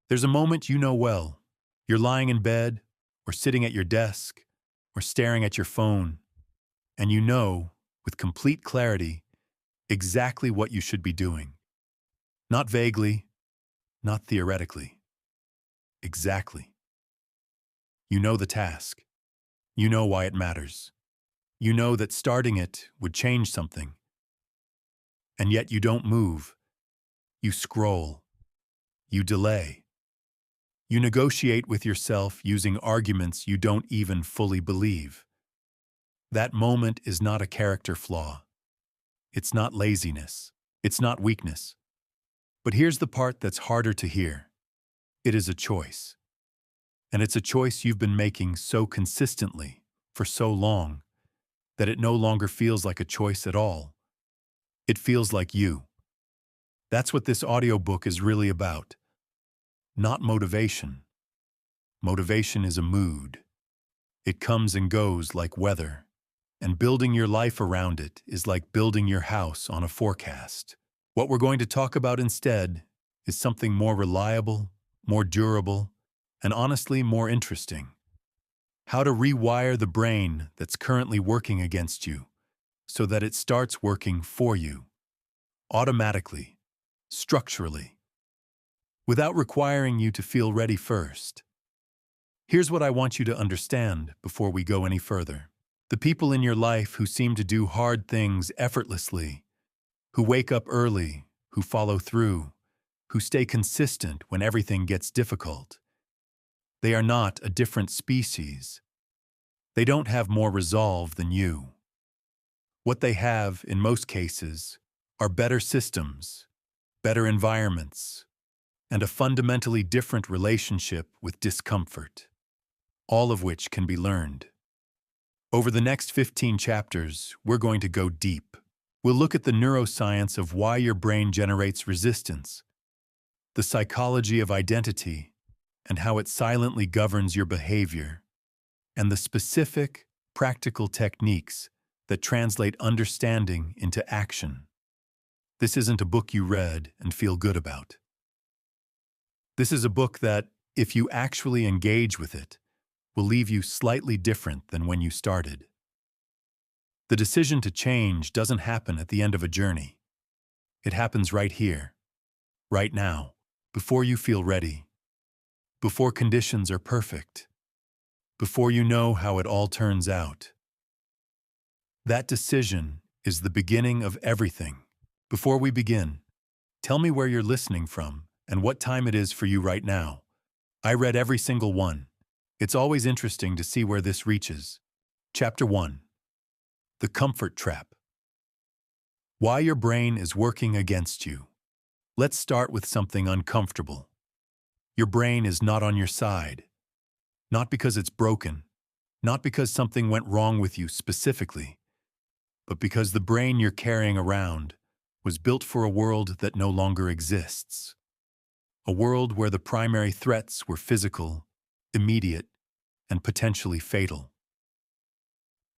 There's a moment you know well. You're lying in bed, or sitting at your desk, or staring at your phone, and you know, with complete clarity, exactly what you should be doing. Not vaguely, not theoretically. Exactly. You know the task. You know why it matters. You know that starting it would change something. And yet you don't move. You scroll. You delay. You negotiate with yourself using arguments you don't even fully believe. That moment is not a character flaw. It's not laziness. It's not weakness. But here's the part that's harder to hear. It is a choice. And it's a choice you've been making so consistently, for so long, that it no longer feels like a choice at all. It feels like you. That's what this audiobook is really about. Not motivation. Motivation is a mood. It comes and goes like weather, and building your life around it is like building your house on a forecast. What we're going to talk about instead is something more reliable, more durable, and honestly more interesting. How to rewire the brain that's currently working against you so that it starts working for you, automatically, structurally, without requiring you to feel ready first. Here's what I want you to understand before we go any further. The people in your life who seem to do hard things effortlessly, who wake up early, who follow through, who stay consistent when everything gets difficult, they are not a different species. They don't have more resolve than you. What they have, in most cases, are better systems, better environments, and a fundamentally different relationship with discomfort, all of which can be learned. Over the next 15 chapters, we're going to go deep. We'll look at the neuroscience of why your brain generates resistance, the psychology of identity, and how it silently governs your behavior, and the specific, practical techniques that translate understanding into action. This isn't a book you read and feel good about. This is a book that, if you actually engage with it, will leave you slightly different than when you started. The decision to change doesn't happen at the end of a journey. It happens right here, right now, before you feel ready, before conditions are perfect, before you know how it all turns out. That decision is the beginning of everything. Before we begin, tell me where you're listening from and what time it is for you right now. I read every single one. It's always interesting to see where this reaches. Chapter 1. The Comfort Trap. Why your brain is working against you. Let's start with something uncomfortable. Your brain is not on your side. Not because it's broken, not because something went wrong with you specifically, but because the brain you're carrying around was built for a world that no longer exists. A world where the primary threats were physical, immediate, and potentially fatal.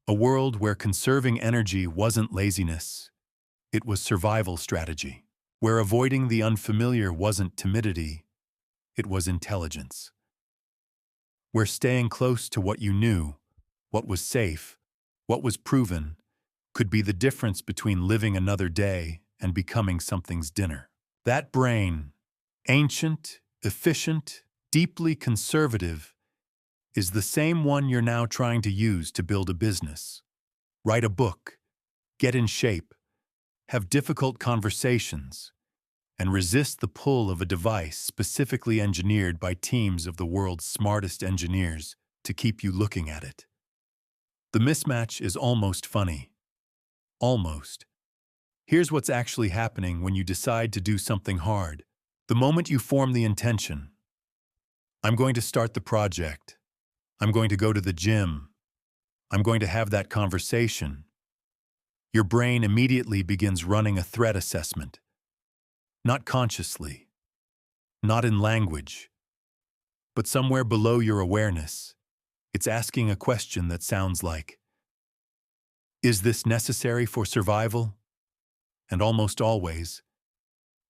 A world where conserving energy wasn't laziness, it was survival strategy. Where avoiding the unfamiliar wasn't timidity, it was intelligence. Where staying close to what you knew, what was safe, what was proven, could be the difference between living another day and becoming something's dinner. That brain, ancient, efficient, deeply conservative, is the same one you're now trying to use to build a business, write a book, get in shape, have difficult conversations, and resist the pull of a device specifically engineered by teams of the world's smartest engineers to keep you looking at it. The mismatch is almost funny. Almost. Here's what's actually happening when you decide to do something hard. The moment you form the intention, I'm going to start the project, I'm going to go to the gym, I'm going to have that conversation, your brain immediately begins running a threat assessment. Not consciously, not in language, but somewhere below your awareness, it's asking a question that sounds like, is this necessary for survival? And almost always,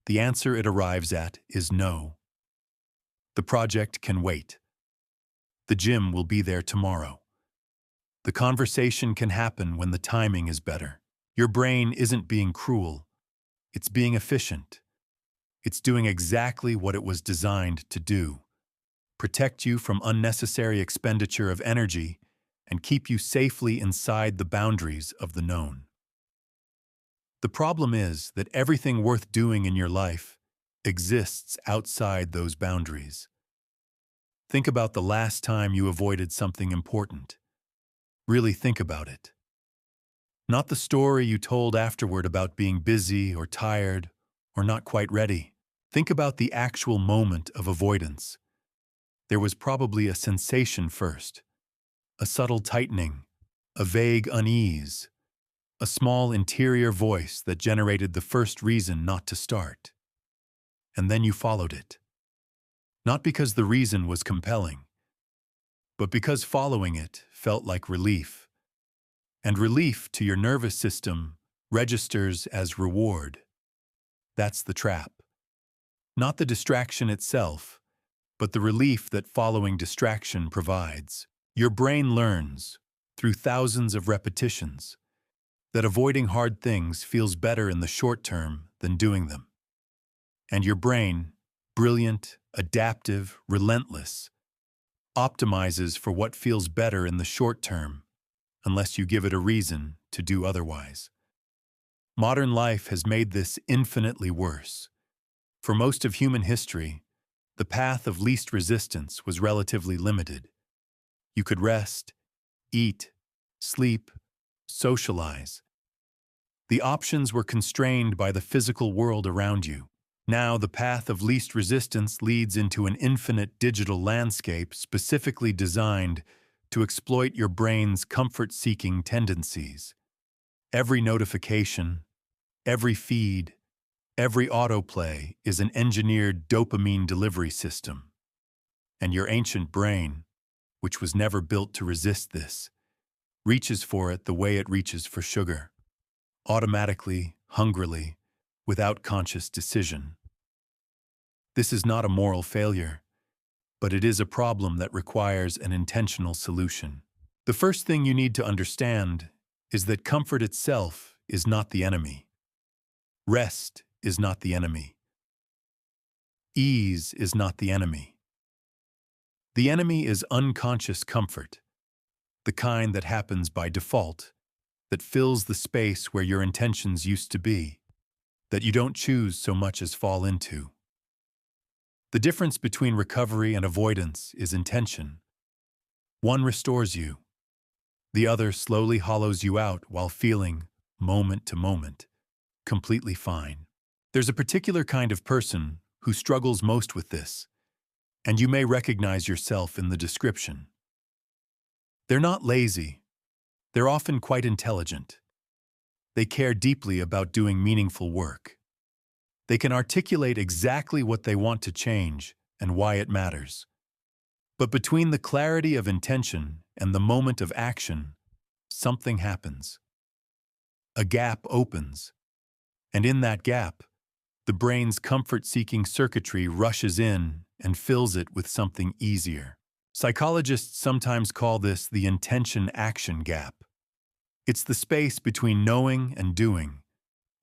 the answer it arrives at is no. The project can wait. The gym will be there tomorrow. The conversation can happen when the timing is better. Your brain isn't being cruel. It's being efficient. It's doing exactly what it was designed to do: protect you from unnecessary expenditure of energy and keep you safely inside the boundaries of the known. The problem is that everything worth doing in your life exists outside those boundaries. Think about the last time you avoided something important. Really think about it. Not the story you told afterward about being busy or tired or not quite ready. Think about the actual moment of avoidance. There was probably a sensation first, a subtle tightening, a vague unease, a small interior voice that generated the first reason not to start. And then you followed it. Not because the reason was compelling, but because following it felt like relief. And relief to your nervous system registers as reward. That's the trap. Not the distraction itself, but the relief that following distraction provides. Your brain learns, through thousands of repetitions, that avoiding hard things feels better in the short term than doing them. And your brain, brilliant, adaptive, relentless, optimizes for what feels better in the short term, unless you give it a reason to do otherwise. Modern life has made this infinitely worse. For most of human history, the path of least resistance was relatively limited. You could rest, eat, sleep, socialize. The options were constrained by the physical world around you. Now, the path of least resistance leads into an infinite digital landscape specifically designed to exploit your brain's comfort-seeking tendencies. Every notification, every feed, every autoplay is an engineered dopamine delivery system. And your ancient brain, which was never built to resist this, reaches for it the way it reaches for sugar. Automatically, hungrily, without conscious decision. This is not a moral failure, but it is a problem that requires an intentional solution. The first thing you need to understand is that comfort itself is not the enemy. Rest is not the enemy. Ease is not the enemy. The enemy is unconscious comfort, the kind that happens by default, that fills the space where your intentions used to be, that you don't choose so much as fall into. The difference between recovery and avoidance is intention. One restores you. The other slowly hollows you out while feeling, moment to moment, completely fine. There's a particular kind of person who struggles most with this, and you may recognize yourself in the description. They're not lazy. They're often quite intelligent. They care deeply about doing meaningful work. They can articulate exactly what they want to change and why it matters. But between the clarity of intention and the moment of action, something happens. A gap opens, and in that gap, the brain's comfort-seeking circuitry rushes in and fills it with something easier. Psychologists sometimes call this the intention-action gap. It's the space between knowing and doing,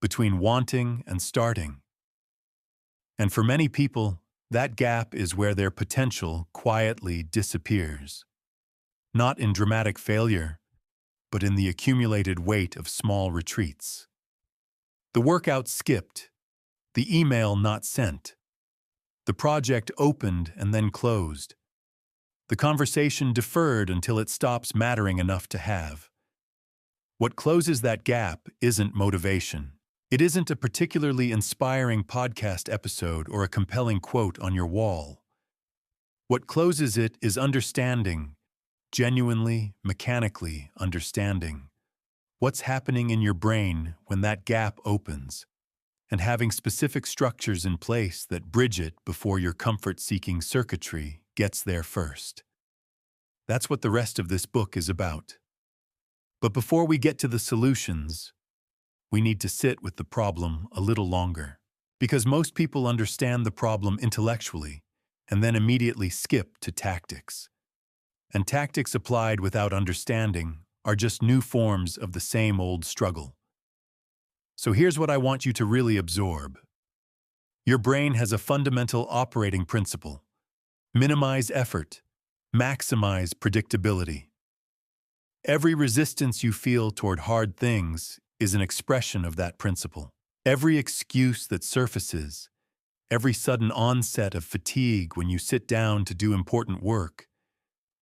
between wanting and starting. And for many people, that gap is where their potential quietly disappears. Not in dramatic failure, but in the accumulated weight of small retreats. The workout skipped, the email not sent, the project opened and then closed, the conversation deferred until it stops mattering enough to have. What closes that gap isn't motivation. It isn't a particularly inspiring podcast episode or a compelling quote on your wall. What closes it is understanding, genuinely, mechanically understanding what's happening in your brain when that gap opens, and having specific structures in place that bridge it before your comfort-seeking circuitry gets there first. That's what the rest of this book is about. But before we get to the solutions, we need to sit with the problem a little longer. Because most people understand the problem intellectually, and then immediately skip to tactics. And tactics applied without understanding are just new forms of the same old struggle. So here's what I want you to really absorb. Your brain has a fundamental operating principle: minimize effort, maximize predictability. Every resistance you feel toward hard things is an expression of that principle. Every excuse that surfaces, every sudden onset of fatigue when you sit down to do important work,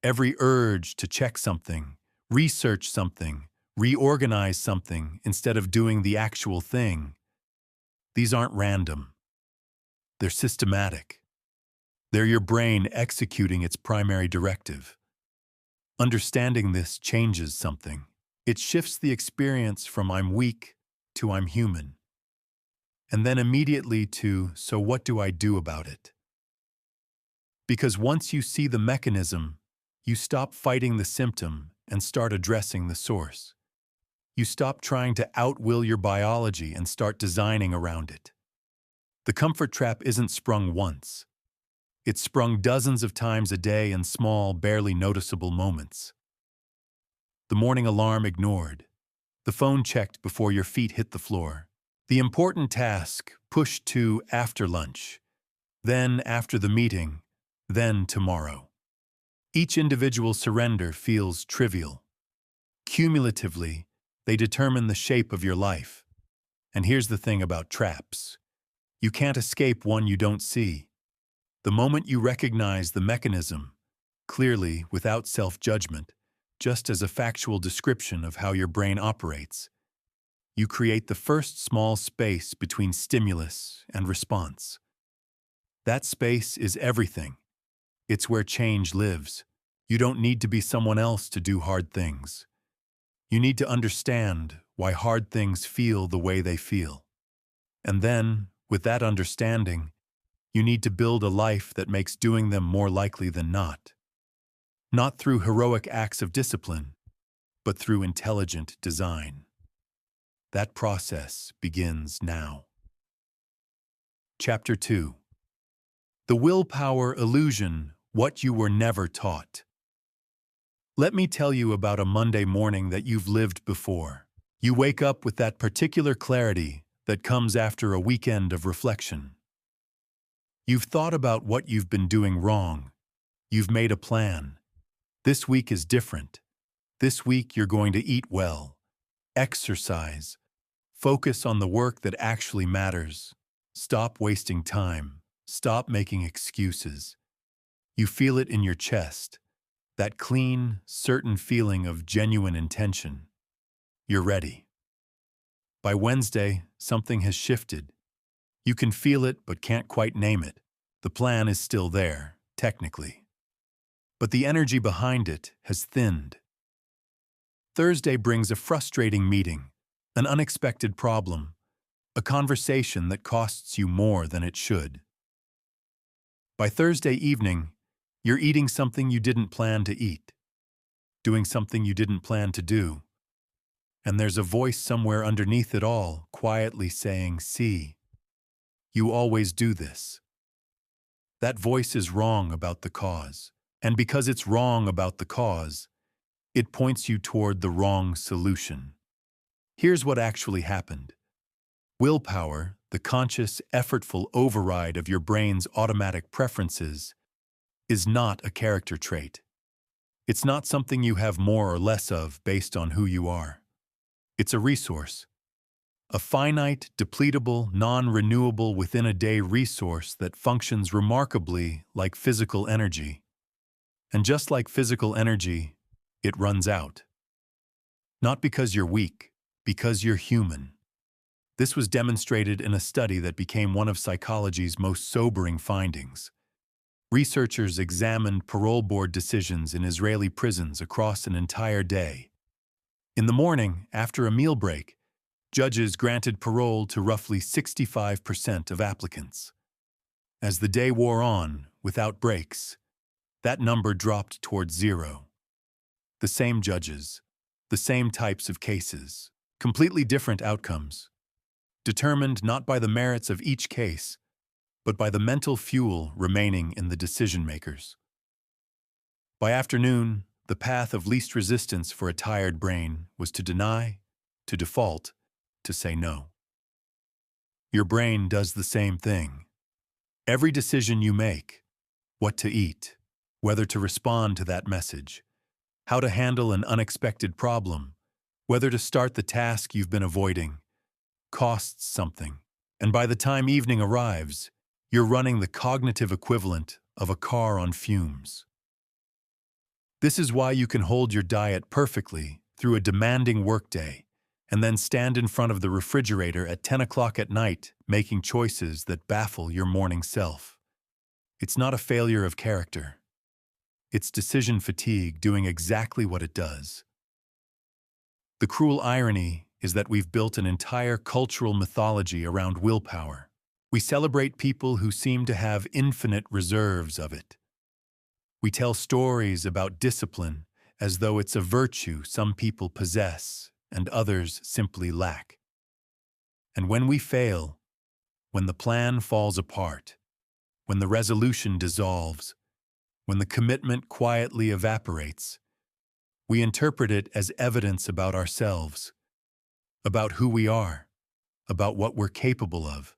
every urge to check something, research something, reorganize something instead of doing the actual thing, these aren't random. They're systematic. They're your brain executing its primary directive. Understanding this changes something. It shifts the experience from "I'm weak" to "I'm human." And then immediately to "so what do I do about it?" Because once you see the mechanism, you stop fighting the symptom and start addressing the source. You stop trying to outwill your biology and start designing around it. The comfort trap isn't sprung once. It's sprung dozens of times a day in small, barely noticeable moments. The morning alarm ignored. The phone checked before your feet hit the floor. The important task pushed to after lunch. Then after the meeting. Then tomorrow. Each individual surrender feels trivial. Cumulatively, they determine the shape of your life. And here's the thing about traps. You can't escape one you don't see. The moment you recognize the mechanism, clearly, without self-judgment, just as a factual description of how your brain operates, you create the first small space between stimulus and response. That space is everything. It's where change lives. You don't need to be someone else to do hard things. You need to understand why hard things feel the way they feel. And then, with that understanding, you need to build a life that makes doing them more likely than not. Not through heroic acts of discipline, but through intelligent design. That process begins now. Chapter 2. The Willpower Illusion: What You Were Never Taught. Let me tell you about a Monday morning that you've lived before. You wake up with that particular clarity that comes after a weekend of reflection. You've thought about what you've been doing wrong. You've made a plan. This week is different. This week you're going to eat well, exercise, focus on the work that actually matters. Stop wasting time. Stop making excuses. You feel it in your chest, that clean, certain feeling of genuine intention. You're ready. By Wednesday, something has shifted. You can feel it but can't quite name it. The plan is still there, technically. But the energy behind it has thinned. Thursday brings a frustrating meeting, an unexpected problem, a conversation that costs you more than it should. By Thursday evening, you're eating something you didn't plan to eat, doing something you didn't plan to do, and there's a voice somewhere underneath it all quietly saying, "See, you always do this." That voice is wrong about the cause, and because it's wrong about the cause, it points you toward the wrong solution. Here's what actually happened. Willpower, the conscious, effortful override of your brain's automatic preferences, is not a character trait. It's not something you have more or less of based on who you are. It's a resource. A finite, depletable, non-renewable within-a-day resource that functions remarkably like physical energy. And just like physical energy, it runs out. Not because you're weak, because you're human. This was demonstrated in a study that became one of psychology's most sobering findings. Researchers examined parole board decisions in Israeli prisons across an entire day. In the morning, after a meal break, judges granted parole to roughly 65% of applicants. As the day wore on, without breaks, that number dropped towards zero. The same judges, the same types of cases, completely different outcomes, determined not by the merits of each case, but by the mental fuel remaining in the decision makers. By afternoon, the path of least resistance for a tired brain was to deny, to default, to say no. Your brain does the same thing. Every decision you make, what to eat, whether to respond to that message, how to handle an unexpected problem, whether to start the task you've been avoiding, costs something. And by the time evening arrives, you're running the cognitive equivalent of a car on fumes. This is why you can hold your diet perfectly through a demanding workday and then stand in front of the refrigerator at 10 o'clock at night making choices that baffle your morning self. It's not a failure of character. It's decision fatigue doing exactly what it does. The cruel irony is that we've built an entire cultural mythology around willpower. We celebrate people who seem to have infinite reserves of it. We tell stories about discipline as though it's a virtue some people possess and others simply lack. And when we fail, when the plan falls apart, when the resolution dissolves, when the commitment quietly evaporates, we interpret it as evidence about ourselves, about who we are, about what we're capable of.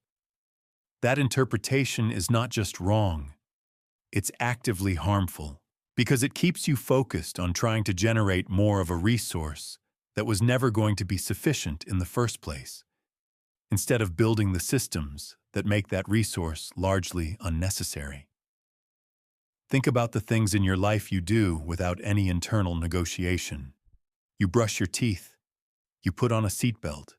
That interpretation is not just wrong, it's actively harmful, because it keeps you focused on trying to generate more of a resource that was never going to be sufficient in the first place, instead of building the systems that make that resource largely unnecessary. Think about the things in your life you do without any internal negotiation. You brush your teeth. You put on a seatbelt.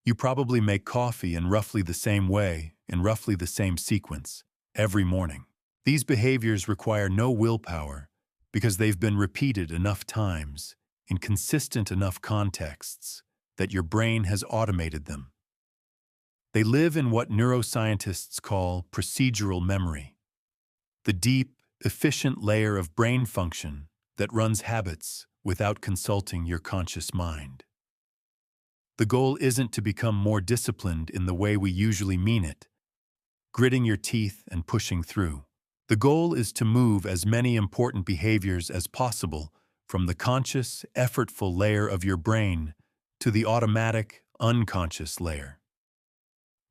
You probably make coffee in roughly the same way, in roughly the same sequence, every morning. These behaviors require no willpower because they've been repeated enough times, in consistent enough contexts, that your brain has automated them. They live in what neuroscientists call procedural memory, the deep, efficient layer of brain function that runs habits without consulting your conscious mind. The goal isn't to become more disciplined in the way we usually mean it, gritting your teeth and pushing through. The goal is to move as many important behaviors as possible from the conscious, effortful layer of your brain to the automatic, unconscious layer.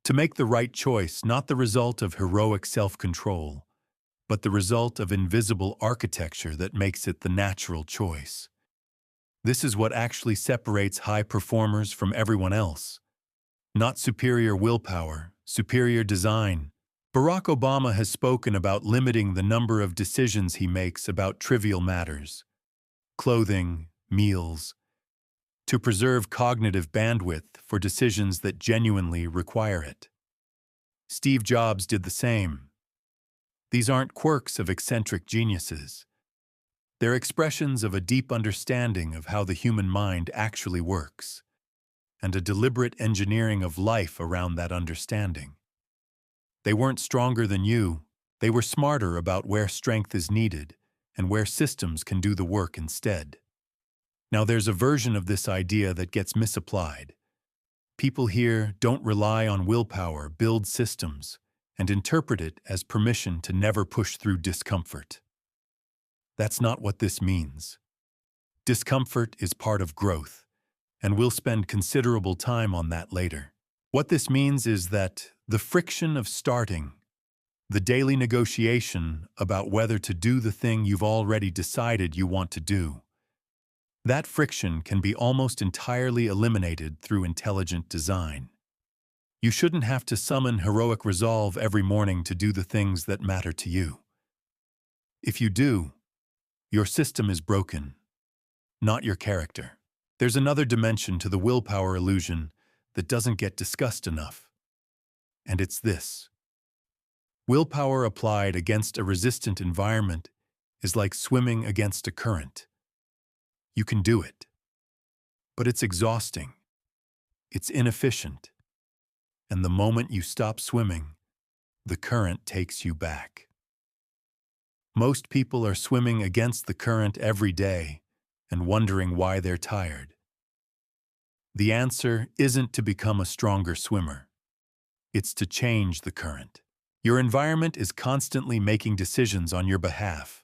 To make the right choice, not the result of heroic self-control, but the result of invisible architecture that makes it the natural choice. This is what actually separates high performers from everyone else. Not superior willpower, superior design. Barack Obama has spoken about limiting the number of decisions he makes about trivial matters, clothing, meals, to preserve cognitive bandwidth for decisions that genuinely require it. Steve Jobs did the same. These aren't quirks of eccentric geniuses. They're expressions of a deep understanding of how the human mind actually works, and a deliberate engineering of life around that understanding. They weren't stronger than you. They were smarter about where strength is needed and where systems can do the work instead. Now, there's a version of this idea that gets misapplied. People here don't rely on willpower, build systems, and interpret it as permission to never push through discomfort. That's not what this means. Discomfort is part of growth, and we'll spend considerable time on that later. What this means is that the friction of starting, the daily negotiation about whether to do the thing you've already decided you want to do, that friction can be almost entirely eliminated through intelligent design. You shouldn't have to summon heroic resolve every morning to do the things that matter to you. If you do, your system is broken, not your character. There's another dimension to the willpower illusion that doesn't get discussed enough. And it's this. Willpower applied against a resistant environment is like swimming against a current. You can do it. But it's exhausting. It's inefficient. And the moment you stop swimming, the current takes you back. Most people are swimming against the current every day and wondering why they're tired. The answer isn't to become a stronger swimmer. It's to change the current. Your environment is constantly making decisions on your behalf.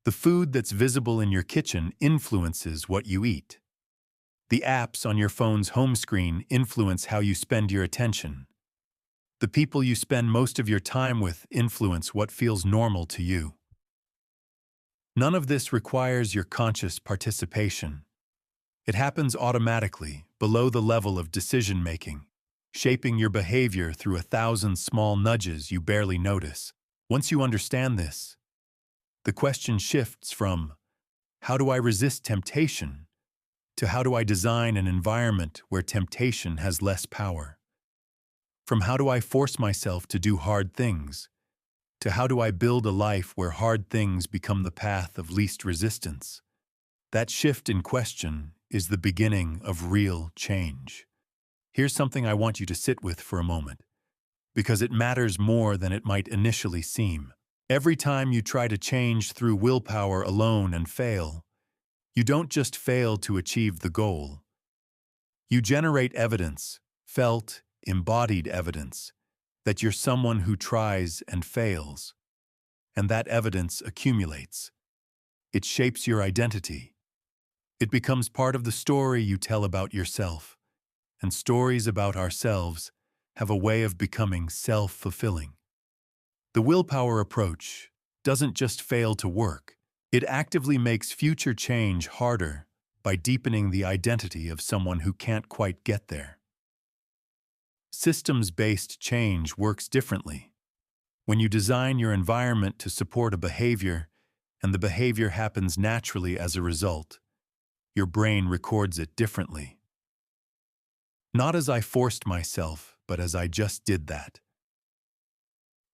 The food that's visible in your kitchen influences what you eat. The apps on your phone's home screen influence how you spend your attention. The people you spend most of your time with influence what feels normal to you. None of this requires your conscious participation. It happens automatically, below the level of decision-making, shaping your behavior through 1,000 small nudges you barely notice. Once you understand this, the question shifts from, how do I resist temptation, to how do I design an environment where temptation has less power? From how do I force myself to do hard things, to how do I build a life where hard things become the path of least resistance? That shift in question is the beginning of real change. Here's something I want you to sit with for a moment, because it matters more than it might initially seem. Every time you try to change through willpower alone and fail, you don't just fail to achieve the goal. You generate evidence, felt, embodied evidence, that you're someone who tries and fails. And that evidence accumulates. It shapes your identity. It becomes part of the story you tell about yourself. And stories about ourselves have a way of becoming self-fulfilling. The willpower approach doesn't just fail to work. It actively makes future change harder by deepening the identity of someone who can't quite get there. Systems-based change works differently. When you design your environment to support a behavior, and the behavior happens naturally as a result, your brain records it differently. Not as I forced myself, but as I just did that.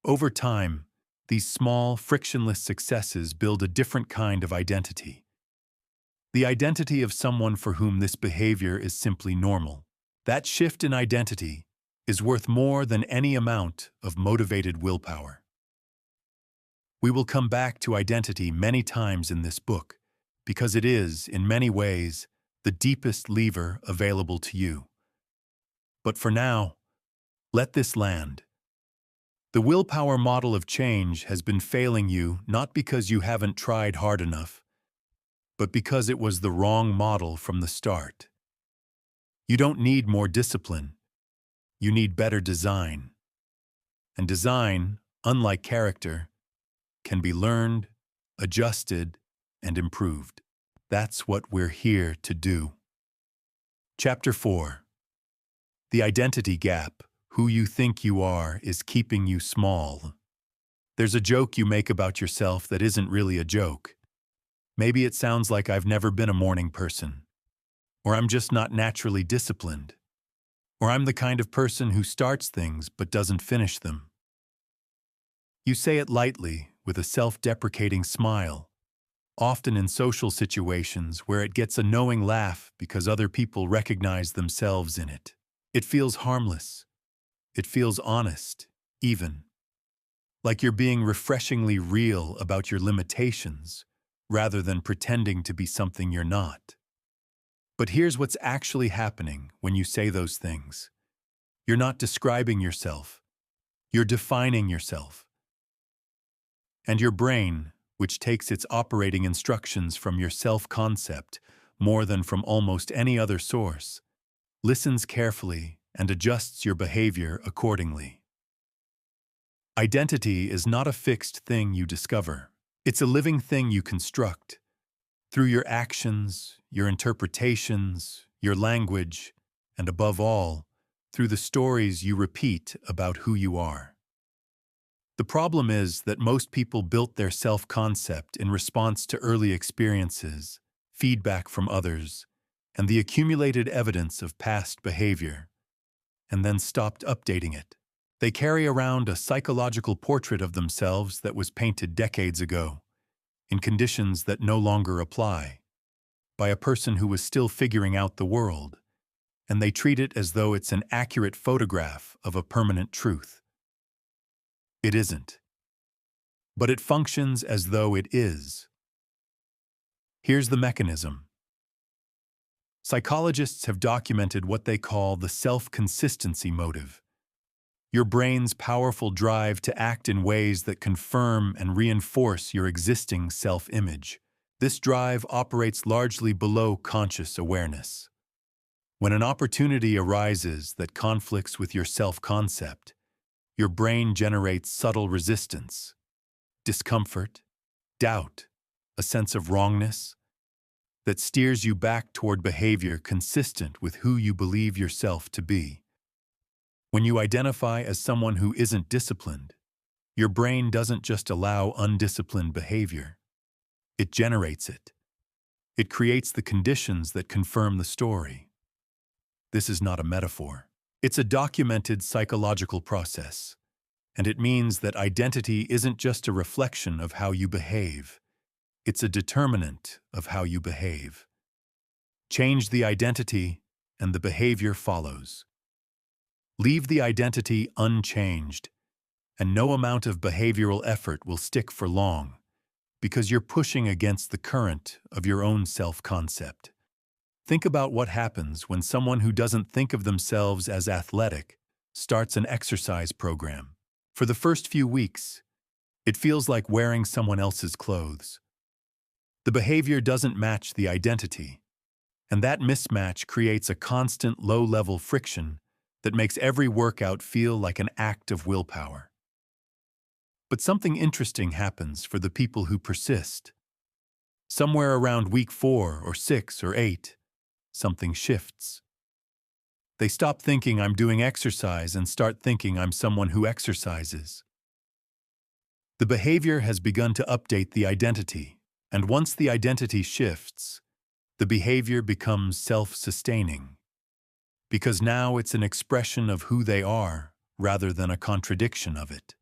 Over time, these small, frictionless successes build a different kind of identity. The identity of someone for whom this behavior is simply normal. That shift in identity is worth more than any amount of motivated willpower. We will come back to identity many times in this book, because it is, in many ways, the deepest lever available to you. But for now, let this land. The willpower model of change has been failing you not because you haven't tried hard enough, but because it was the wrong model from the start. You don't need more discipline. You need better design. And design, unlike character, can be learned, adjusted, and improved. That's what we're here to do. Chapter 4. The identity gap. Who you think you are is keeping you small. There's a joke you make about yourself that isn't really a joke. Maybe it sounds like I've never been a morning person, or I'm just not naturally disciplined, or I'm the kind of person who starts things but doesn't finish them. You say it lightly, with a self-deprecating smile, often in social situations where it gets a knowing laugh because other people recognize themselves in it. It feels harmless. It feels honest, even. Like you're being refreshingly real about your limitations, rather than pretending to be something you're not. But here's what's actually happening when you say those things. You're not describing yourself. You're defining yourself. And your brain, which takes its operating instructions from your self-concept more than from almost any other source, listens carefully and adjusts your behavior accordingly. Identity is not a fixed thing you discover. It's a living thing you construct through your actions, your interpretations, your language, and above all, through the stories you repeat about who you are. The problem is that most people built their self-concept in response to early experiences, feedback from others, and the accumulated evidence of past behavior, and then stopped updating it. They carry around a psychological portrait of themselves that was painted decades ago, in conditions that no longer apply, by a person who was still figuring out the world, and they treat it as though it's an accurate photograph of a permanent truth. It isn't. But it functions as though it is. Here's the mechanism. Psychologists have documented what they call the self-consistency motive. your brain's powerful drive to act in ways that confirm and reinforce your existing self-image. This drive operates largely below conscious awareness. When an opportunity arises that conflicts with your self-concept, your brain generates subtle resistance, discomfort, doubt, a sense of wrongness that steers you back toward behavior consistent with who you believe yourself to be. When you identify as someone who isn't disciplined, your brain doesn't just allow undisciplined behavior. It generates it. It creates the conditions that confirm the story. This is not a metaphor. It's a documented psychological process, and it means that identity isn't just a reflection of how you behave. It's a determinant of how you behave. Change the identity, and the behavior follows. Leave the identity unchanged, and no amount of behavioral effort will stick for long, because you're pushing against the current of your own self-concept. Think about what happens when someone who doesn't think of themselves as athletic starts an exercise program. For the first few weeks, it feels like wearing someone else's clothes. The behavior doesn't match the identity, and that mismatch creates a constant low-level friction that makes every workout feel like an act of willpower. But something interesting happens for the people who persist. Somewhere around week 4 or 6 or 8, something shifts. They stop thinking I'm doing exercise and start thinking I'm someone who exercises. The behavior has begun to update the identity, and once the identity shifts, the behavior becomes self-sustaining, because now it's an expression of who they are rather than a contradiction of it.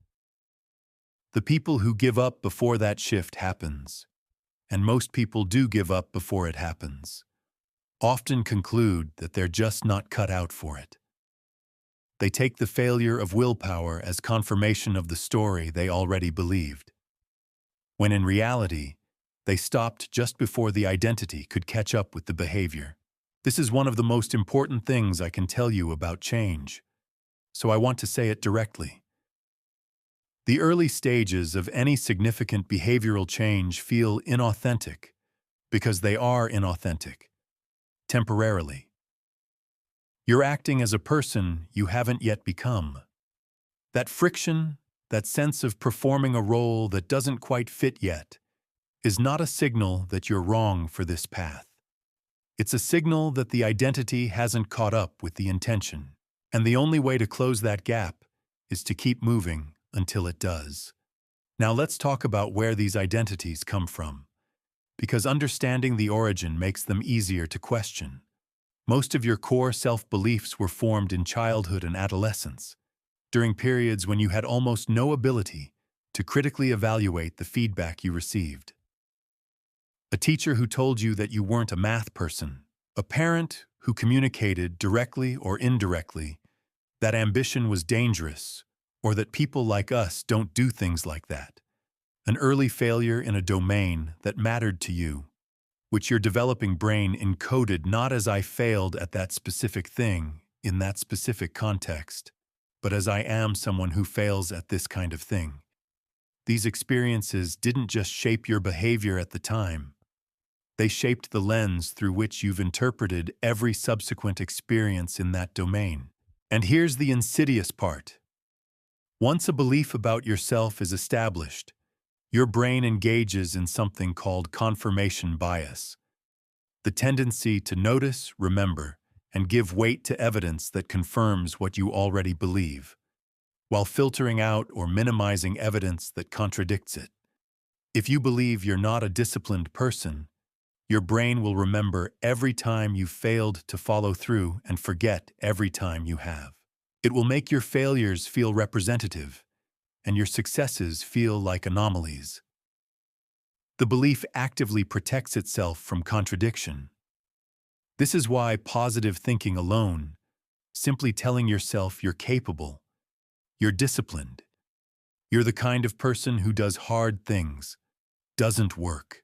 The people who give up before that shift happens, and most people do give up before it happens, often conclude that they're just not cut out for it. They take the failure of willpower as confirmation of the story they already believed, when in reality, they stopped just before the identity could catch up with the behavior. This is one of the most important things I can tell you about change, so I want to say it directly. The early stages of any significant behavioral change feel inauthentic because they are inauthentic. Temporarily. You're acting as a person you haven't yet become. That friction, that sense of performing a role that doesn't quite fit yet, is not a signal that you're wrong for this path. It's a signal that the identity hasn't caught up with the intention, and the only way to close that gap is to keep moving until it does. Now let's talk about where these identities come from, because understanding the origin makes them easier to question. Most of your core self-beliefs were formed in childhood and adolescence, during periods when you had almost no ability to critically evaluate the feedback you received. A teacher who told you that you weren't a math person, a parent who communicated directly or indirectly that ambition was dangerous, or that people like us don't do things like that. An early failure in a domain that mattered to you, which your developing brain encoded not as I failed at that specific thing in that specific context, but as I am someone who fails at this kind of thing. These experiences didn't just shape your behavior at the time. They shaped the lens through which you've interpreted every subsequent experience in that domain. And here's the insidious part. Once a belief about yourself is established, your brain engages in something called confirmation bias, the tendency to notice, remember, and give weight to evidence that confirms what you already believe, while filtering out or minimizing evidence that contradicts it. If you believe you're not a disciplined person, your brain will remember every time you failed to follow through and forget every time you have. It will make your failures feel representative, and your successes feel like anomalies. The belief actively protects itself from contradiction. This is why positive thinking alone, simply telling yourself you're capable, you're disciplined, you're the kind of person who does hard things, doesn't work.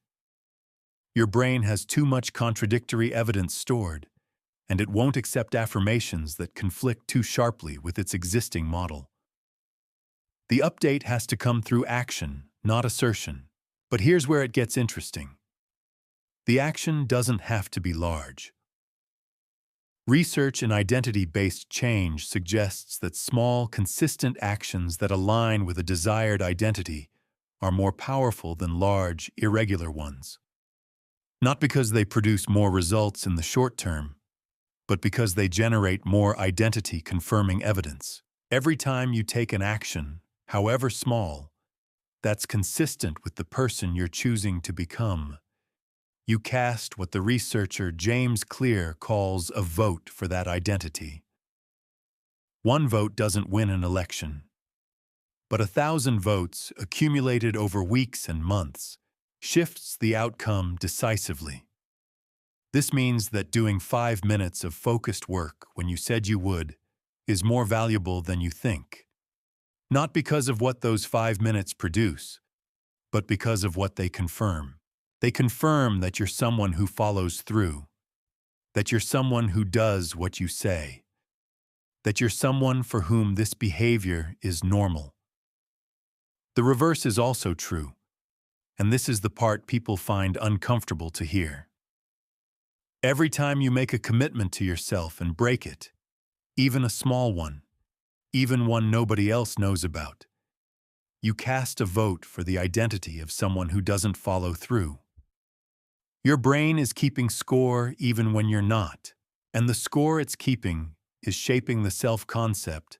Your brain has too much contradictory evidence stored, and it won't accept affirmations that conflict too sharply with its existing model. The update has to come through action, not assertion. But here's where it gets interesting. The action doesn't have to be large. Research in identity-based change suggests that small, consistent actions that align with a desired identity are more powerful than large, irregular ones. Not because they produce more results in the short term, but because they generate more identity-confirming evidence. Every time you take an action, however small, that's consistent with the person you're choosing to become, you cast what the researcher James Clear calls a vote for that identity. One vote doesn't win an election, but 1,000 votes accumulated over weeks and months shifts the outcome decisively. This means that doing 5 minutes of focused work when you said you would is more valuable than you think. Not because of what those 5 minutes produce, but because of what they confirm. They confirm that you're someone who follows through, that you're someone who does what you say, that you're someone for whom this behavior is normal. The reverse is also true, and this is the part people find uncomfortable to hear. Every time you make a commitment to yourself and break it, even a small one, even one nobody else knows about, you cast a vote for the identity of someone who doesn't follow through. Your brain is keeping score even when you're not, and the score it's keeping is shaping the self-concept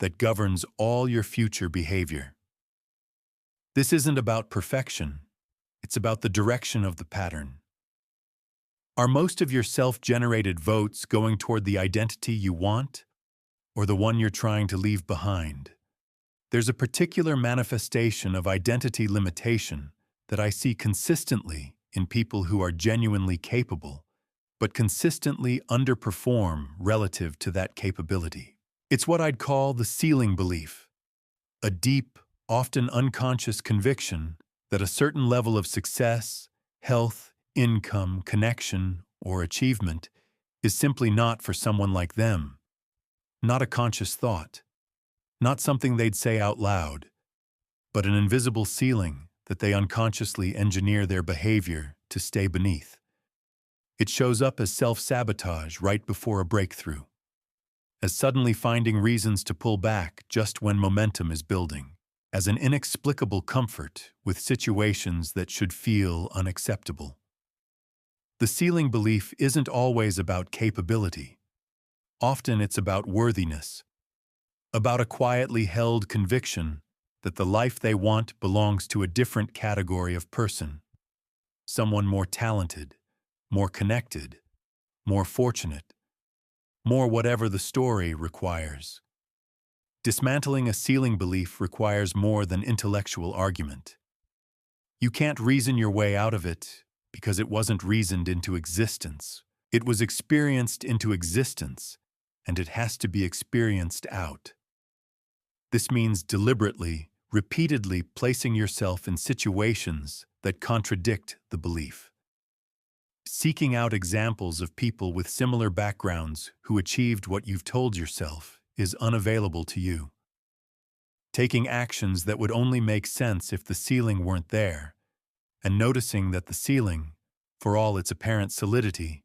that governs all your future behavior. This isn't about perfection, it's about the direction of the pattern. Are most of your self-generated votes going toward the identity you want, or the one you're trying to leave behind? There's a particular manifestation of identity limitation that I see consistently in people who are genuinely capable, but consistently underperform relative to that capability. It's what I'd call the ceiling belief, a deep, often unconscious conviction that a certain level of success, health, income, connection, or achievement is simply not for someone like them. Not a conscious thought, not something they'd say out loud, but an invisible ceiling that they unconsciously engineer their behavior to stay beneath. It shows up as self-sabotage right before a breakthrough, as suddenly finding reasons to pull back just when momentum is building, as an inexplicable comfort with situations that should feel unacceptable. The ceiling belief isn't always about capability. Often it's about worthiness, about a quietly held conviction that the life they want belongs to a different category of person, someone more talented, more connected, more fortunate, more whatever the story requires. Dismantling a ceiling belief requires more than intellectual argument. You can't reason your way out of it because it wasn't reasoned into existence. It was experienced into existence, and it has to be experienced out. This means deliberately, repeatedly placing yourself in situations that contradict the belief. Seeking out examples of people with similar backgrounds who achieved what you've told yourself is unavailable to you. Taking actions that would only make sense if the ceiling weren't there, and noticing that the ceiling, for all its apparent solidity,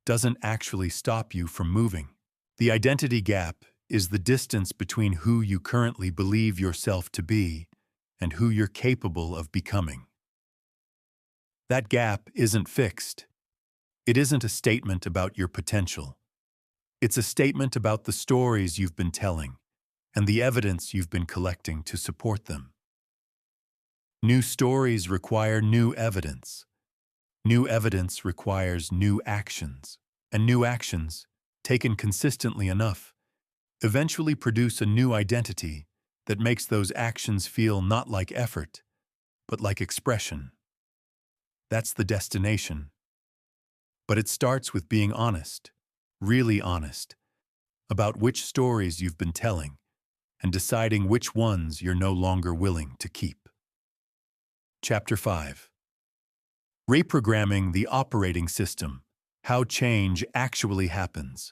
doesn't actually stop you from moving. The identity gap is the distance between who you currently believe yourself to be and who you're capable of becoming. That gap isn't fixed. It isn't a statement about your potential. It's a statement about the stories you've been telling and the evidence you've been collecting to support them. New stories require new evidence. New evidence requires new actions, and new actions, taken consistently enough, eventually produce a new identity that makes those actions feel not like effort, but like expression. That's the destination. But it starts with being honest, really honest, about which stories you've been telling and deciding which ones you're no longer willing to keep. Chapter 5. Reprogramming the operating system, how change actually happens.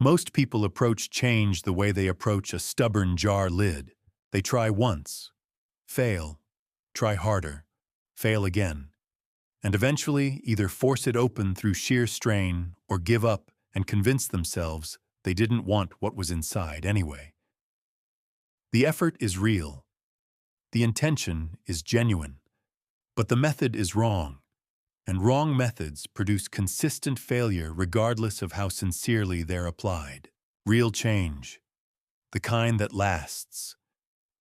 Most people approach change the way they approach a stubborn jar lid, They try once, fail, try harder, fail again, and eventually either force it open through sheer strain or give up and convince themselves they didn't want what was inside anyway. The effort is real. The intention is genuine. But the method is wrong, and wrong methods produce consistent failure regardless of how sincerely they're applied. Real change, the kind that lasts,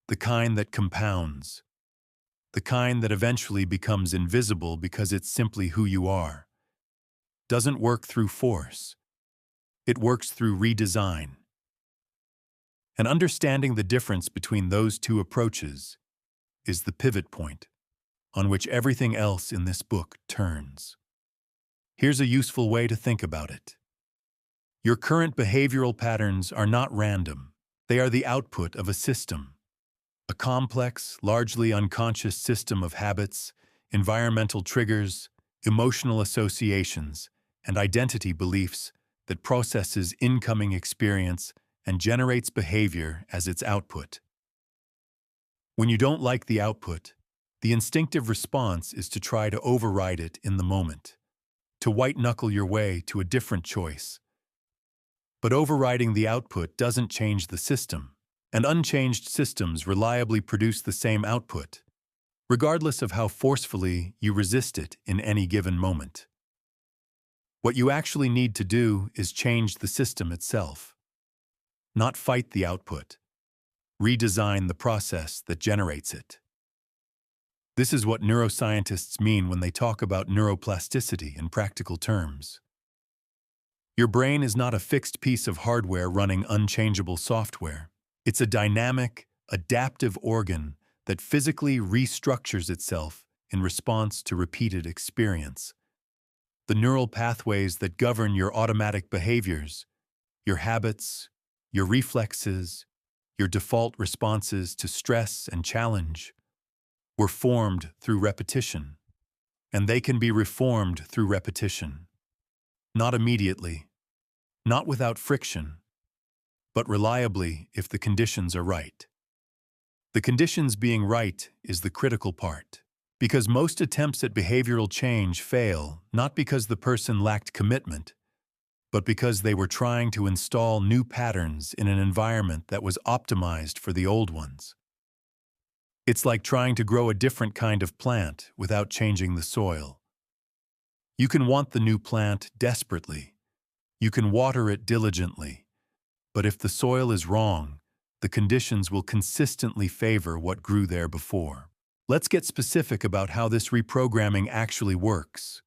the kind that compounds, the kind that eventually becomes invisible because it's simply who you are, doesn't work through force. It works through redesign. And understanding the difference between those two approaches is the pivot point on which everything else in this book turns. Here's a useful way to think about it. Your current behavioral patterns are not random. They are the output of a system, a complex, largely unconscious system of habits, environmental triggers, emotional associations, and identity beliefs that processes incoming experience and generates behavior as its output. When you don't like the output, the instinctive response is to try to override it in the moment, to white-knuckle your way to a different choice. But overriding the output doesn't change the system, and unchanged systems reliably produce the same output, regardless of how forcefully you resist it in any given moment. What you actually need to do is change the system itself, not fight the output, redesign the process that generates it. This is what neuroscientists mean when they talk about neuroplasticity in practical terms. Your brain is not a fixed piece of hardware running unchangeable software. It's a dynamic, adaptive organ that physically restructures itself in response to repeated experience. The neural pathways that govern your automatic behaviors, your habits, your reflexes, your default responses to stress and challenge, were formed through repetition, and they can be reformed through repetition. Not immediately, not without friction, but reliably if the conditions are right. The conditions being right is the critical part, because most attempts at behavioral change fail not because the person lacked commitment, but because they were trying to install new patterns in an environment that was optimized for the old ones. It's like trying to grow a different kind of plant without changing the soil. You can want the new plant desperately. You can water it diligently. But if the soil is wrong, the conditions will consistently favor what grew there before. Let's get specific about how this reprogramming actually works,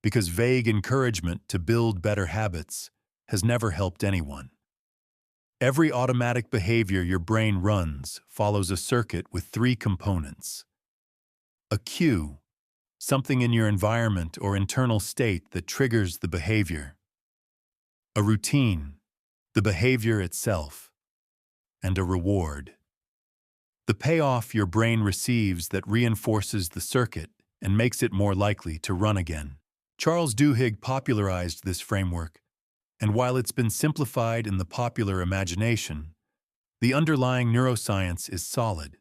because vague encouragement to build better habits has never helped anyone. Every automatic behavior your brain runs follows a circuit with three components. A cue, something in your environment or internal state that triggers the behavior. A routine, the behavior itself. And a reward. The payoff your brain receives that reinforces the circuit and makes it more likely to run again. Charles Duhigg popularized this framework, and while it's been simplified in the popular imagination, the underlying neuroscience is solid.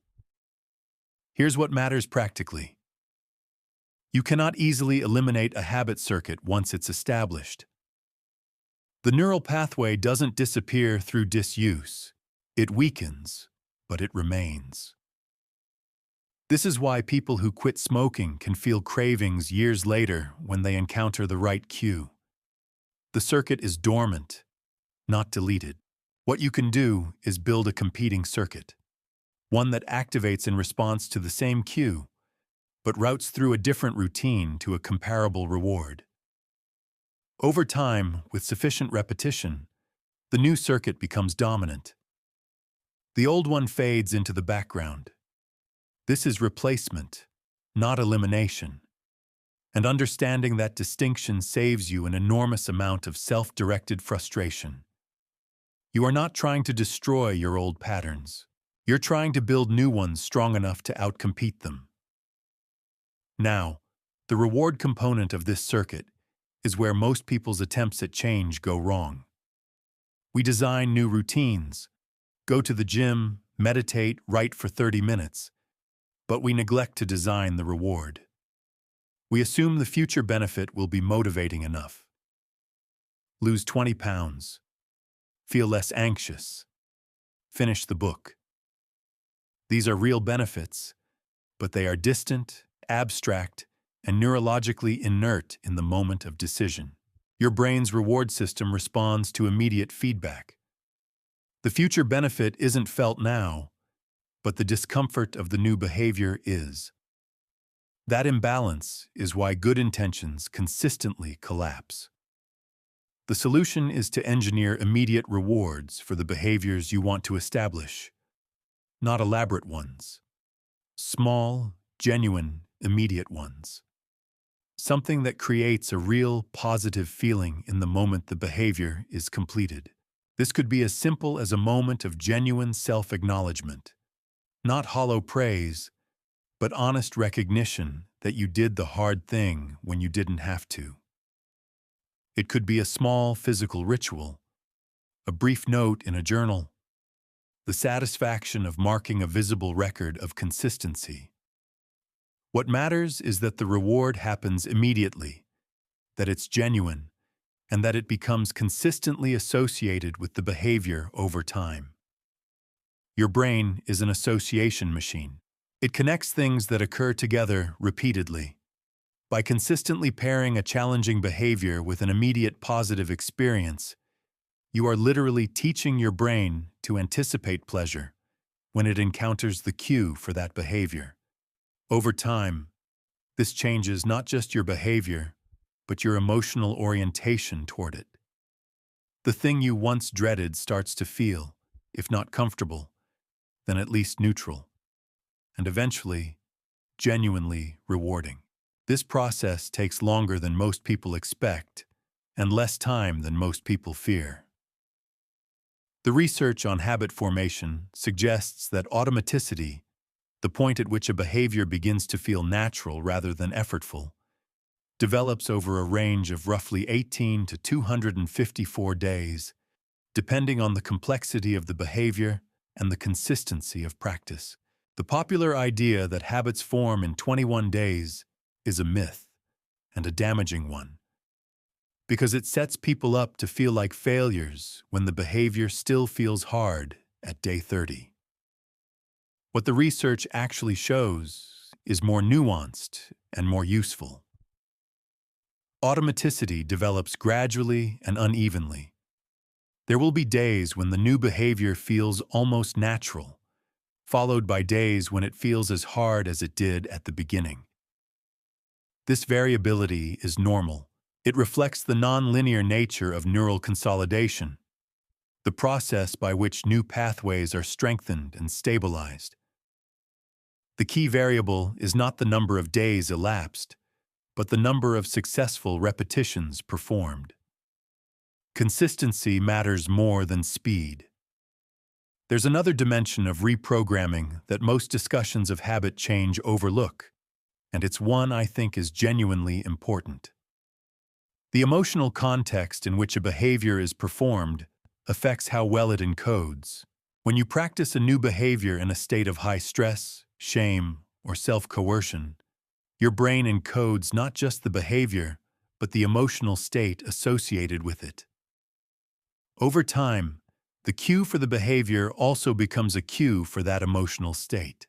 Here's what matters practically. You cannot easily eliminate a habit circuit once it's established. The neural pathway doesn't disappear through disuse. It weakens, but it remains. This is why people who quit smoking can feel cravings years later when they encounter the right cue. The circuit is dormant, not deleted. What you can do is build a competing circuit, one that activates in response to the same cue, but routes through a different routine to a comparable reward. Over time, with sufficient repetition, the new circuit becomes dominant. The old one fades into the background. This is replacement, not elimination. And understanding that distinction saves you an enormous amount of self-directed frustration. You are not trying to destroy your old patterns. You're trying to build new ones strong enough to outcompete them. Now, the reward component of this circuit is where most people's attempts at change go wrong. We design new routines, go to the gym, meditate, write for 30 minutes, but we neglect to design the reward. We assume the future benefit will be motivating enough. Lose 20 pounds. Feel less anxious. Finish the book. These are real benefits, but they are distant, abstract, and neurologically inert in the moment of decision. Your brain's reward system responds to immediate feedback. The future benefit isn't felt now, but the discomfort of the new behavior is. That imbalance is why good intentions consistently collapse. The solution is to engineer immediate rewards for the behaviors you want to establish, not elaborate ones. Small, genuine, immediate ones. Something that creates a real, positive feeling in the moment the behavior is completed. This could be as simple as a moment of genuine self-acknowledgement. Not hollow praise, but honest recognition that you did the hard thing when you didn't have to. It could be a small physical ritual, a brief note in a journal, the satisfaction of marking a visible record of consistency. What matters is that the reward happens immediately, that it's genuine, and that it becomes consistently associated with the behavior over time. Your brain is an association machine. It connects things that occur together repeatedly. By consistently pairing a challenging behavior with an immediate positive experience, you are literally teaching your brain to anticipate pleasure when it encounters the cue for that behavior. Over time, this changes not just your behavior, but your emotional orientation toward it. The thing you once dreaded starts to feel, if not comfortable, then at least neutral, and eventually, genuinely rewarding. This process takes longer than most people expect, and less time than most people fear. The research on habit formation suggests that automaticity, the point at which a behavior begins to feel natural rather than effortful, develops over a range of roughly 18 to 254 days, depending on the complexity of the behavior and the consistency of practice. The popular idea that habits form in 21 days is a myth, and a damaging one, because it sets people up to feel like failures when the behavior still feels hard at day 30. What the research actually shows is more nuanced and more useful. Automaticity develops gradually and unevenly. There will be days when the new behavior feels almost natural, followed by days when it feels as hard as it did at the beginning. This variability is normal. It reflects the non-linear nature of neural consolidation, the process by which new pathways are strengthened and stabilized. The key variable is not the number of days elapsed, but the number of successful repetitions performed. Consistency matters more than speed. There's another dimension of reprogramming that most discussions of habit change overlook, and it's one I think is genuinely important. The emotional context in which a behavior is performed affects how well it encodes. When you practice a new behavior in a state of high stress, shame, or self-coercion, your brain encodes not just the behavior, but the emotional state associated with it. Over time, the cue for the behavior also becomes a cue for that emotional state.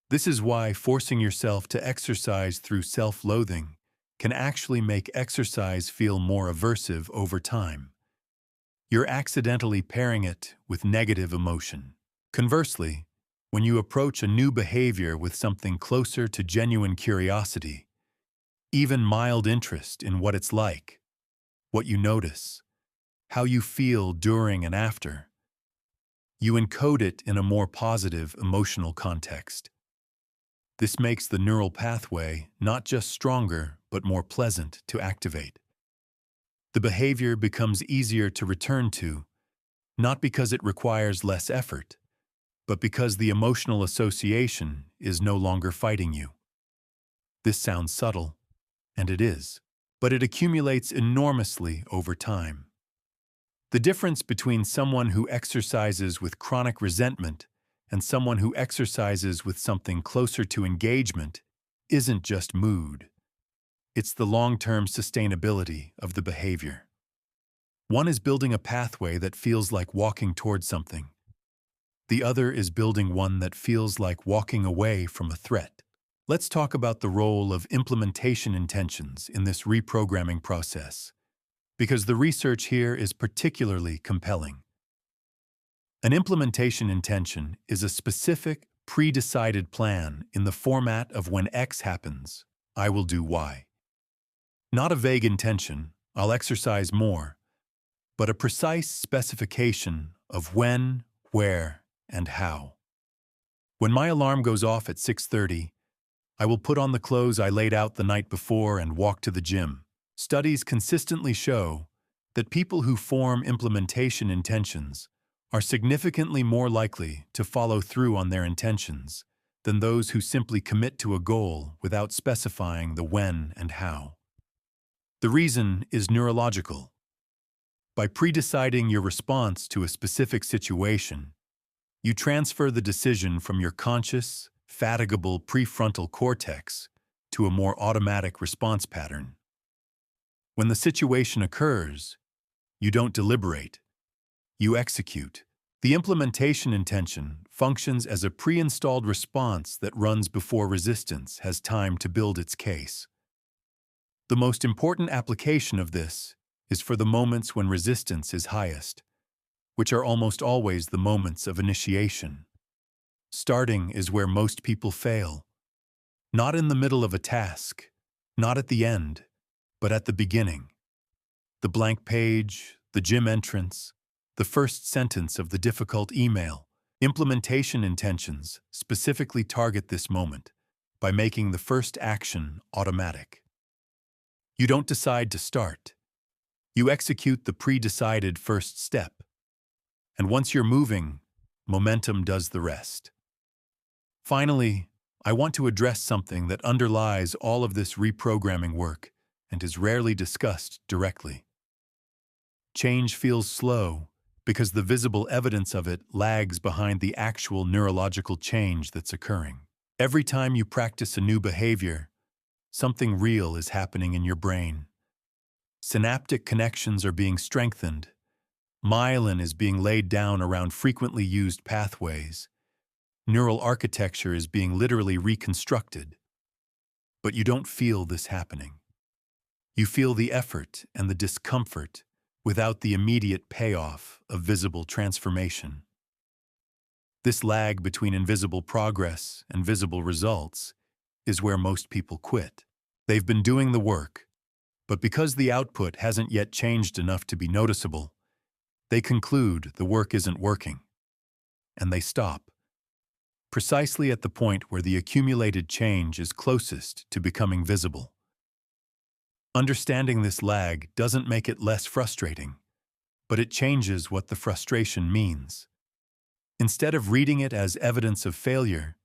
This is why forcing yourself to exercise through self-loathing can actually make exercise feel more aversive over time. You're accidentally pairing it with negative emotion. Conversely, when you approach a new behavior with something closer to genuine curiosity, even mild interest in what it's like, what you notice, how you feel during and after, you encode it in a more positive emotional context. This makes the neural pathway not just stronger, but more pleasant to activate. The behavior becomes easier to return to, not because it requires less effort, but because the emotional association is no longer fighting you. This sounds subtle, and it is, but it accumulates enormously over time. The difference between someone who exercises with chronic resentment and someone who exercises with something closer to engagement isn't just mood. It's the long-term sustainability of the behavior. One is building a pathway that feels like walking towards something. The other is building one that feels like walking away from a threat. Let's talk about the role of implementation intentions in this reprogramming process, because the research here is particularly compelling. An implementation intention is a specific, pre-decided plan in the format of when X happens, I will do Y. Not a vague intention, I'll exercise more, but a precise specification of when, where, and how. When my alarm goes off at 6:30, I will put on the clothes I laid out the night before and walk to the gym. Studies consistently show that people who form implementation intentions are significantly more likely to follow through on their intentions than those who simply commit to a goal without specifying the when and how. The reason is neurological. By pre-deciding your response to a specific situation, you transfer the decision from your conscious, fatigable prefrontal cortex to a more automatic response pattern. When the situation occurs, you don't deliberate, you execute. The implementation intention functions as a pre-installed response that runs before resistance has time to build its case. The most important application of this is for the moments when resistance is highest, which are almost always the moments of initiation. Starting is where most people fail. Not in the middle of a task, not at the end, but at the beginning. The blank page, the gym entrance, the first sentence of the difficult email. Implementation intentions specifically target this moment by making the first action automatic. You don't decide to start. You execute the pre-decided first step. And once you're moving, momentum does the rest. Finally, I want to address something that underlies all of this reprogramming work and is rarely discussed directly. Change feels slow because the visible evidence of it lags behind the actual neurological change that's occurring. Every time you practice a new behavior, something real is happening in your brain. Synaptic connections are being strengthened. Myelin is being laid down around frequently used pathways. Neural architecture is being literally reconstructed. But you don't feel this happening. You feel the effort and the discomfort without the immediate payoff of visible transformation. This lag between invisible progress and visible results is where most people quit. They've been doing the work, but because the output hasn't yet changed enough to be noticeable, they conclude the work isn't working, and they stop, precisely at the point where the accumulated change is closest to becoming visible. Understanding this lag doesn't make it less frustrating, but it changes what the frustration means. Instead of reading it as evidence of failure,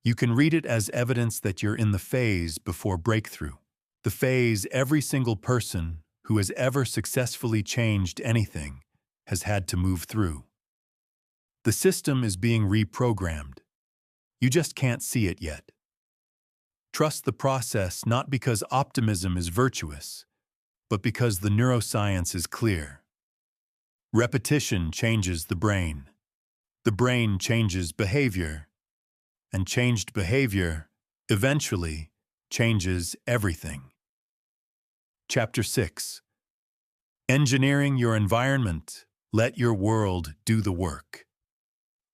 you can read it as evidence that you're in the phase before breakthrough, the phase every single person who has ever successfully changed anything has had to move through. The system is being reprogrammed. You just can't see it yet. Trust the process not because optimism is virtuous, but because the neuroscience is clear. Repetition changes the brain. The brain changes behavior. And changed behavior, eventually, changes everything. Chapter 6. Engineering your environment. Let your world do the work.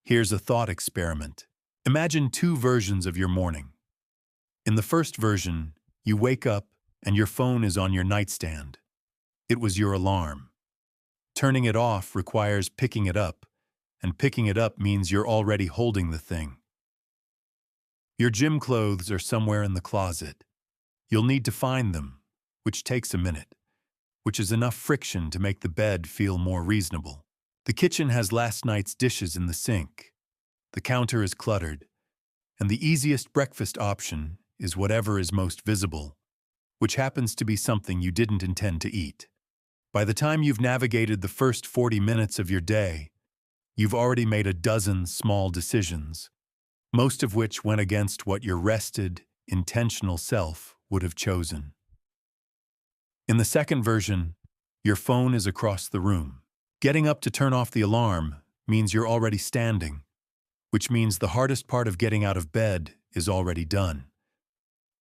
Here's a thought experiment. Imagine two versions of your morning. In the first version, you wake up and your phone is on your nightstand. It was your alarm. Turning it off requires picking it up, and picking it up means you're already holding the thing. Your gym clothes are somewhere in the closet. You'll need to find them, which takes a minute, which is enough friction to make the bed feel more reasonable. The kitchen has last night's dishes in the sink. The counter is cluttered, and the easiest breakfast option is whatever is most visible, which happens to be something you didn't intend to eat. By the time you've navigated the first 40 minutes of your day, you've already made a dozen small decisions, most of which went against what your rested, intentional self would have chosen. In the second version, your phone is across the room. Getting up to turn off the alarm means you're already standing, which means the hardest part of getting out of bed is already done.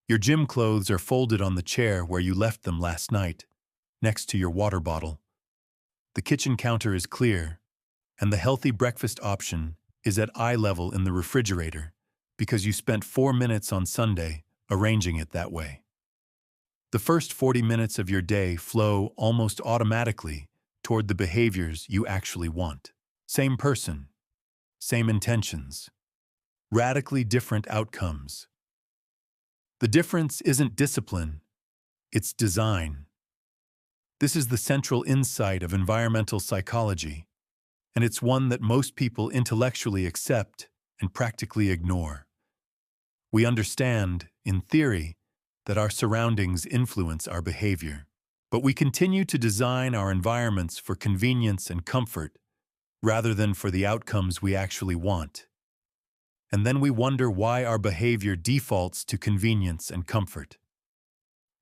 Your gym clothes are folded on the chair where you left them last night, next to your water bottle. The kitchen counter is clear, and the healthy breakfast option is at eye level in the refrigerator because you spent 4 minutes on Sunday arranging it that way. The first 40 minutes of your day flow almost automatically toward the behaviors you actually want. Same person, same intentions, radically different outcomes. The difference isn't discipline, it's design. This is the central insight of environmental psychology, and it's one that most people intellectually accept and practically ignore. We understand, in theory, that our surroundings influence our behavior, but we continue to design our environments for convenience and comfort rather than for the outcomes we actually want. And then we wonder why our behavior defaults to convenience and comfort.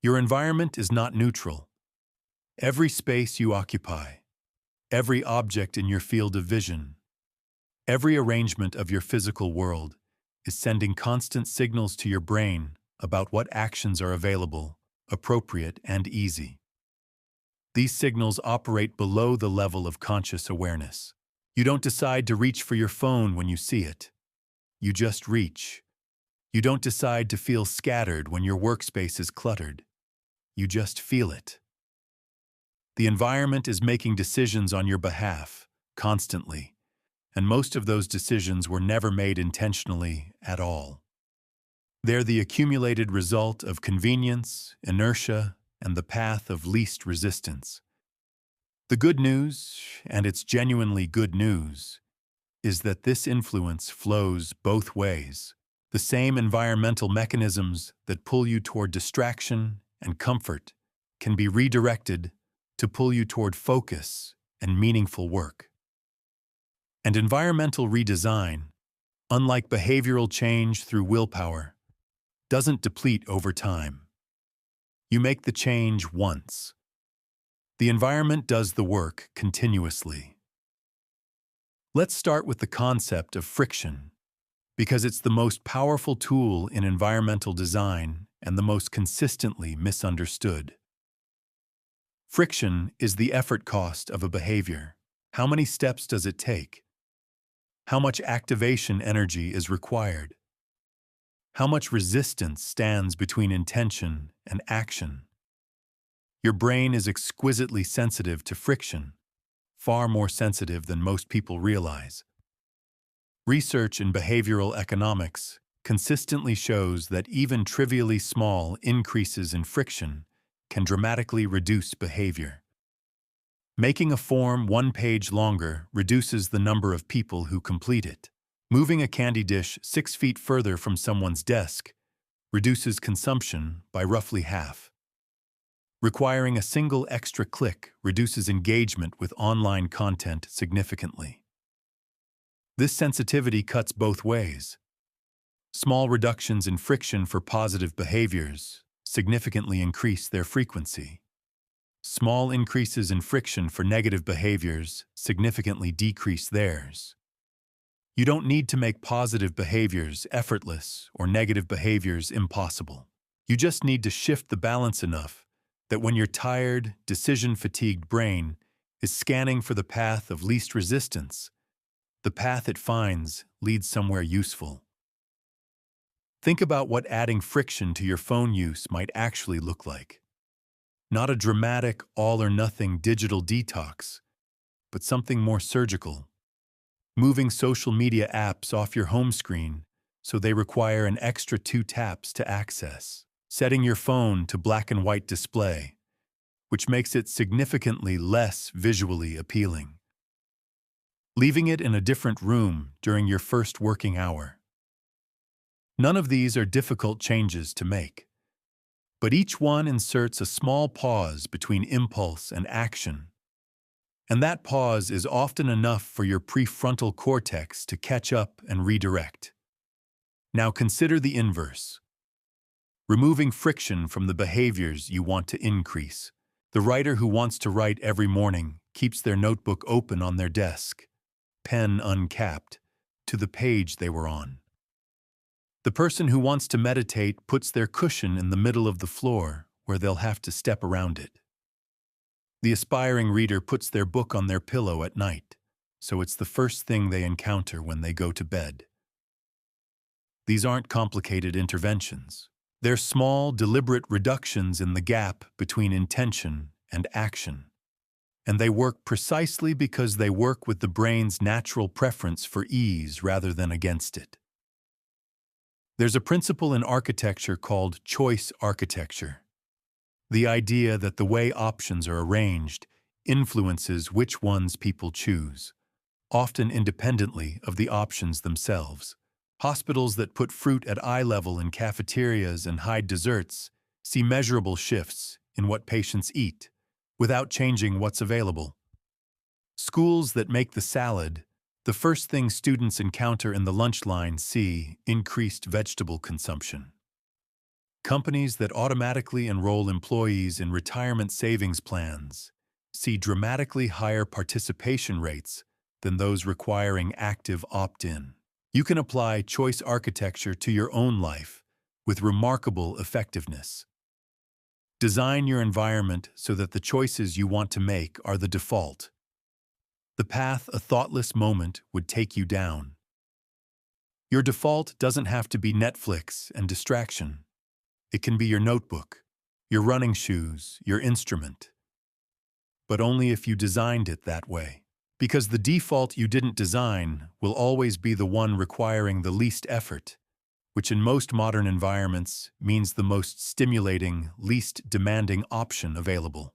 Your environment is not neutral. Every space you occupy, every object in your field of vision, every arrangement of your physical world is sending constant signals to your brain about what actions are available, appropriate, and easy. These signals operate below the level of conscious awareness. You don't decide to reach for your phone when you see it. You just reach. You don't decide to feel scattered when your workspace is cluttered. You just feel it. The environment is making decisions on your behalf, constantly, and most of those decisions were never made intentionally at all. They're the accumulated result of convenience, inertia, and the path of least resistance. The good news, and it's genuinely good news, is that this influence flows both ways. The same environmental mechanisms that pull you toward distraction and comfort can be redirected to pull you toward focus and meaningful work. And environmental redesign, unlike behavioral change through willpower, doesn't deplete over time. You make the change once. The environment does the work continuously. Let's start with the concept of friction, because it's the most powerful tool in environmental design and the most consistently misunderstood. Friction is the effort cost of a behavior. How many steps does it take? How much activation energy is required? How much resistance stands between intention and action? Your brain is exquisitely sensitive to friction, far more sensitive than most people realize. Research in behavioral economics consistently shows that even trivially small increases in friction can dramatically reduce behavior. Making a form 1 page longer reduces the number of people who complete it. Moving a candy dish 6 feet further from someone's desk reduces consumption by roughly half. Requiring a single extra click reduces engagement with online content significantly. This sensitivity cuts both ways. Small reductions in friction for positive behaviors significantly increase their frequency. Small increases in friction for negative behaviors significantly decrease theirs. You don't need to make positive behaviors effortless or negative behaviors impossible. You just need to shift the balance enough that when your tired, decision-fatigued brain is scanning for the path of least resistance, the path it finds leads somewhere useful. Think about what adding friction to your phone use might actually look like. Not a dramatic, all-or-nothing digital detox, but something more surgical. Moving social media apps off your home screen so they require an extra 2 taps to access. Setting your phone to black and white display, which makes it significantly less visually appealing. Leaving it in a different room during your first working hour. None of these are difficult changes to make, but each one inserts a small pause between impulse and action, And that pause is often enough for your prefrontal cortex to catch up and redirect. Now consider the inverse. Removing friction from the behaviors you want to increase. The writer who wants to write every morning keeps their notebook open on their desk, pen uncapped, to the page they were on. The person who wants to meditate puts their cushion in the middle of the floor where they'll have to step around it. The aspiring reader puts their book on their pillow at night, so it's the first thing they encounter when they go to bed. These aren't complicated interventions. They're small, deliberate reductions in the gap between intention and action. And they work precisely because they work with the brain's natural preference for ease rather than against it. There's a principle in architecture called choice architecture. The idea that the way options are arranged influences which ones people choose, often independently of the options themselves. Hospitals that put fruit at eye level in cafeterias and hide desserts see measurable shifts in what patients eat, without changing what's available. Schools that make the salad the first thing students encounter in the lunch line see increased vegetable consumption. Companies that automatically enroll employees in retirement savings plans see dramatically higher participation rates than those requiring active opt-in. You can apply choice architecture to your own life with remarkable effectiveness. Design your environment so that the choices you want to make are the default. The path a thoughtless moment would take you down. Your default doesn't have to be Netflix and distraction. It can be your notebook, your running shoes, your instrument. But only if you designed it that way. Because the default you didn't design will always be the one requiring the least effort, which in most modern environments means the most stimulating, least demanding option available.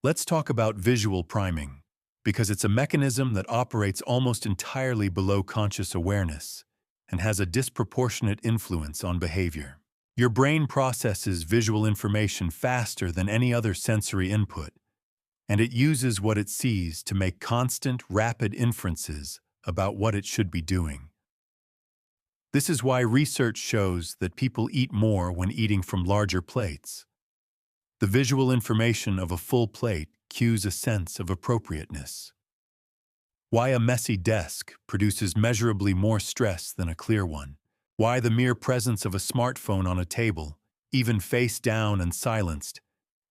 Let's talk about visual priming, because it's a mechanism that operates almost entirely below conscious awareness and has a disproportionate influence on behavior. Your brain processes visual information faster than any other sensory input, and it uses what it sees to make constant, rapid inferences about what it should be doing. This is why research shows that people eat more when eating from larger plates. The visual information of a full plate cues a sense of appropriateness. Why a messy desk produces measurably more stress than a clear one. Why the mere presence of a smartphone on a table, even face down and silenced,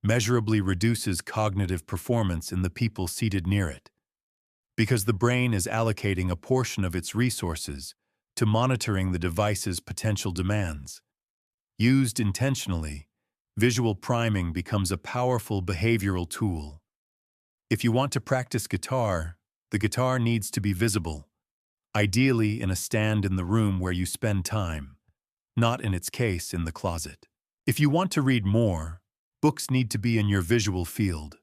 measurably reduces cognitive performance in the people seated near it. Because the brain is allocating a portion of its resources to monitoring the device's potential demands. Used intentionally, visual priming becomes a powerful behavioral tool. If you want to practice guitar, the guitar needs to be visible, ideally in a stand in the room where you spend time, not in its case in the closet. If you want to read more, books need to be in your visual field,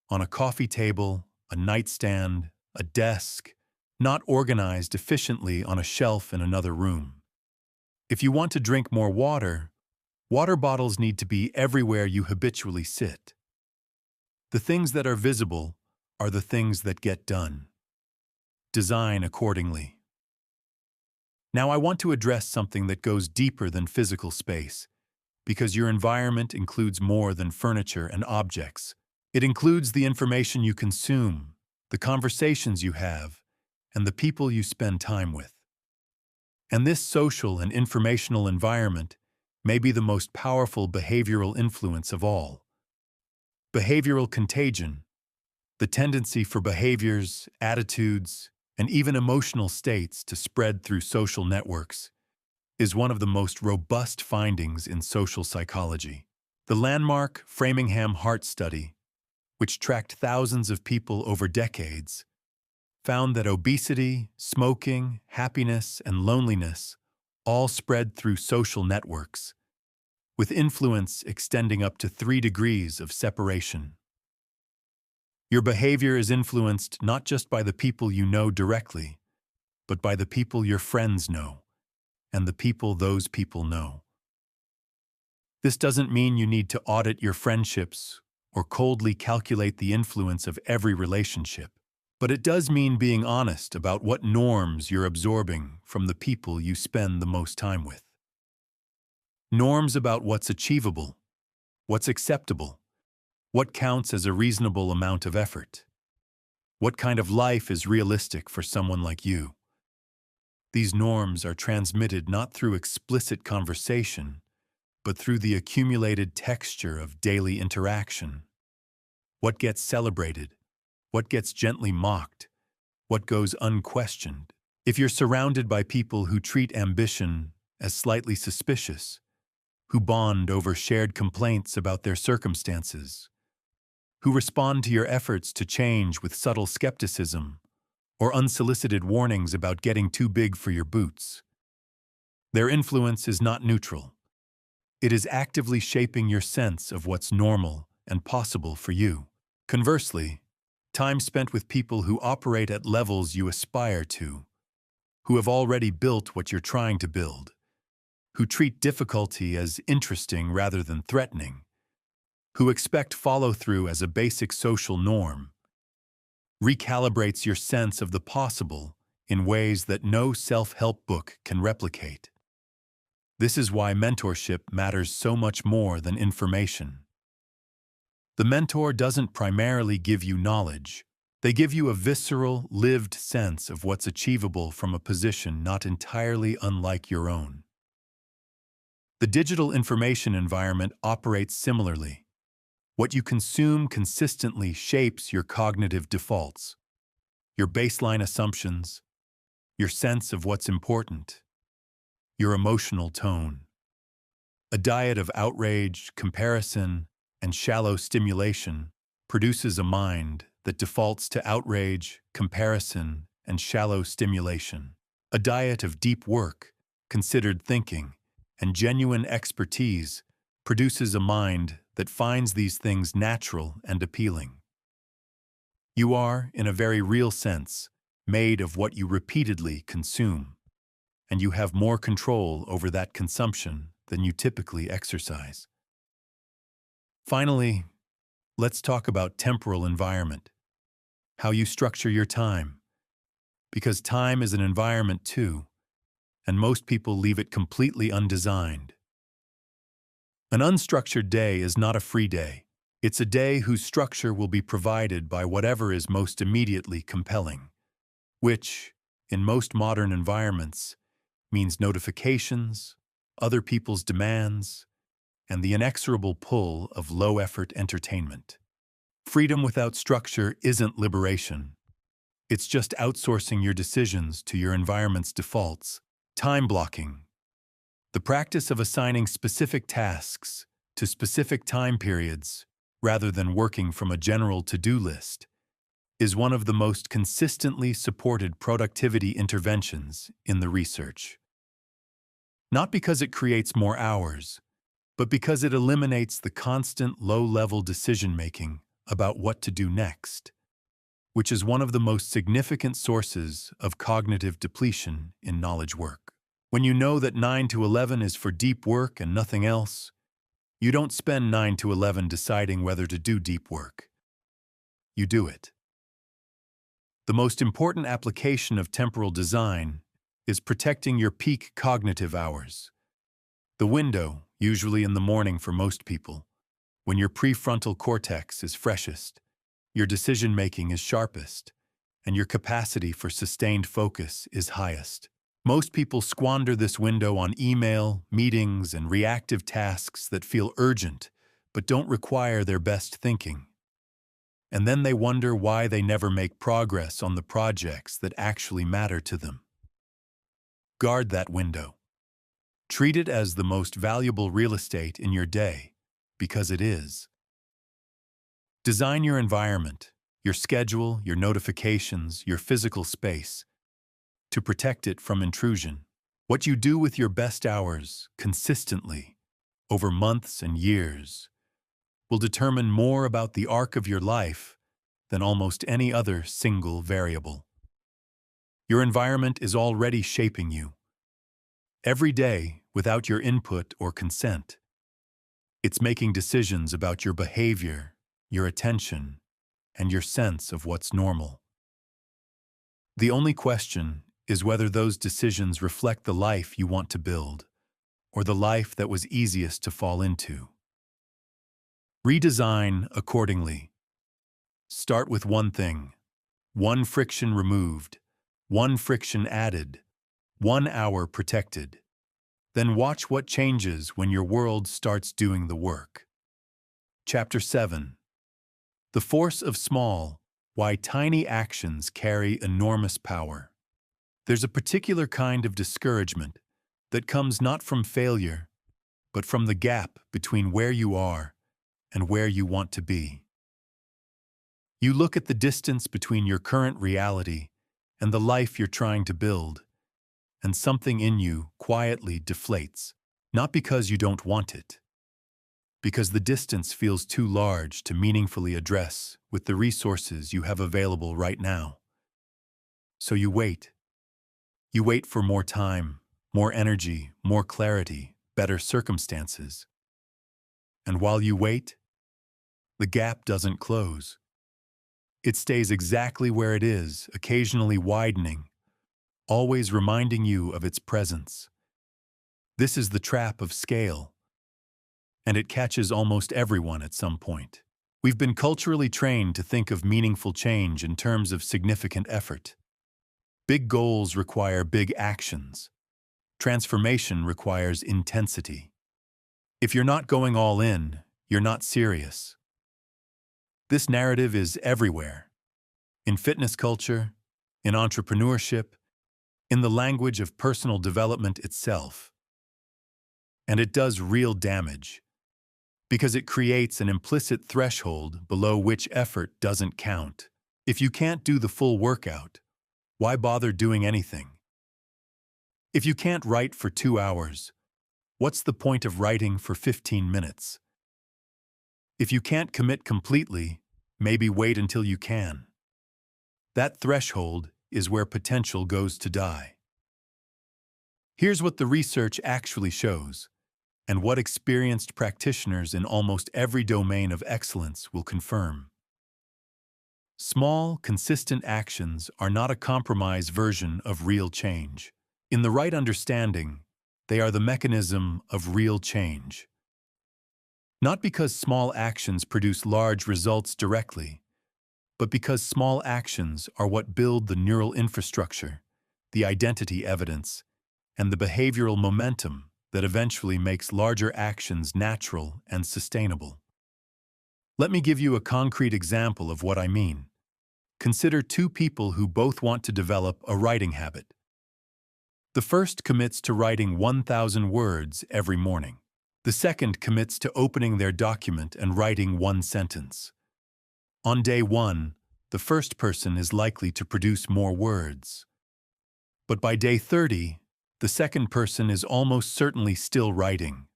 on a coffee table, a nightstand, a desk, not organized efficiently on a shelf in another room. If you want to drink more water, water bottles need to be everywhere you habitually sit. The things that are visible are the things that get done. Design accordingly. Now I want to address something that goes deeper than physical space, because your environment includes more than furniture and objects. It includes the information you consume, the conversations you have, and the people you spend time with. And this social and informational environment may be the most powerful behavioral influence of all. Behavioral contagion, the tendency for behaviors, attitudes, and even emotional states to spread through social networks, is one of the most robust findings in social psychology. The landmark Framingham Heart Study, which tracked thousands of people over decades, found that obesity, smoking, happiness, and loneliness all spread through social networks, with influence extending up to 3 degrees of separation. Your behavior is influenced not just by the people you know directly, but by the people your friends know, and the people those people know. This doesn't mean you need to audit your friendships or coldly calculate the influence of every relationship. But it does mean being honest about what norms you're absorbing from the people you spend the most time with. Norms about what's achievable, what's acceptable, what counts as a reasonable amount of effort, what kind of life is realistic for someone like you. These norms are transmitted not through explicit conversation, but through the accumulated texture of daily interaction. What gets celebrated, what gets gently mocked, what goes unquestioned. If you're surrounded by people who treat ambition as slightly suspicious, who bond over shared complaints about their circumstances, who respond to your efforts to change with subtle skepticism or unsolicited warnings about getting too big for your boots, their influence is not neutral. It is actively shaping your sense of what's normal and possible for you. Conversely, time spent with people who operate at levels you aspire to, who have already built what you're trying to build, who treat difficulty as interesting rather than threatening, who expect follow-through as a basic social norm, recalibrates your sense of the possible in ways that no self-help book can replicate. This is why mentorship matters so much more than information. The mentor doesn't primarily give you knowledge. They give you a visceral, lived sense of what's achievable from a position not entirely unlike your own. The digital information environment operates similarly. What you consume consistently shapes your cognitive defaults, your baseline assumptions, your sense of what's important, your emotional tone. A diet of outrage, comparison, and shallow stimulation produces a mind that defaults to outrage, comparison, and shallow stimulation. A diet of deep work, considered thinking, and genuine expertise produces a mind that finds these things natural and appealing. You are, in a very real sense, made of what you repeatedly consume, and you have more control over that consumption than you typically exercise. Finally, let's talk about temporal environment, how you structure your time, because time is an environment too, and most people leave it completely undesigned. An unstructured day is not a free day. It's a day whose structure will be provided by whatever is most immediately compelling, which, in most modern environments, means notifications, other people's demands, and the inexorable pull of low-effort entertainment. Freedom without structure isn't liberation. It's just outsourcing your decisions to your environment's defaults. Time blocking, the practice of assigning specific tasks to specific time periods rather than working from a general to-do list, is one of the most consistently supported productivity interventions in the research. Not because it creates more hours, but because it eliminates the constant low-level decision-making about what to do next, which is one of the most significant sources of cognitive depletion in knowledge work. When you know that 9 to 11 is for deep work and nothing else, you don't spend 9 to 11 deciding whether to do deep work. You do it. The most important application of temporal design is protecting your peak cognitive hours. The window, usually in the morning for most people, when your prefrontal cortex is freshest, your decision-making is sharpest, and your capacity for sustained focus is highest. Most people squander this window on email, meetings, and reactive tasks that feel urgent but don't require their best thinking. And then they wonder why they never make progress on the projects that actually matter to them. Guard that window. Treat it as the most valuable real estate in your day, because it is. Design your environment, your schedule, your notifications, your physical space, to protect it from intrusion. What you do with your best hours, consistently, over months and years, will determine more about the arc of your life than almost any other single variable. Your environment is already shaping you. Every day, without your input or consent, it's making decisions about your behavior, your attention, and your sense of what's normal. The only question is whether those decisions reflect the life you want to build, or the life that was easiest to fall into. Redesign accordingly. Start with one thing, one friction removed, one friction added, 1 hour protected. Then watch what changes when your world starts doing the work. Chapter 7. The Force of Small: Why Tiny Actions Carry Enormous Power. There's a particular kind of discouragement that comes not from failure, but from the gap between where you are and where you want to be. You look at the distance between your current reality and the life you're trying to build, and something in you quietly deflates, not because you don't want it, because the distance feels too large to meaningfully address with the resources you have available right now. So you wait. You wait for more time, more energy, more clarity, better circumstances. And while you wait, the gap doesn't close. It stays exactly where it is, occasionally widening, always reminding you of its presence. This is the trap of scale, and it catches almost everyone at some point. We've been culturally trained to think of meaningful change in terms of significant effort. Big goals require big actions. Transformation requires intensity. If you're not going all in, you're not serious. This narrative is everywhere. In fitness culture, in entrepreneurship, in the language of personal development itself. And it does real damage, because it creates an implicit threshold below which effort doesn't count. If you can't do the full workout, why bother doing anything? If you can't write for 2 hours, what's the point of writing for 15 minutes? If you can't commit completely, maybe wait until you can. That threshold is where potential goes to die. Here's what the research actually shows, and what experienced practitioners in almost every domain of excellence will confirm. Small, consistent actions are not a compromise version of real change. In the right understanding, they are the mechanism of real change. Not because small actions produce large results directly, but because small actions are what build the neural infrastructure, the identity evidence, and the behavioral momentum that eventually makes larger actions natural and sustainable. Let me give you a concrete example of what I mean. Consider two people who both want to develop a writing habit. The first commits to writing 1,000 words every morning. The second commits to opening their document and writing 1 sentence. On day 1, the first person is likely to produce more words. But by day 30, the second person is almost certainly still writing,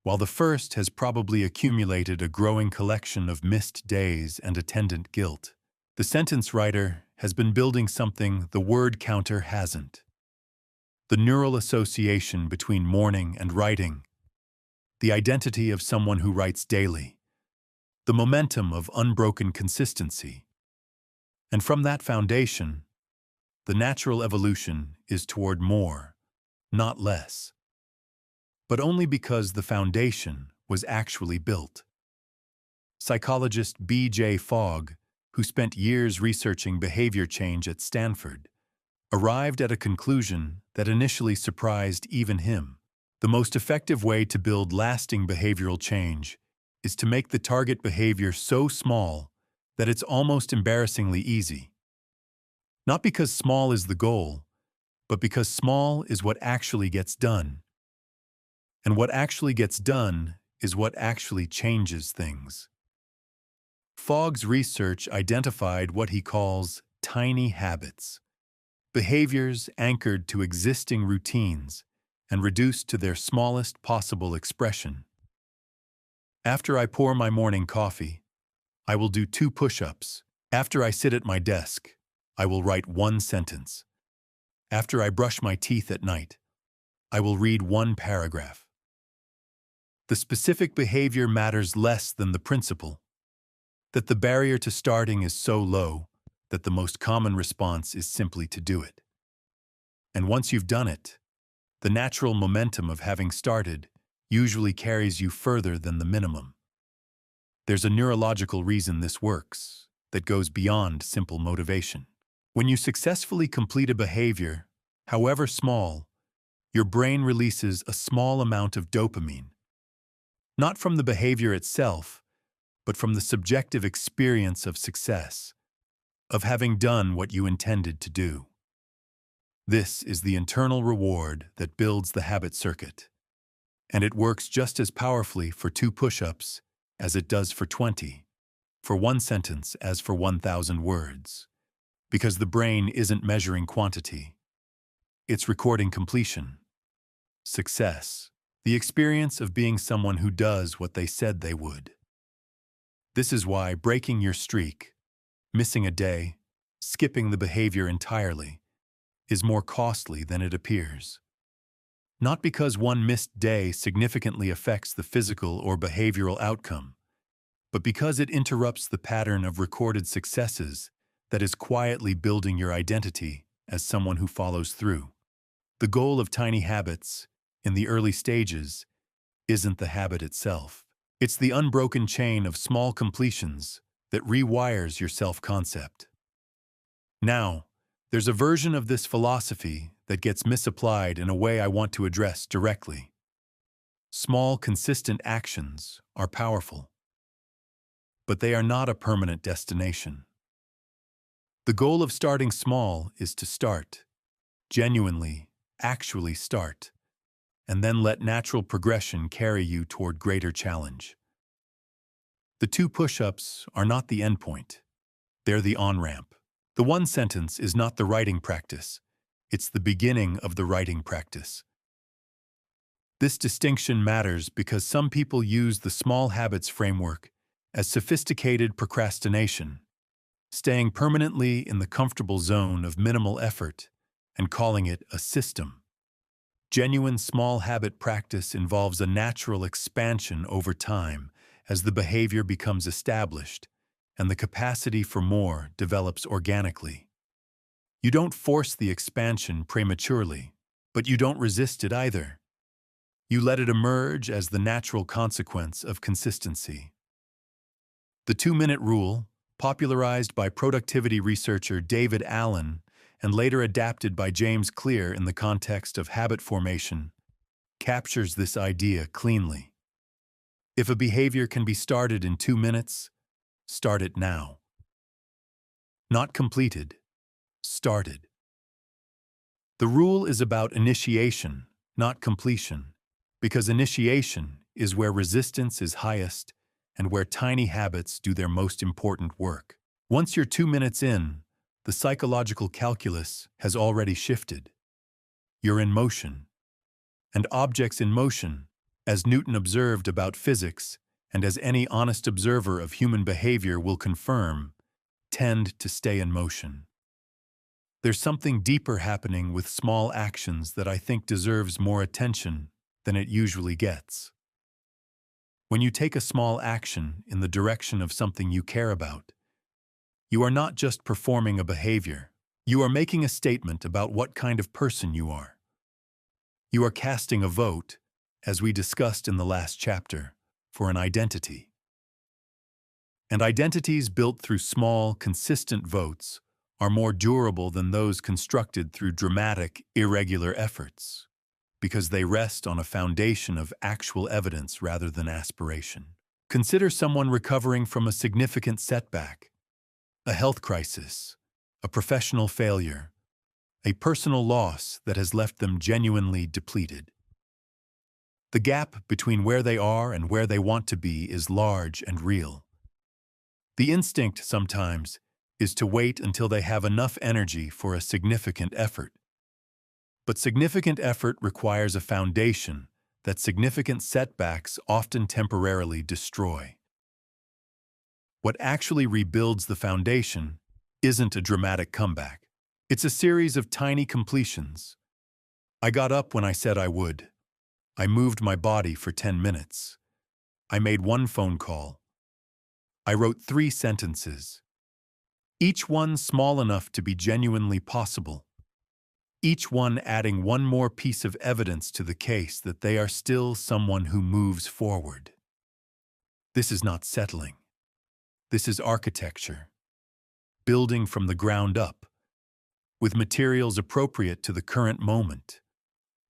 while the first has probably accumulated a growing collection of missed days and attendant guilt. The sentence writer has been building something the word counter hasn't. The neural association between morning and writing, the identity of someone who writes daily, the momentum of unbroken consistency. And from that foundation, the natural evolution is toward more, not less. But only because the foundation was actually built. Psychologist B.J. Fogg, who spent years researching behavior change at Stanford, arrived at a conclusion that initially surprised even him. The most effective way to build lasting behavioral change is to make the target behavior so small that it's almost embarrassingly easy. Not because small is the goal, but because small is what actually gets done. And what actually gets done is what actually changes things. Fogg's research identified what he calls tiny habits, behaviors anchored to existing routines and reduced to their smallest possible expression. After I pour my morning coffee, I will do 2 push-ups. After I sit at my desk, I will write 1 sentence. After I brush my teeth at night, I will read 1 paragraph. The specific behavior matters less than the principle. That the barrier to starting is so low that the most common response is simply to do it. And once you've done it, the natural momentum of having started usually carries you further than the minimum. There's a neurological reason this works that goes beyond simple motivation. When you successfully complete a behavior, however small, your brain releases a small amount of dopamine, not from the behavior itself, but from the subjective experience of success, of having done what you intended to do. This is the internal reward that builds the habit circuit, and it works just as powerfully for 2 push-ups as it does for 20, for 1 sentence as for 1,000 words, because the brain isn't measuring quantity. It's recording completion, success, the experience of being someone who does what they said they would. This is why breaking your streak, missing a day, skipping the behavior entirely, is more costly than it appears. Not because one missed day significantly affects the physical or behavioral outcome, but because it interrupts the pattern of recorded successes that is quietly building your identity as someone who follows through. The goal of tiny habits, in the early stages, isn't the habit itself. It's the unbroken chain of small completions that rewires your self-concept. Now, there's a version of this philosophy that gets misapplied in a way I want to address directly. Small, consistent actions are powerful, but they are not a permanent destination. The goal of starting small is to start, genuinely, actually start, and then let natural progression carry you toward greater challenge. The 2 push-ups are not the endpoint. They're the on-ramp. The 1 sentence is not the writing practice. It's the beginning of the writing practice. This distinction matters because some people use the small habits framework as sophisticated procrastination, staying permanently in the comfortable zone of minimal effort and calling it a system. Genuine small habit practice involves a natural expansion over time as the behavior becomes established and the capacity for more develops organically. You don't force the expansion prematurely, but you don't resist it either. You let it emerge as the natural consequence of consistency. The 2-minute rule, popularized by productivity researcher David Allen and later adapted by James Clear in the context of habit formation, captures this idea cleanly. If a behavior can be started in 2 minutes, start it now. Not completed, started. The rule is about initiation, not completion, because initiation is where resistance is highest and where tiny habits do their most important work. Once you're 2 minutes in, the psychological calculus has already shifted. You're in motion. And objects in motion, as Newton observed about physics, and as any honest observer of human behavior will confirm, tend to stay in motion. There's something deeper happening with small actions that I think deserves more attention than it usually gets. When you take a small action in the direction of something you care about, you are not just performing a behavior. You are making a statement about what kind of person you are. You are casting a vote, as we discussed in the last chapter, for an identity. And identities built through small, consistent votes are more durable than those constructed through dramatic, irregular efforts, because they rest on a foundation of actual evidence rather than aspiration. Consider someone recovering from a significant setback, a health crisis, a professional failure, a personal loss that has left them genuinely depleted. The gap between where they are and where they want to be is large and real. The instinct, sometimes, is to wait until they have enough energy for a significant effort. But significant effort requires a foundation that significant setbacks often temporarily destroy. What actually rebuilds the foundation isn't a dramatic comeback. It's a series of tiny completions. I got up when I said I would. I moved my body for 10 minutes. I made 1 phone call. I wrote 3 sentences, each one small enough to be genuinely possible, each one adding one more piece of evidence to the case that they are still someone who moves forward. This is not settling. This is architecture, building from the ground up, with materials appropriate to the current moment,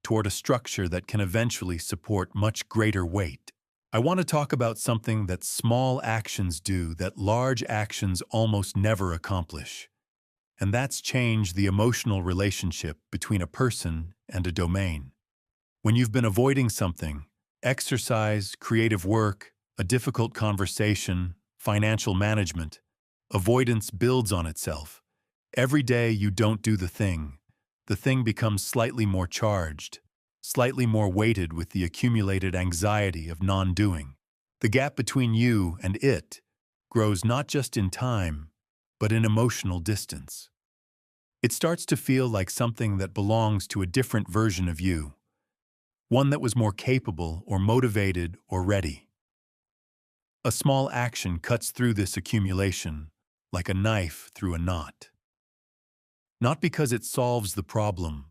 toward a structure that can eventually support much greater weight. I want to talk about something that small actions do that large actions almost never accomplish, and that's change the emotional relationship between a person and a domain. When you've been avoiding something, exercise, creative work, a difficult conversation, financial management, avoidance builds on itself. Every day you don't do the thing becomes slightly more charged, slightly more weighted with the accumulated anxiety of non-doing. The gap between you and it grows not just in time, but in emotional distance. It starts to feel like something that belongs to a different version of you, one that was more capable or motivated or ready. A small action cuts through this accumulation like a knife through a knot. Not because it solves the problem,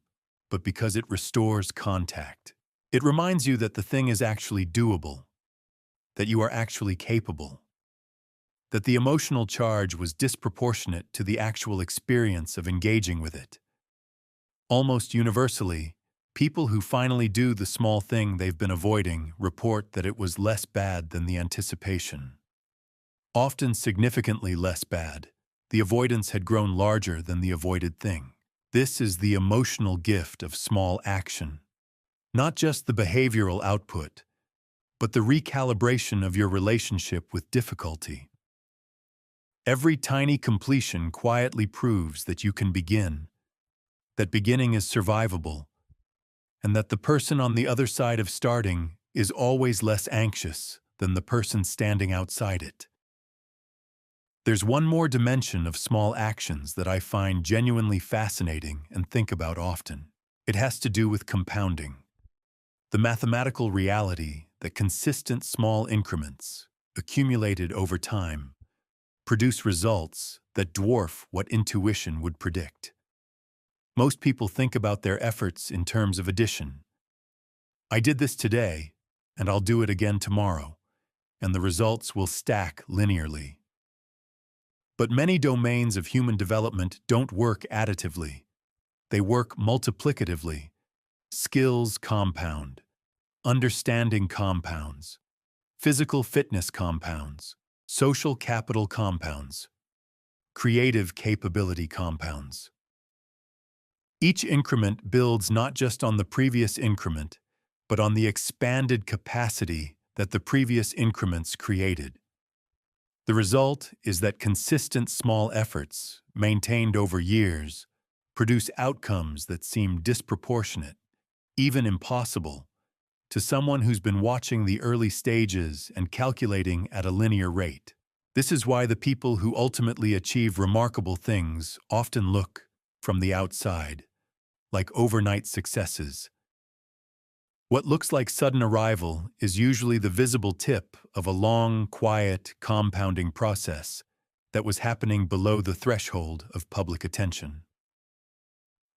but because it restores contact. It reminds you that the thing is actually doable, that you are actually capable, that the emotional charge was disproportionate to the actual experience of engaging with it. Almost universally, people who finally do the small thing they've been avoiding report that it was less bad than the anticipation. Often significantly less bad. The avoidance had grown larger than the avoided thing. This is the emotional gift of small action. Not just the behavioral output, but the recalibration of your relationship with difficulty. Every tiny completion quietly proves that you can begin, that beginning is survivable, and that the person on the other side of starting is always less anxious than the person standing outside it. There's one more dimension of small actions that I find genuinely fascinating and think about often. It has to do with compounding. The mathematical reality that consistent small increments, accumulated over time, produce results that dwarf what intuition would predict. Most people think about their efforts in terms of addition. I did this today, and I'll do it again tomorrow, and the results will stack linearly. But many domains of human development don't work additively. They work multiplicatively. Skills compound. Understanding compounds. Physical fitness compounds. Social capital compounds. Creative capability compounds. Each increment builds not just on the previous increment, but on the expanded capacity that the previous increments created. The result is that consistent small efforts, maintained over years, produce outcomes that seem disproportionate, even impossible, to someone who's been watching the early stages and calculating at a linear rate. This is why the people who ultimately achieve remarkable things often look, from the outside, like overnight successes. What looks like sudden arrival is usually the visible tip of a long, quiet, compounding process that was happening below the threshold of public attention.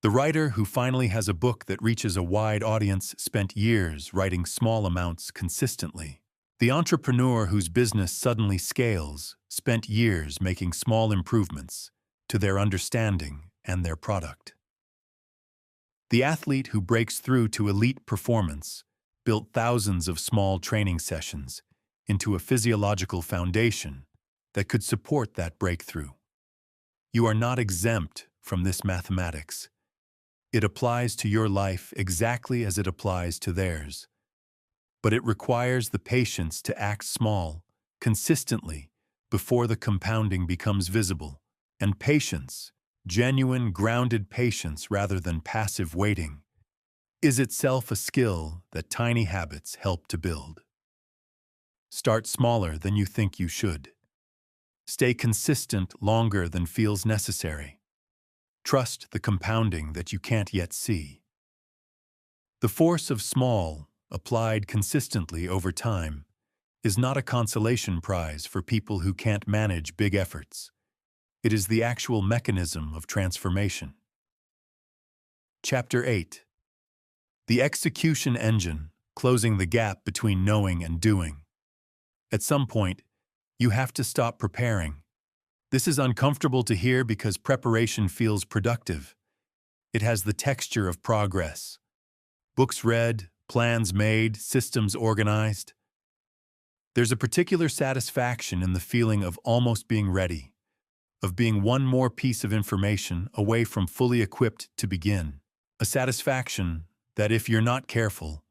The writer who finally has a book that reaches a wide audience spent years writing small amounts consistently. The entrepreneur whose business suddenly scales spent years making small improvements to their understanding and their product. The athlete who breaks through to elite performance built thousands of small training sessions into a physiological foundation that could support that breakthrough. You are not exempt from this mathematics. It applies to your life exactly as it applies to theirs. But it requires the patience to act small, consistently, before the compounding becomes visible. And patience, genuine, grounded patience rather than passive waiting, is itself a skill that tiny habits help to build. Start smaller than you think you should. Stay consistent longer than feels necessary. Trust the compounding that you can't yet see. The force of small, applied consistently over time, is not a consolation prize for people who can't manage big efforts. It is the actual mechanism of transformation. Chapter 8. The execution engine, closing the gap between knowing and doing. At some point, you have to stop preparing. This is uncomfortable to hear because preparation feels productive. It has the texture of progress. Books read, plans made, systems organized. There's a particular satisfaction in the feeling of almost being ready, of being one more piece of information away from fully equipped to begin. A satisfaction that, if you're not careful,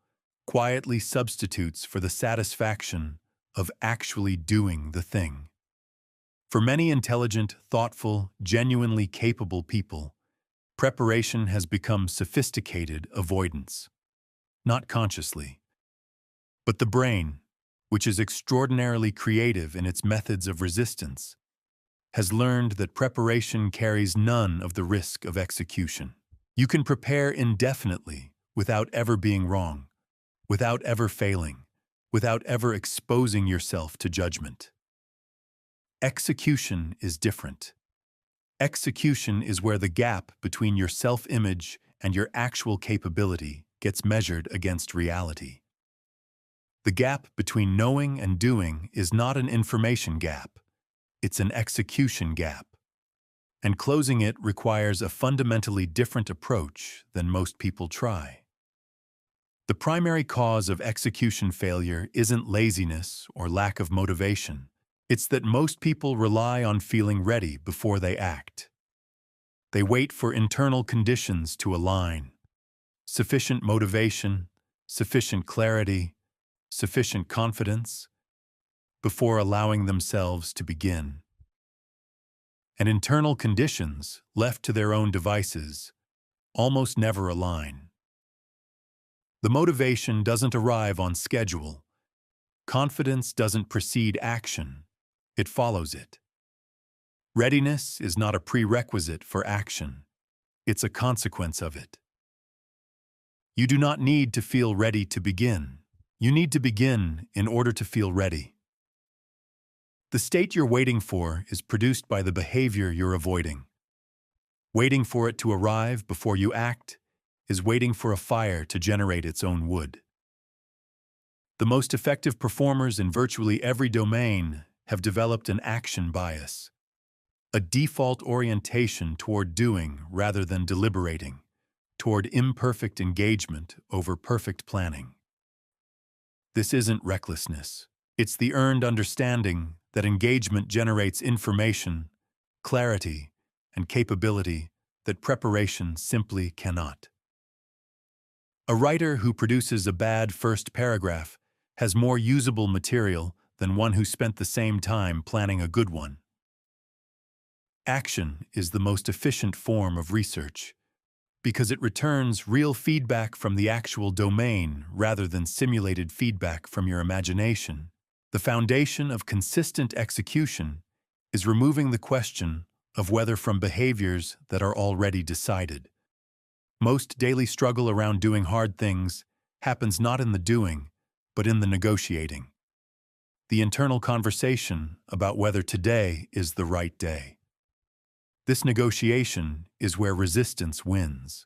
quietly substitutes for the satisfaction of actually doing the thing. For many intelligent, thoughtful, genuinely capable people, preparation has become sophisticated avoidance. Not consciously. But the brain, which is extraordinarily creative in its methods of resistance, has learned that preparation carries none of the risk of execution. You can prepare indefinitely without ever being wrong, without ever failing, without ever exposing yourself to judgment. Execution is different. Execution is where the gap between your self-image and your actual capability gets measured against reality. The gap between knowing and doing is not an information gap, it's an execution gap. And closing it requires a fundamentally different approach than most people try. The primary cause of execution failure isn't laziness or lack of motivation. It's that most people rely on feeling ready before they act. They wait for internal conditions to align. Sufficient motivation, sufficient clarity, sufficient confidence, before allowing themselves to begin. And internal conditions, left to their own devices, almost never align. The motivation doesn't arrive on schedule. Confidence doesn't precede action. It follows it. Readiness is not a prerequisite for action. It's a consequence of it. You do not need to feel ready to begin. You need to begin in order to feel ready. The state you're waiting for is produced by the behavior you're avoiding. Waiting for it to arrive before you act is waiting for a fire to generate its own wood. The most effective performers in virtually every domain have developed an action bias, a default orientation toward doing rather than deliberating, toward imperfect engagement over perfect planning. This isn't recklessness. It's the earned understanding that engagement generates information, clarity, and capability that preparation simply cannot. A writer who produces a bad first paragraph has more usable material than one who spent the same time planning a good one. Action is the most efficient form of research because it returns real feedback from the actual domain rather than simulated feedback from your imagination. The foundation of consistent execution is removing the question of whether from behaviors that are already decided. Most daily struggle around doing hard things happens not in the doing, but in the negotiating. The internal conversation about whether today is the right day. This negotiation is where resistance wins.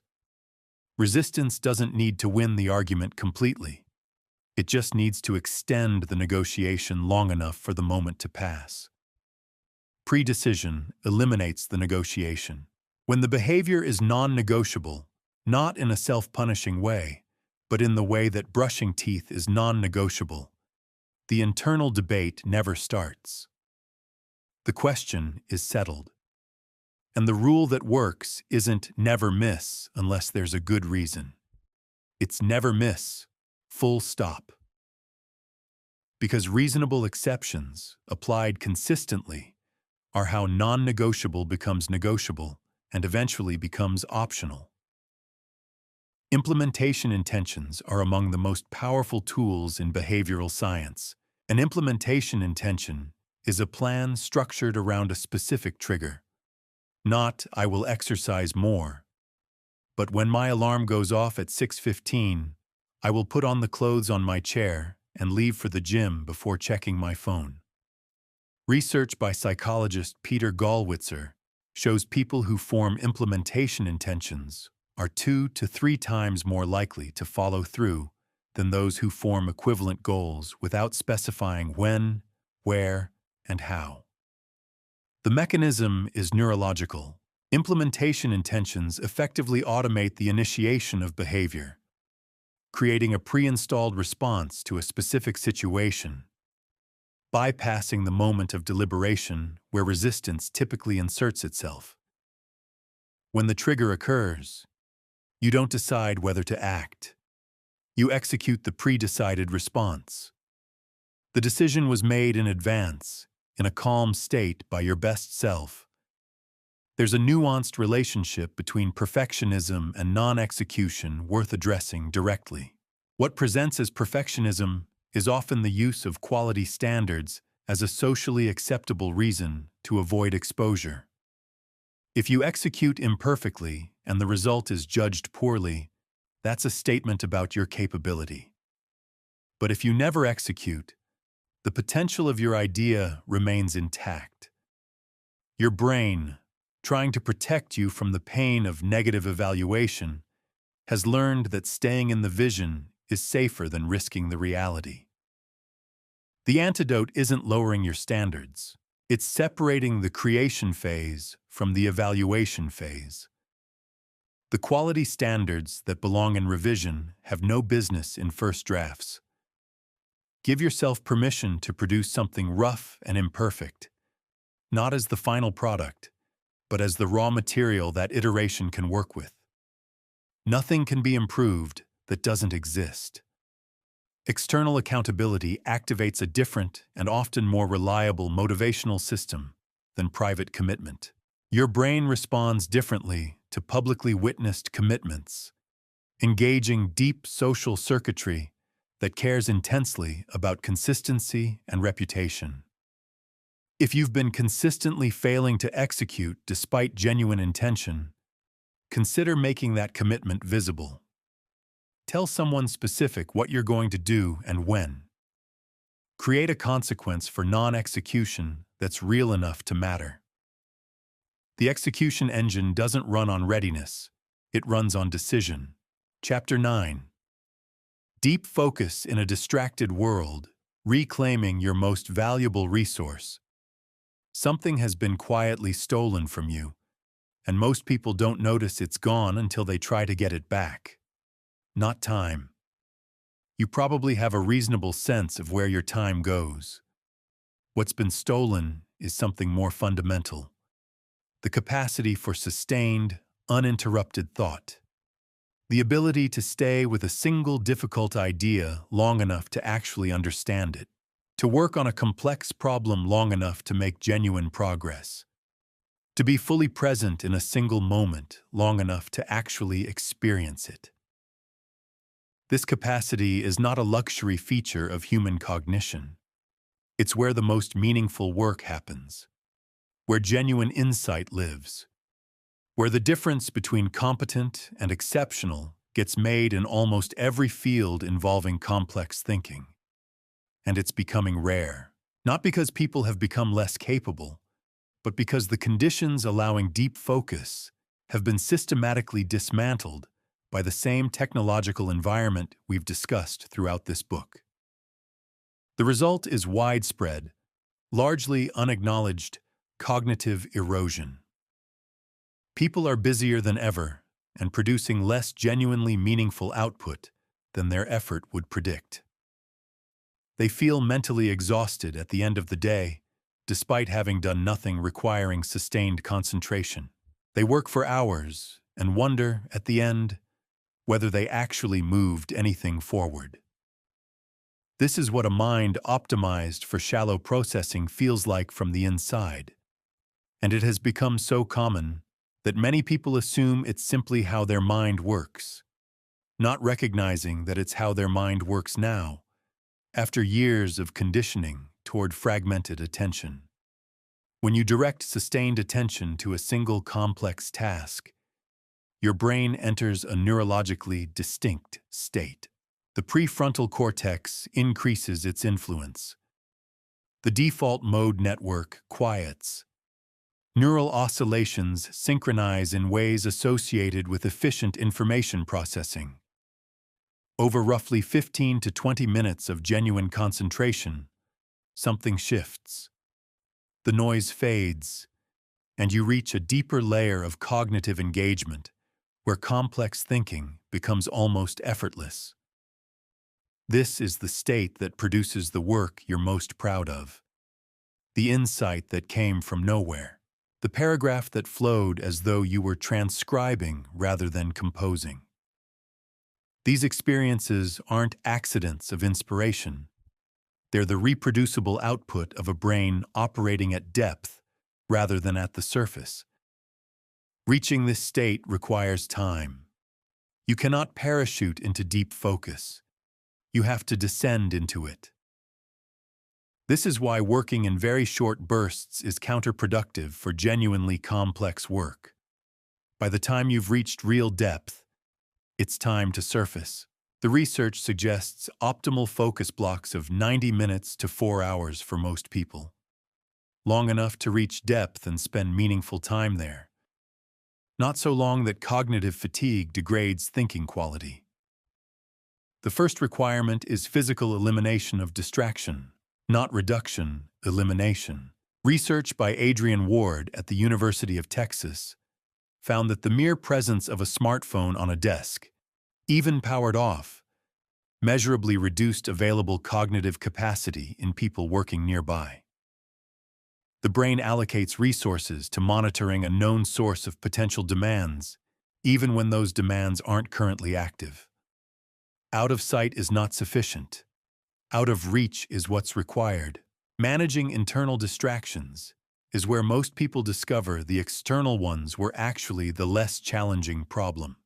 Resistance doesn't need to win the argument completely. It just needs to extend the negotiation long enough for the moment to pass. Pre-decision eliminates the negotiation. When the behavior is non-negotiable, not in a self-punishing way, but in the way that brushing teeth is non-negotiable, the internal debate never starts. The question is settled. And the rule that works isn't never miss unless there's a good reason. It's never miss, full stop. Because reasonable exceptions, applied consistently, are how non-negotiable becomes negotiable and eventually becomes optional. Implementation intentions are among the most powerful tools in behavioral science. An implementation intention is a plan structured around a specific trigger. Not, I will exercise more, but when my alarm goes off at 6:15, I will put on the clothes on my chair and leave for the gym before checking my phone. Research by psychologist Peter Gallwitzer shows people who form implementation intentions are 2 to 3 times more likely to follow through than those who form equivalent goals without specifying when, where, and how. The mechanism is neurological. Implementation intentions effectively automate the initiation of behavior, creating a pre-installed response to a specific situation, bypassing the moment of deliberation where resistance typically inserts itself. When the trigger occurs, you don't decide whether to act. You execute the pre-decided response. The decision was made in advance, in a calm state by your best self. There's a nuanced relationship between perfectionism and non-execution worth addressing directly. What presents as perfectionism is often the use of quality standards as a socially acceptable reason to avoid exposure. If you execute imperfectly and the result is judged poorly, that's a statement about your capability. But if you never execute, the potential of your idea remains intact. Your brain, trying to protect you from the pain of negative evaluation, has learned that staying in the vision is safer than risking the reality. The antidote isn't lowering your standards. It's separating the creation phase from the evaluation phase. The quality standards that belong in revision have no business in first drafts. Give yourself permission to produce something rough and imperfect, not as the final product, but as the raw material that iteration can work with. Nothing can be improved that doesn't exist. External accountability activates a different and often more reliable motivational system than private commitment. Your brain responds differently to publicly witnessed commitments, engaging deep social circuitry that cares intensely about consistency and reputation. If you've been consistently failing to execute despite genuine intention, consider making that commitment visible. Tell someone specific what you're going to do and when. Create a consequence for non-execution that's real enough to matter. The execution engine doesn't run on readiness, it runs on decision. Chapter 9. Deep focus in a distracted world, reclaiming your most valuable resource. Something has been quietly stolen from you, and most people don't notice it's gone until they try to get it back. Not time. You probably have a reasonable sense of where your time goes. What's been stolen is something more fundamental: the capacity for sustained, uninterrupted thought. The ability to stay with a single difficult idea long enough to actually understand it. To work on a complex problem long enough to make genuine progress. To be fully present in a single moment long enough to actually experience it. This capacity is not a luxury feature of human cognition. It's where the most meaningful work happens, where genuine insight lives, where the difference between competent and exceptional gets made in almost every field involving complex thinking. And it's becoming rare, not because people have become less capable, but because the conditions allowing deep focus have been systematically dismantled by the same technological environment we've discussed throughout this book. The result is widespread, largely unacknowledged cognitive erosion. People are busier than ever and producing less genuinely meaningful output than their effort would predict. They feel mentally exhausted at the end of the day, despite having done nothing requiring sustained concentration. They work for hours and wonder, at the end, whether they actually moved anything forward. This is what a mind optimized for shallow processing feels like from the inside. And it has become so common that many people assume it's simply how their mind works, not recognizing that it's how their mind works now, after years of conditioning toward fragmented attention. When you direct sustained attention to a single complex task, your brain enters a neurologically distinct state. The prefrontal cortex increases its influence. The default mode network quiets. Neural oscillations synchronize in ways associated with efficient information processing. Over roughly 15 to 20 minutes of genuine concentration, something shifts. The noise fades, and you reach a deeper layer of cognitive engagement, where complex thinking becomes almost effortless. This is the state that produces the work you're most proud of. The insight that came from nowhere. The paragraph that flowed as though you were transcribing rather than composing. These experiences aren't accidents of inspiration. They're the reproducible output of a brain operating at depth rather than at the surface. Reaching this state requires time. You cannot parachute into deep focus. You have to descend into it. This is why working in very short bursts is counterproductive for genuinely complex work. By the time you've reached real depth, it's time to surface. The research suggests optimal focus blocks of 90 minutes to 4 hours for most people. Long enough to reach depth and spend meaningful time there. Not so long that cognitive fatigue degrades thinking quality. The first requirement is physical elimination of distraction. Not reduction, elimination. Research by Adrian Ward at the University of Texas found that the mere presence of a smartphone on a desk, even powered off, measurably reduced available cognitive capacity in people working nearby. The brain allocates resources to monitoring a known source of potential demands, even when those demands aren't currently active. Out of sight is not sufficient. Out of reach is what's required. Managing internal distractions is where most people discover the external ones were actually the less challenging problem.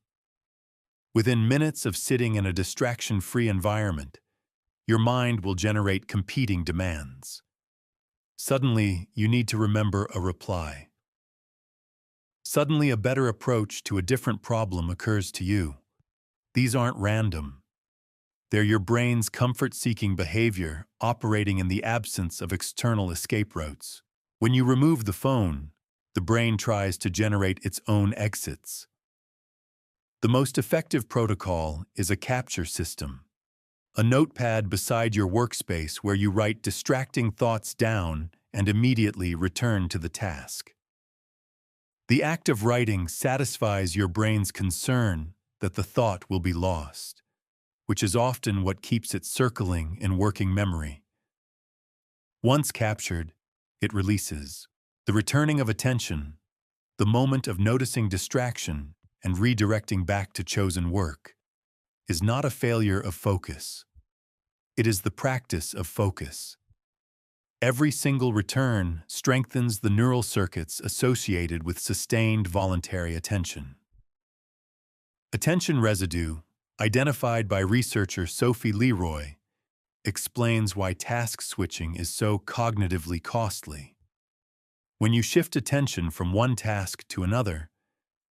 Within minutes of sitting in a distraction-free environment, your mind will generate competing demands. Suddenly, you need to remember a reply. Suddenly, a better approach to a different problem occurs to you. These aren't random. They're your brain's comfort-seeking behavior operating in the absence of external escape routes. When you remove the phone, the brain tries to generate its own exits. The most effective protocol is a capture system, a notepad beside your workspace where you write distracting thoughts down and immediately return to the task. The act of writing satisfies your brain's concern that the thought will be lost, which is often what keeps it circling in working memory. Once captured, it releases. The returning of attention, the moment of noticing distraction and redirecting back to chosen work, is not a failure of focus. It is the practice of focus. Every single return strengthens the neural circuits associated with sustained voluntary attention. Attention residue, identified by researcher Sophie Leroy, explains why task switching is so cognitively costly. When you shift attention from one task to another,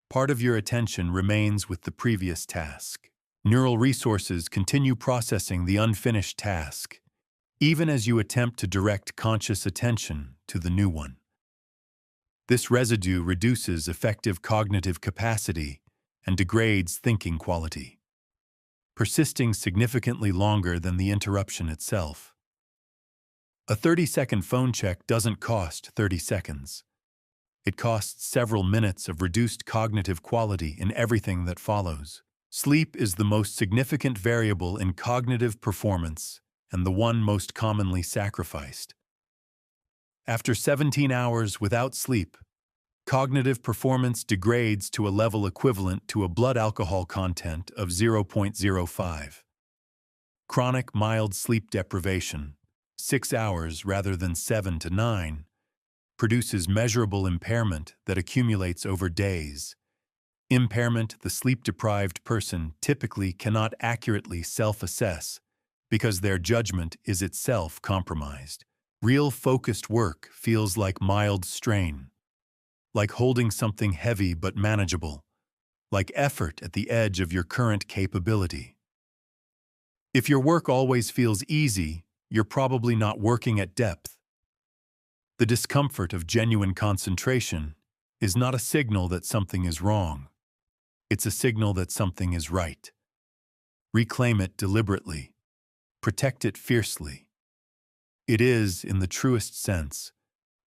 part of your attention remains with the previous task. Neural resources continue processing the unfinished task, even as you attempt to direct conscious attention to the new one. This residue reduces effective cognitive capacity and degrades thinking quality, persisting significantly longer than the interruption itself. A 30-second phone check doesn't cost 30 seconds. It costs several minutes of reduced cognitive quality in everything that follows. Sleep is the most significant variable in cognitive performance and the one most commonly sacrificed. After 17 hours without sleep, cognitive performance degrades to a level equivalent to a blood alcohol content of 0.05. Chronic mild sleep deprivation, 6 hours rather than 7 to 9, produces measurable impairment that accumulates over days. Impairment the sleep-deprived person typically cannot accurately self-assess because their judgment is itself compromised. Real focused work feels like mild strain, like holding something heavy but manageable, like effort at the edge of your current capability. If your work always feels easy, you're probably not working at depth. The discomfort of genuine concentration is not a signal that something is wrong. It's a signal that something is right. Reclaim it deliberately. Protect it fiercely. It is, in the truest sense,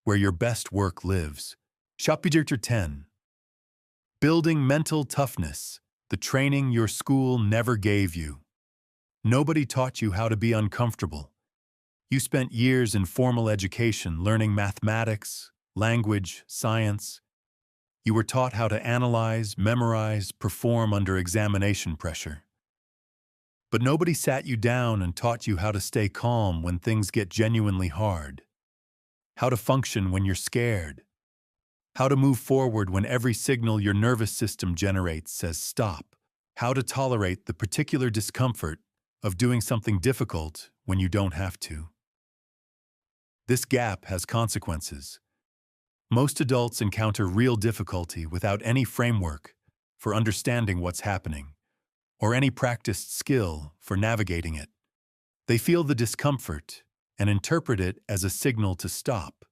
where your best work lives. Chapitre 10. Building mental toughness, the training your school never gave you. Nobody taught you how to be uncomfortable. You spent years in formal education learning mathematics, language, science. You were taught how to analyze, memorize, perform under examination pressure. But nobody sat you down and taught you how to stay calm when things get genuinely hard, how to function when you're scared, how to move forward when every signal your nervous system generates says stop, how to tolerate the particular discomfort of doing something difficult when you don't have to. This gap has consequences. Most adults encounter real difficulty without any framework for understanding what's happening, or any practiced skill for navigating it. They feel the discomfort and interpret it as a signal to stop,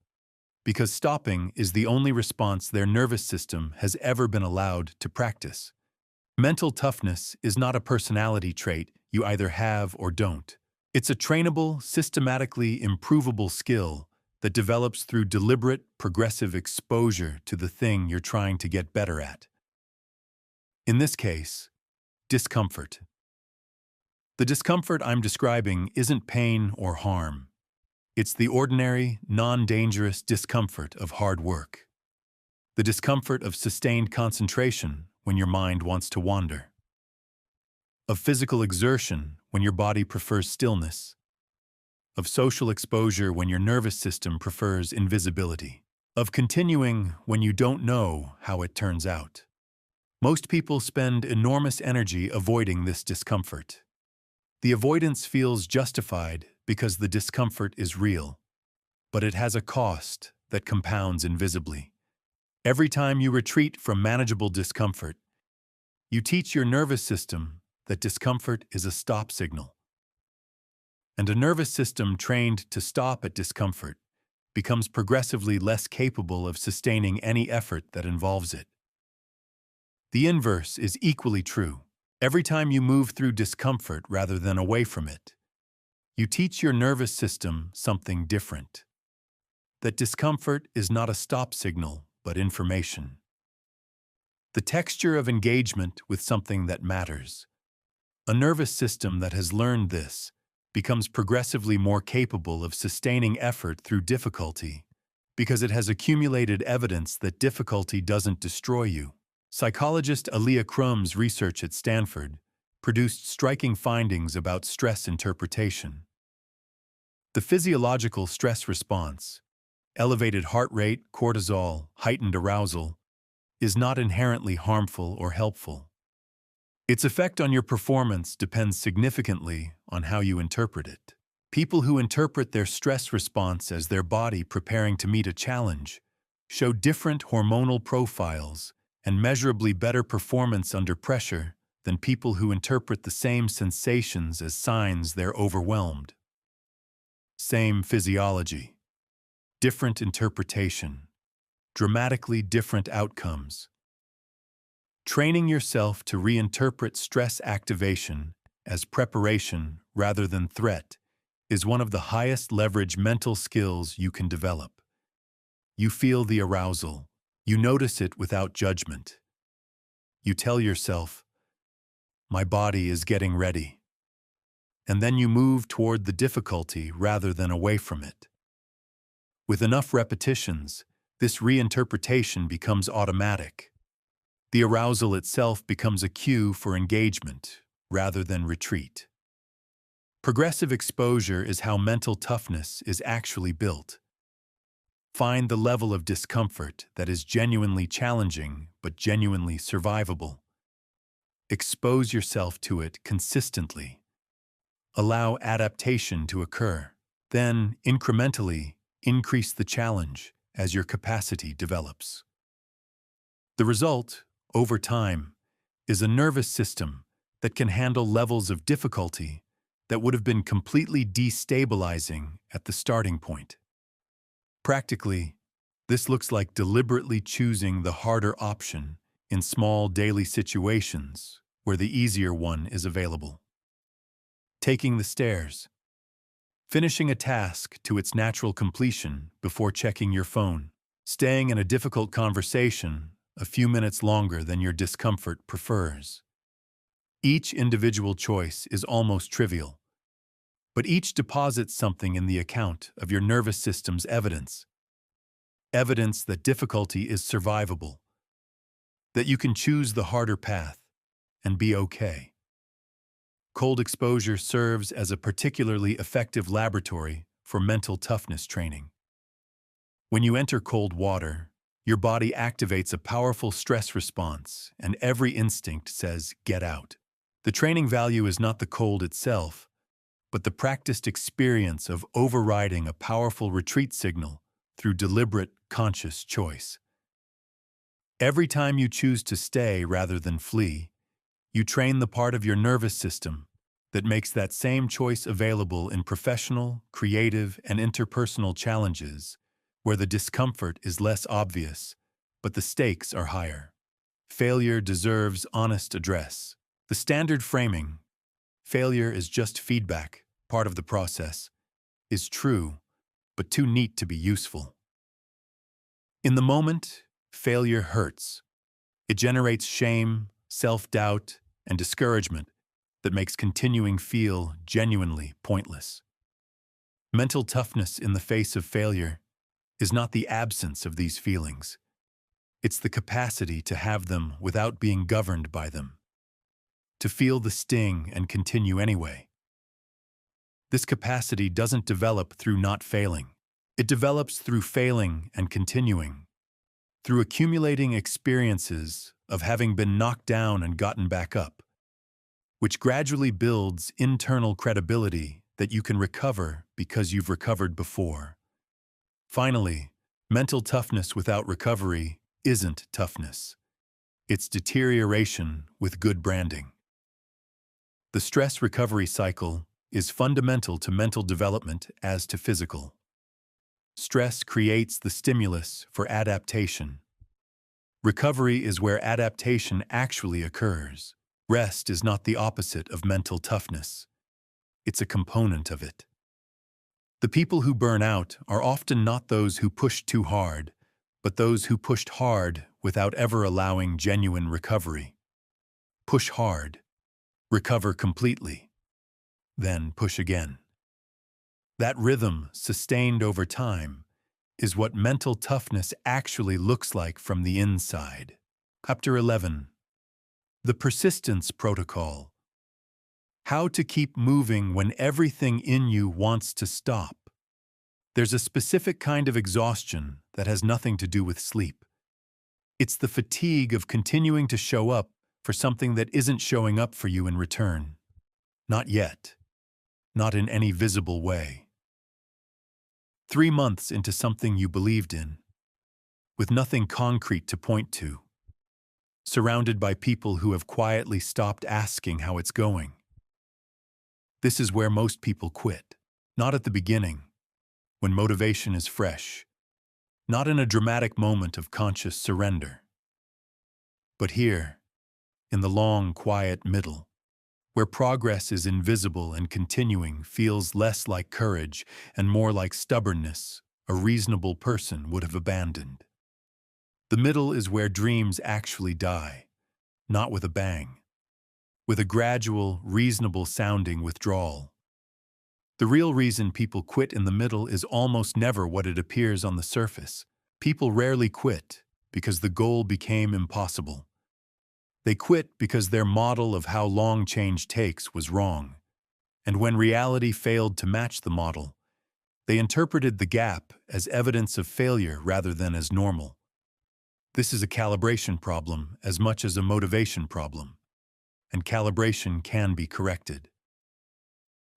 because stopping is the only response their nervous system has ever been allowed to practice. Mental toughness is not a personality trait you either have or don't. It's a trainable, systematically improvable skill that develops through deliberate, progressive exposure to the thing you're trying to get better at. In this case, discomfort. The discomfort I'm describing isn't pain or harm. It's the ordinary, non-dangerous discomfort of hard work. The discomfort of sustained concentration when your mind wants to wander. Of physical exertion when your body prefers stillness. Of social exposure when your nervous system prefers invisibility. Of continuing when you don't know how it turns out. Most people spend enormous energy avoiding this discomfort. The avoidance feels justified because the discomfort is real, but it has a cost that compounds invisibly. Every time you retreat from manageable discomfort, you teach your nervous system that discomfort is a stop signal. And a nervous system trained to stop at discomfort becomes progressively less capable of sustaining any effort that involves it. The inverse is equally true. Every time you move through discomfort rather than away from it, you teach your nervous system something different. That discomfort is not a stop signal, but information. The texture of engagement with something that matters. A nervous system that has learned this becomes progressively more capable of sustaining effort through difficulty because it has accumulated evidence that difficulty doesn't destroy you. Psychologist Alia Crum's research at Stanford produced striking findings about stress interpretation. The physiological stress response, elevated heart rate, cortisol, heightened arousal, is not inherently harmful or helpful. Its effect on your performance depends significantly on how you interpret it. People who interpret their stress response as their body preparing to meet a challenge show different hormonal profiles and measurably better performance under pressure than people who interpret the same sensations as signs they're overwhelmed. Same physiology, different interpretation, dramatically different outcomes. Training yourself to reinterpret stress activation as preparation rather than threat is one of the highest leverage mental skills you can develop. You feel the arousal. You notice it without judgment. You tell yourself, "My body is getting ready." And then you move toward the difficulty rather than away from it. With enough repetitions, this reinterpretation becomes automatic. The arousal itself becomes a cue for engagement rather than retreat. Progressive exposure is how mental toughness is actually built. Find the level of discomfort that is genuinely challenging but genuinely survivable. Expose yourself to it consistently. Allow adaptation to occur. Then, incrementally, increase the challenge as your capacity develops. The result, over time, is a nervous system that can handle levels of difficulty that would have been completely destabilizing at the starting point. Practically, this looks like deliberately choosing the harder option in small daily situations where the easier one is available. Taking the stairs. Finishing a task to its natural completion before checking your phone. Staying in a difficult conversation a few minutes longer than your discomfort prefers. Each individual choice is almost trivial, but each deposits something in the account of your nervous system's evidence. Evidence that difficulty is survivable, that you can choose the harder path and be okay. Cold exposure serves as a particularly effective laboratory for mental toughness training. When you enter cold water, your body activates a powerful stress response, and every instinct says, "Get out." The training value is not the cold itself, but the practiced experience of overriding a powerful retreat signal through deliberate, conscious choice. Every time you choose to stay rather than flee, you train the part of your nervous system that makes that same choice available in professional, creative, and interpersonal challenges where the discomfort is less obvious, but the stakes are higher. Failure deserves honest address. The standard framing, "Failure is just feedback, part of the process," is true, but too neat to be useful. In the moment, failure hurts. It generates shame, self-doubt, and discouragement that makes continuing feel genuinely pointless. Mental toughness in the face of failure is not the absence of these feelings. It's the capacity to have them without being governed by them. To feel the sting and continue anyway. This capacity doesn't develop through not failing. It develops through failing and continuing, through accumulating experiences of having been knocked down and gotten back up, which gradually builds internal credibility that you can recover because you've recovered before. Finally, mental toughness without recovery isn't toughness. It's deterioration with good branding. The stress recovery cycle is fundamental to mental development as to physical. Stress creates the stimulus for adaptation. Recovery is where adaptation actually occurs. Rest is not the opposite of mental toughness. It's a component of it. The people who burn out are often not those who pushed too hard, but those who pushed hard without ever allowing genuine recovery. Push hard. Recover completely. Then push again. That rhythm, sustained over time, is what mental toughness actually looks like from the inside. Chapter 11. The Persistence Protocol. How to keep moving when everything in you wants to stop. There's a specific kind of exhaustion that has nothing to do with sleep. It's the fatigue of continuing to show up for something that isn't showing up for you in return. Not yet. Not in any visible way. 3 months into something you believed in, with nothing concrete to point to. Surrounded by people who have quietly stopped asking how it's going. This is where most people quit. Not at the beginning, when motivation is fresh. Not in a dramatic moment of conscious surrender. But here, in the long, quiet middle, where progress is invisible and continuing feels less like courage and more like stubbornness a reasonable person would have abandoned. The middle is where dreams actually die, not with a bang, with a gradual, reasonable-sounding withdrawal. The real reason people quit in the middle is almost never what it appears on the surface. People rarely quit because the goal became impossible. They quit because their model of how long change takes was wrong, and when reality failed to match the model, they interpreted the gap as evidence of failure rather than as normal. This is a calibration problem as much as a motivation problem, and calibration can be corrected.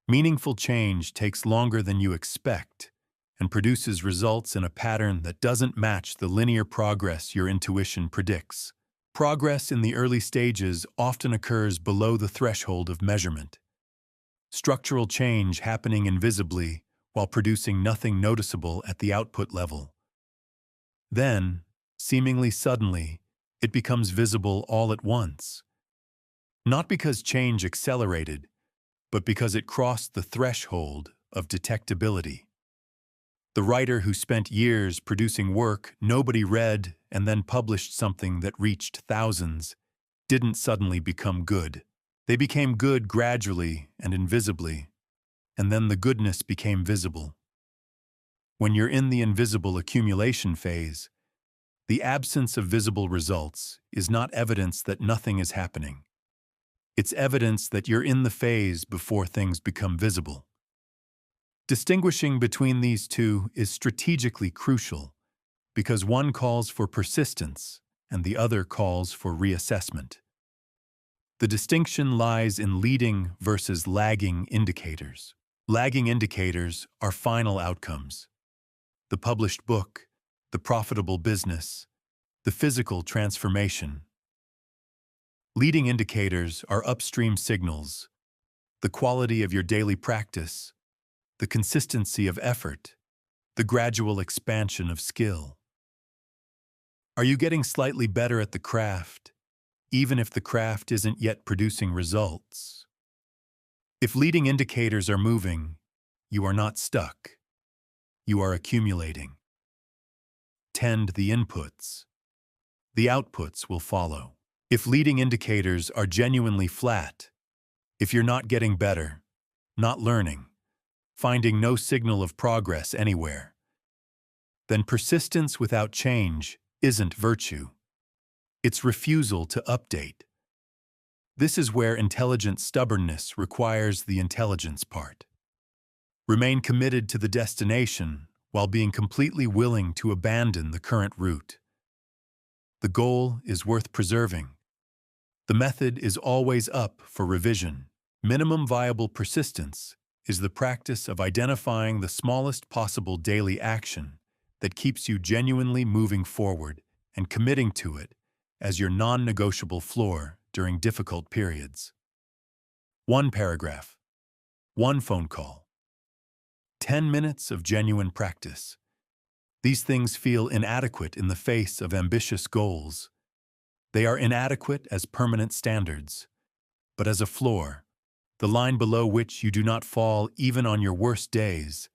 Meaningful change takes longer than you expect and produces results in a pattern that doesn't match the linear progress your intuition predicts. Progress in the early stages often occurs below the threshold of measurement. structural change happening invisibly while producing nothing noticeable at the output level. Then, seemingly suddenly, it becomes visible all at once. Not because change accelerated, but because it crossed the threshold of detectability. The writer who spent years producing work nobody read and then published something that reached thousands didn't suddenly become good. They became good gradually and invisibly, and then the goodness became visible. When you're in the invisible accumulation phase, the absence of visible results is not evidence that nothing is happening. It's evidence that you're in the phase before things become visible. Distinguishing between these two is strategically crucial because one calls for persistence and the other calls for reassessment. The distinction lies in leading versus lagging indicators. Lagging indicators are final outcomes. The published book, the profitable business, the physical transformation. Leading indicators are upstream signals, the quality of your daily practice, the consistency of effort, the gradual expansion of skill. Are you getting slightly better at the craft, even if the craft isn't yet producing results? If leading indicators are moving, you are not stuck. You are accumulating. Tend the inputs. The outputs will follow. If leading indicators are genuinely flat, if you're not getting better, not learning, finding no signal of progress anywhere, then persistence without change isn't virtue. It's refusal to update. This is where intelligent stubbornness requires the intelligence part. Remain committed to the destination while being completely willing to abandon the current route. The goal is worth preserving. The method is always up for revision. Minimum viable persistence is the practice of identifying the smallest possible daily action that keeps you genuinely moving forward and committing to it as your non-negotiable floor during difficult periods. 1 paragraph, 1 phone call, 10 minutes of genuine practice. These things feel inadequate in the face of ambitious goals. They are inadequate as permanent standards, but as a floor, the line below which you do not fall even on your worst days,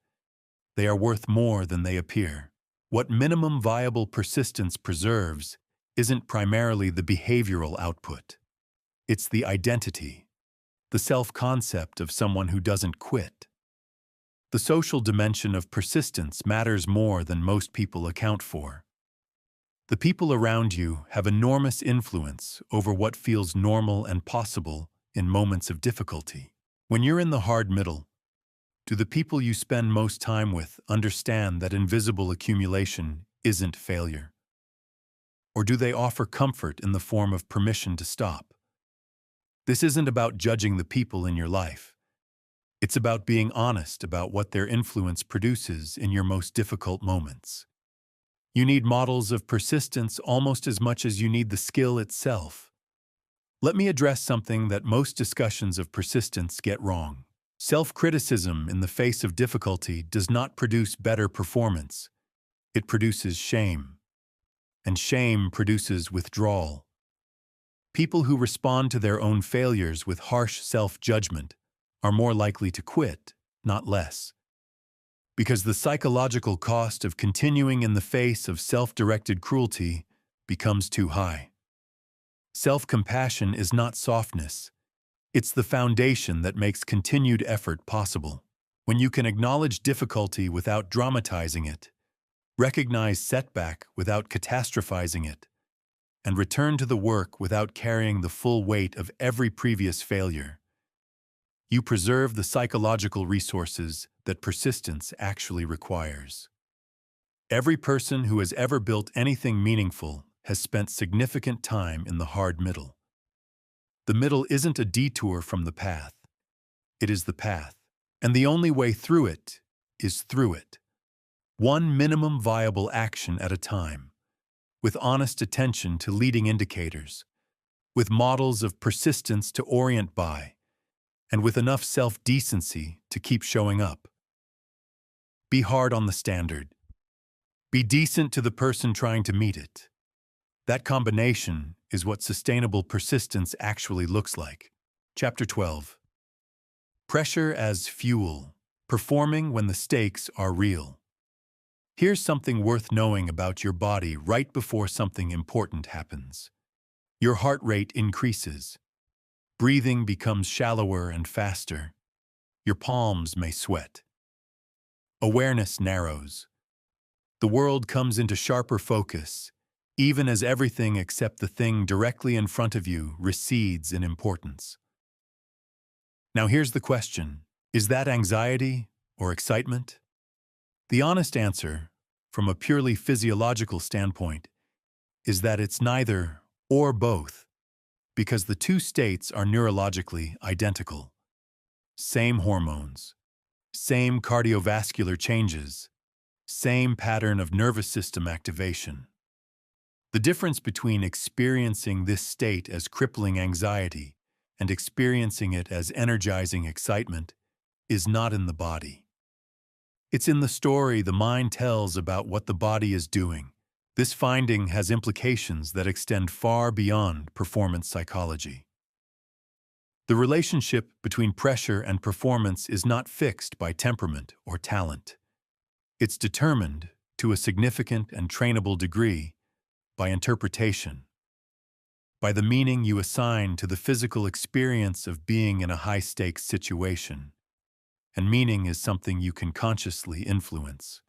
they are worth more than they appear. What minimum viable persistence preserves isn't primarily the behavioral output. It's the identity, the self-concept of someone who doesn't quit. The social dimension of persistence matters more than most people account for. The people around you have enormous influence over what feels normal and possible in moments of difficulty. When you're in the hard middle, do the people you spend most time with understand that invisible accumulation isn't failure? Or do they offer comfort in the form of permission to stop? This isn't about judging the people in your life. It's about being honest about what their influence produces in your most difficult moments. You need models of persistence almost as much as you need the skill itself. Let me address something that most discussions of persistence get wrong. Self-criticism in the face of difficulty does not produce better performance. It produces shame. And shame produces withdrawal. People who respond to their own failures with harsh self-judgment are more likely to quit, not less. Because the psychological cost of continuing in the face of self-directed cruelty becomes too high. Self-compassion is not softness. It's the foundation that makes continued effort possible. When you can acknowledge difficulty without dramatizing it, recognize setback without catastrophizing it, and return to the work without carrying the full weight of every previous failure, you preserve the psychological resources that persistence actually requires. Every person who has ever built anything meaningful has spent significant time in the hard middle. The middle isn't a detour from the path. It is the path. And the only way through it is through it. One minimum viable action at a time, with honest attention to leading indicators, with models of persistence to orient by, and with enough self-decency to keep showing up. Be hard on the standard. Be decent to the person trying to meet it. That combination is what sustainable persistence actually looks like. Chapter 12. Pressure as fuel. Performing when the stakes are real. Here's something worth knowing about your body right before something important happens. Your heart rate increases. Breathing becomes shallower and faster. Your palms may sweat. Awareness narrows. The world comes into sharper focus, even as everything except the thing directly in front of you recedes in importance. Now here's the question. Is that anxiety or excitement? The honest answer, from a purely physiological standpoint, is that it's neither or both, because the two states are neurologically identical. Same hormones, same cardiovascular changes, same pattern of nervous system activation. The difference between experiencing this state as crippling anxiety and experiencing it as energizing excitement is not in the body. It's in the story the mind tells about what the body is doing. This finding has implications that extend far beyond performance psychology. The relationship between pressure and performance is not fixed by temperament or talent. It's determined, to a significant and trainable degree, by interpretation, by the meaning you assign to the physical experience of being in a high-stakes situation. And meaning is something you can consciously influence.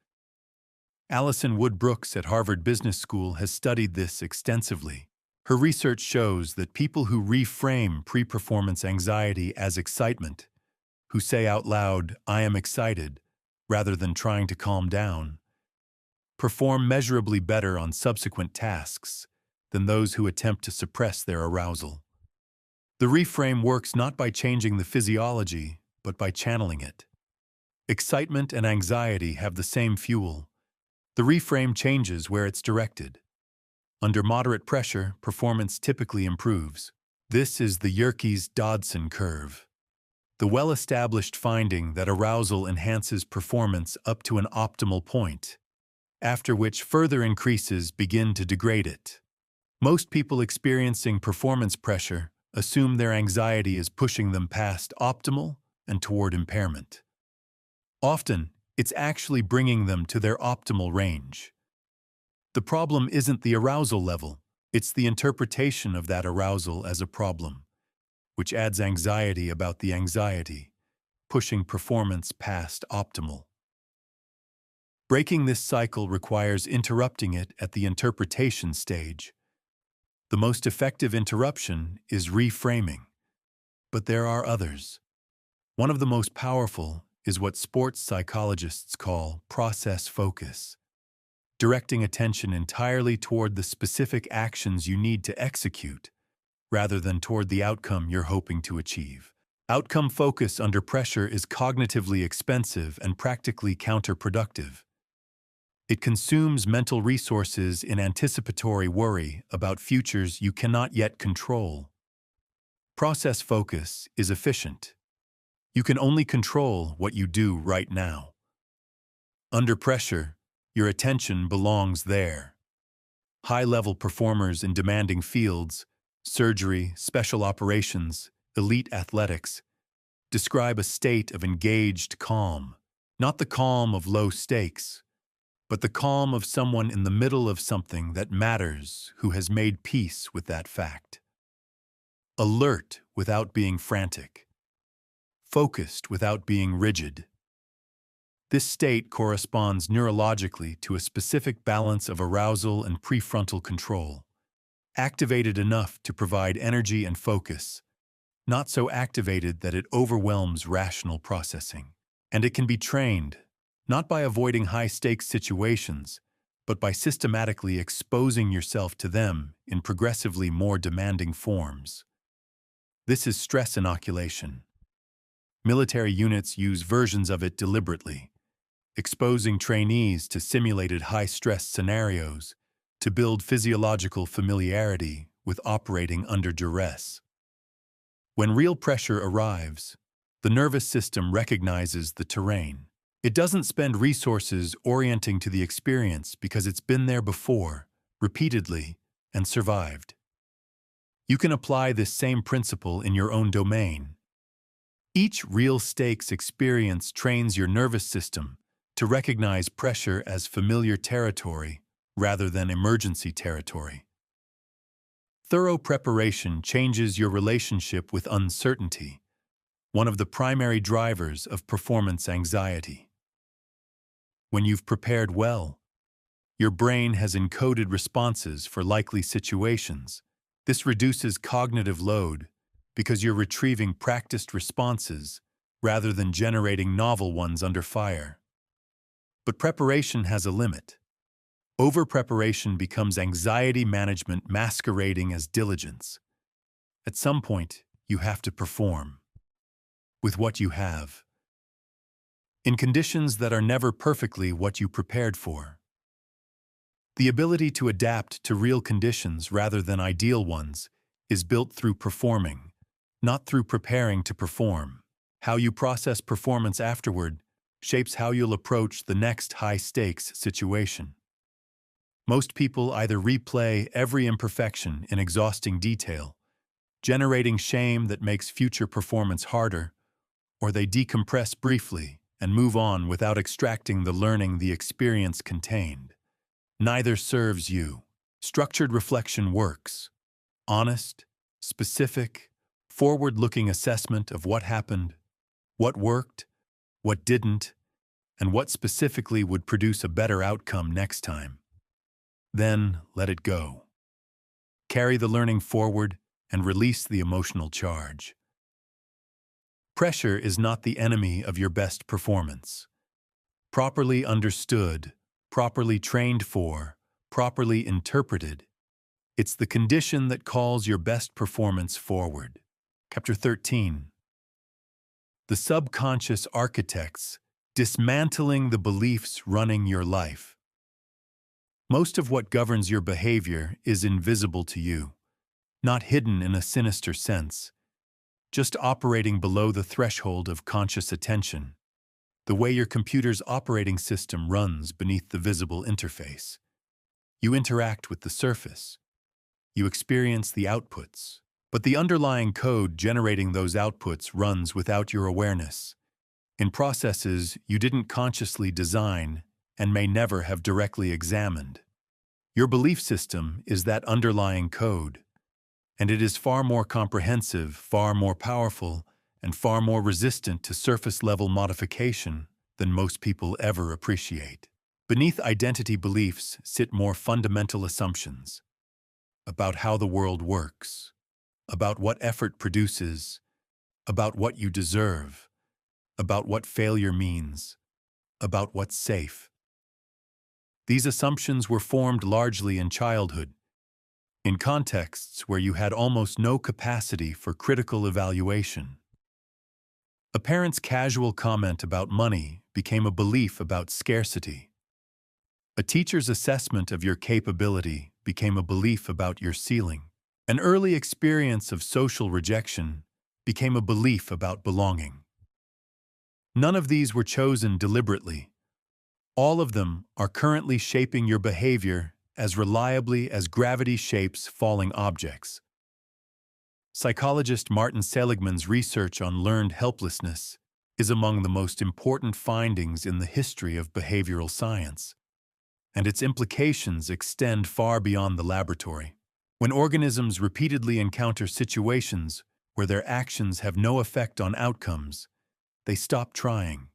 Alison Wood Brooks at Harvard Business School has studied this extensively. Her research shows that people who reframe pre-performance anxiety as excitement, who say out loud, "I am excited," rather than trying to calm down, perform measurably better on subsequent tasks than those who attempt to suppress their arousal. The reframe works not by changing the physiology, but by channeling it. Excitement and anxiety have the same fuel. The reframe changes where it's directed. Under moderate pressure, performance typically improves. This is the Yerkes-Dodson curve, the well-established finding that arousal enhances performance up to an optimal point, after which further increases begin to degrade it. Most people experiencing performance pressure assume their anxiety is pushing them past optimal and toward impairment. Often, it's actually bringing them to their optimal range. The problem isn't the arousal level, it's the interpretation of that arousal as a problem, which adds anxiety about the anxiety, pushing performance past optimal. Breaking this cycle requires interrupting it at the interpretation stage. The most effective interruption is reframing, but there are others. One of the most powerful is what sports psychologists call process focus, directing attention entirely toward the specific actions you need to execute, rather than toward the outcome you're hoping to achieve. Outcome focus under pressure is cognitively expensive and practically counterproductive. It consumes mental resources in anticipatory worry about futures you cannot yet control. Process focus is efficient. You can only control what you do right now. Under pressure, your attention belongs there. High-level performers in demanding fields, surgery, special operations, elite athletics, describe a state of engaged calm, not the calm of low stakes, but the calm of someone in the middle of something that matters who has made peace with that fact. Alert without being frantic. Focused without being rigid. This state corresponds neurologically to a specific balance of arousal and prefrontal control, activated enough to provide energy and focus, not so activated that it overwhelms rational processing. And it can be trained, not by avoiding high-stakes situations, but by systematically exposing yourself to them in progressively more demanding forms. This is stress inoculation. Military units use versions of it deliberately, exposing trainees to simulated high-stress scenarios to build physiological familiarity with operating under duress. When real pressure arrives, The nervous system recognizes the terrain. It doesn't spend resources orienting to the experience because it's been there before, repeatedly, and survived. You can apply this same principle in your own domain. Each real stakes experience trains your nervous system to recognize pressure as familiar territory rather than emergency territory. Thorough preparation changes your relationship with uncertainty, one of the primary drivers of performance anxiety. When you've prepared well, your brain has encoded responses for likely situations. This reduces cognitive load because you're retrieving practiced responses rather than generating novel ones under fire. But preparation has a limit. Over-preparation becomes anxiety management masquerading as diligence. At some point, you have to perform with what you have, in conditions that are never perfectly what you prepared for. The ability to adapt to real conditions rather than ideal ones is built through performing, not through preparing to perform. How you process performance afterward shapes how you'll approach the next high-stakes situation. Most people either replay every imperfection in exhausting detail, generating shame that makes future performance harder, or they decompress briefly and move on without extracting the learning the experience contained. Neither serves you. Structured reflection works. Honest, specific, forward-looking assessment of what happened, what worked, what didn't, and what specifically would produce a better outcome next time. Then let it go. Carry the learning forward and release the emotional charge. Pressure is not the enemy of your best performance. Properly understood, properly trained for, properly interpreted, it's the condition that calls your best performance forward. Chapter 13. The subconscious architects, dismantling the beliefs running your life. Most of what governs your behavior is invisible to you, not hidden in a sinister sense, just operating below the threshold of conscious attention, the way your computer's operating system runs beneath the visible interface. You interact with the surface. You experience the outputs, but the underlying code generating those outputs runs without your awareness, in processes you didn't consciously design and may never have directly examined. Your belief system is that underlying code, and it is far more comprehensive, far more powerful, and far more resistant to surface-level modification than most people ever appreciate. Beneath identity beliefs sit more fundamental assumptions about how the world works, about what effort produces, about what you deserve, about what failure means, about what's safe. These assumptions were formed largely in childhood, in contexts where you had almost no capacity for critical evaluation. A parent's casual comment about money became a belief about scarcity. A teacher's assessment of your capability became a belief about your ceiling. An early experience of social rejection became a belief about belonging. None of these were chosen deliberately. All of them are currently shaping your behavior as reliably as gravity shapes falling objects. Psychologist Martin Seligman's research on learned helplessness is among the most important findings in the history of behavioral science, and its implications extend far beyond the laboratory. When organisms repeatedly encounter situations where their actions have no effect on outcomes, they stop trying,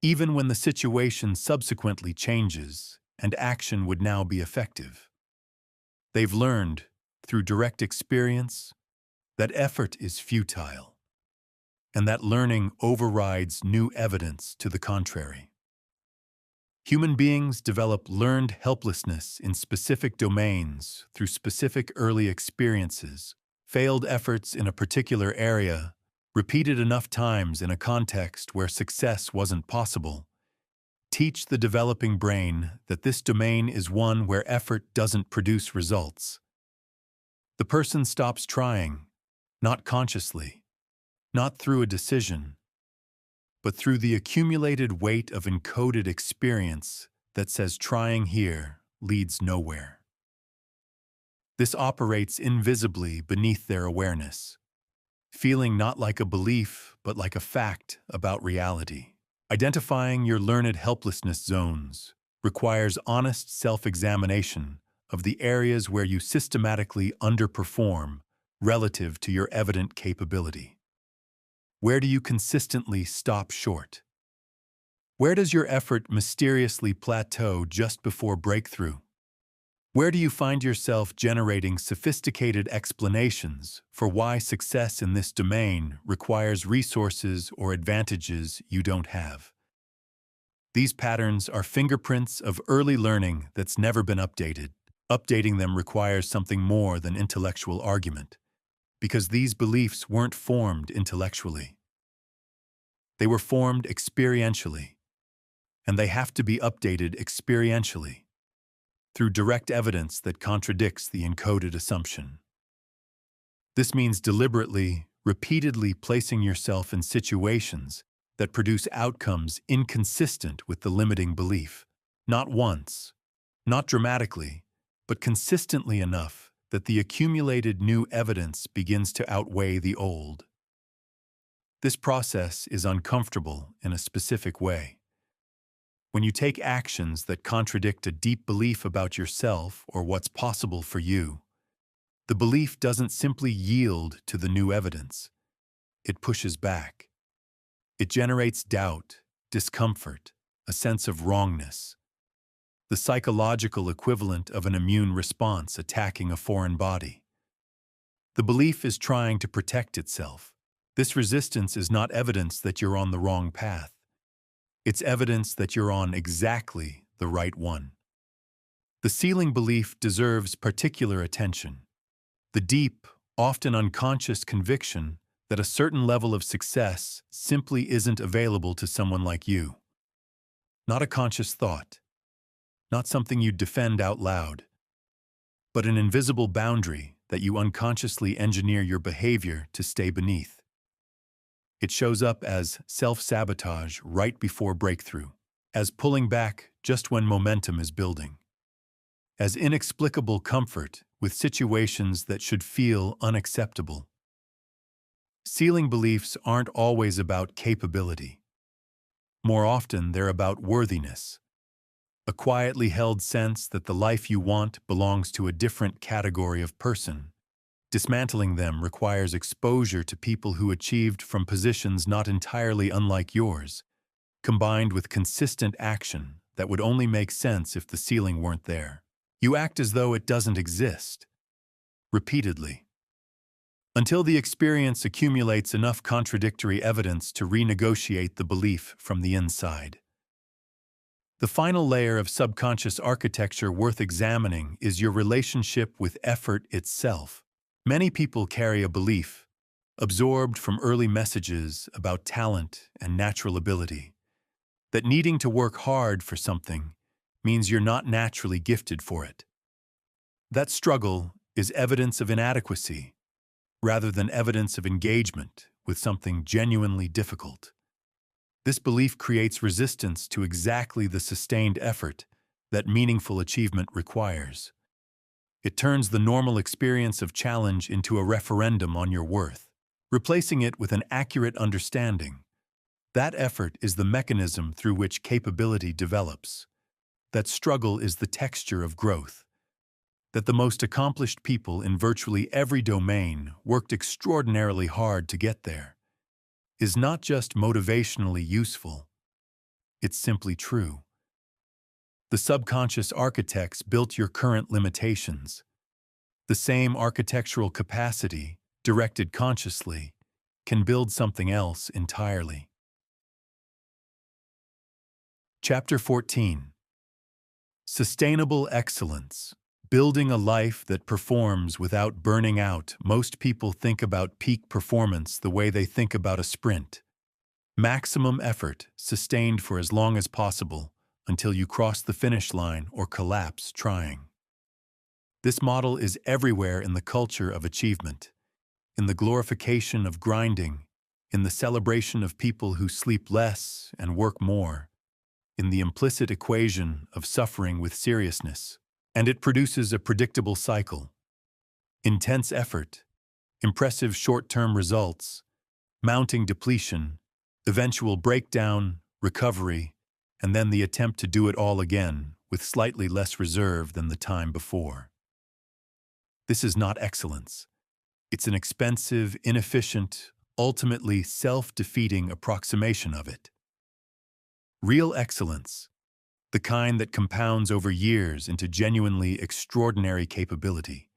even when the situation subsequently changes and action would now be effective. They've learned, through direct experience, that effort is futile, and that learning overrides new evidence to the contrary. Human beings develop learned helplessness in specific domains through specific early experiences. Failed efforts in a particular area, repeated enough times in a context where success wasn't possible, teach the developing brain that this domain is one where effort doesn't produce results. The person stops trying, not consciously, not through a decision, but through the accumulated weight of encoded experience that says trying here leads nowhere. This operates invisibly beneath their awareness, feeling not like a belief but like a fact about reality. Identifying your learned helplessness zones requires honest self-examination of the areas where you systematically underperform relative to your evident capability. Where do you consistently stop short? Where does your effort mysteriously plateau just before breakthrough? Where do you find yourself generating sophisticated explanations for why success in this domain requires resources or advantages you don't have? These patterns are fingerprints of early learning that's never been updated. Updating them requires something more than intellectual argument, because these beliefs weren't formed intellectually. They were formed experientially, and they have to be updated experientially, through direct evidence that contradicts the encoded assumption. This means deliberately, repeatedly placing yourself in situations that produce outcomes inconsistent with the limiting belief. Not once, not dramatically, but consistently enough that the accumulated new evidence begins to outweigh the old. This process is uncomfortable in a specific way. When you take actions that contradict a deep belief about yourself or what's possible for you, the belief doesn't simply yield to the new evidence. It pushes back. It generates doubt, discomfort, a sense of wrongness, the psychological equivalent of an immune response attacking a foreign body. The belief is trying to protect itself. This resistance is not evidence that you're on the wrong path. It's evidence that you're on exactly the right one. The ceiling belief deserves particular attention. The deep, often unconscious conviction that a certain level of success simply isn't available to someone like you. Not a conscious thought, not something you defend out loud, but an invisible boundary that you unconsciously engineer your behavior to stay beneath. It shows up as self-sabotage right before breakthrough, as pulling back just when momentum is building, as inexplicable comfort with situations that should feel unacceptable. Ceiling beliefs aren't always about capability. More often, they're about worthiness, a quietly held sense that the life you want belongs to a different category of person. Dismantling them requires exposure to people who achieved from positions not entirely unlike yours, combined with consistent action that would only make sense if the ceiling weren't there. You act as though it doesn't exist, repeatedly, until the experience accumulates enough contradictory evidence to renegotiate the belief from the inside. The final layer of subconscious architecture worth examining is your relationship with effort itself. Many people carry a belief, absorbed from early messages about talent and natural ability, that needing to work hard for something means you're not naturally gifted for it. That struggle is evidence of inadequacy, rather than evidence of engagement with something genuinely difficult. This belief creates resistance to exactly the sustained effort that meaningful achievement requires. It turns the normal experience of challenge into a referendum on your worth, replacing it with an accurate understanding. That effort is the mechanism through which capability develops. That struggle is the texture of growth. That the most accomplished people in virtually every domain worked extraordinarily hard to get there is not just motivationally useful, it's simply true. The subconscious architects built your current limitations. The same architectural capacity, directed consciously, can build something else entirely. Chapter 14. Sustainable Excellence. Building a life that performs without burning out. Most people think about peak performance the way they think about a sprint. Maximum effort, sustained for as long as possible, until you cross the finish line or collapse trying. This model is everywhere in the culture of achievement, in the glorification of grinding, in the celebration of people who sleep less and work more, in the implicit equation of suffering with seriousness. And it produces a predictable cycle: intense effort, impressive short-term results, mounting depletion, eventual breakdown, recovery, and then the attempt to do it all again with slightly less reserve than the time before. This is not excellence. It's an expensive, inefficient, ultimately self-defeating approximation of it. Real excellence, the kind that compounds over years into genuinely extraordinary capability,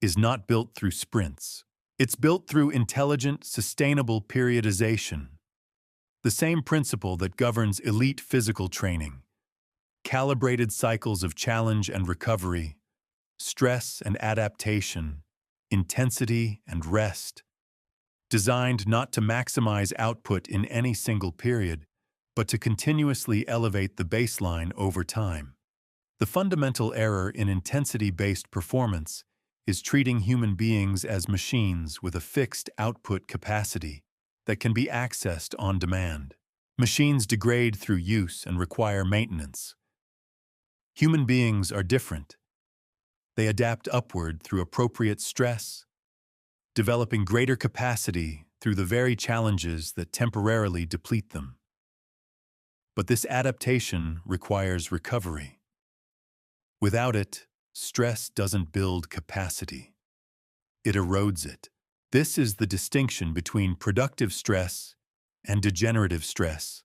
is not built through sprints. It's built through intelligent, sustainable periodization. The same principle that governs elite physical training: calibrated cycles of challenge and recovery, stress and adaptation, intensity and rest, designed not to maximize output in any single period, but to continuously elevate the baseline over time. The fundamental error in intensity-based performance is treating human beings as machines with a fixed output capacity that can be accessed on demand. Machines degrade through use and require maintenance. Human beings are different. They adapt upward through appropriate stress, developing greater capacity through the very challenges that temporarily deplete them. But this adaptation requires recovery. Without it, stress doesn't build capacity. It erodes it. This is the distinction between productive stress and degenerative stress,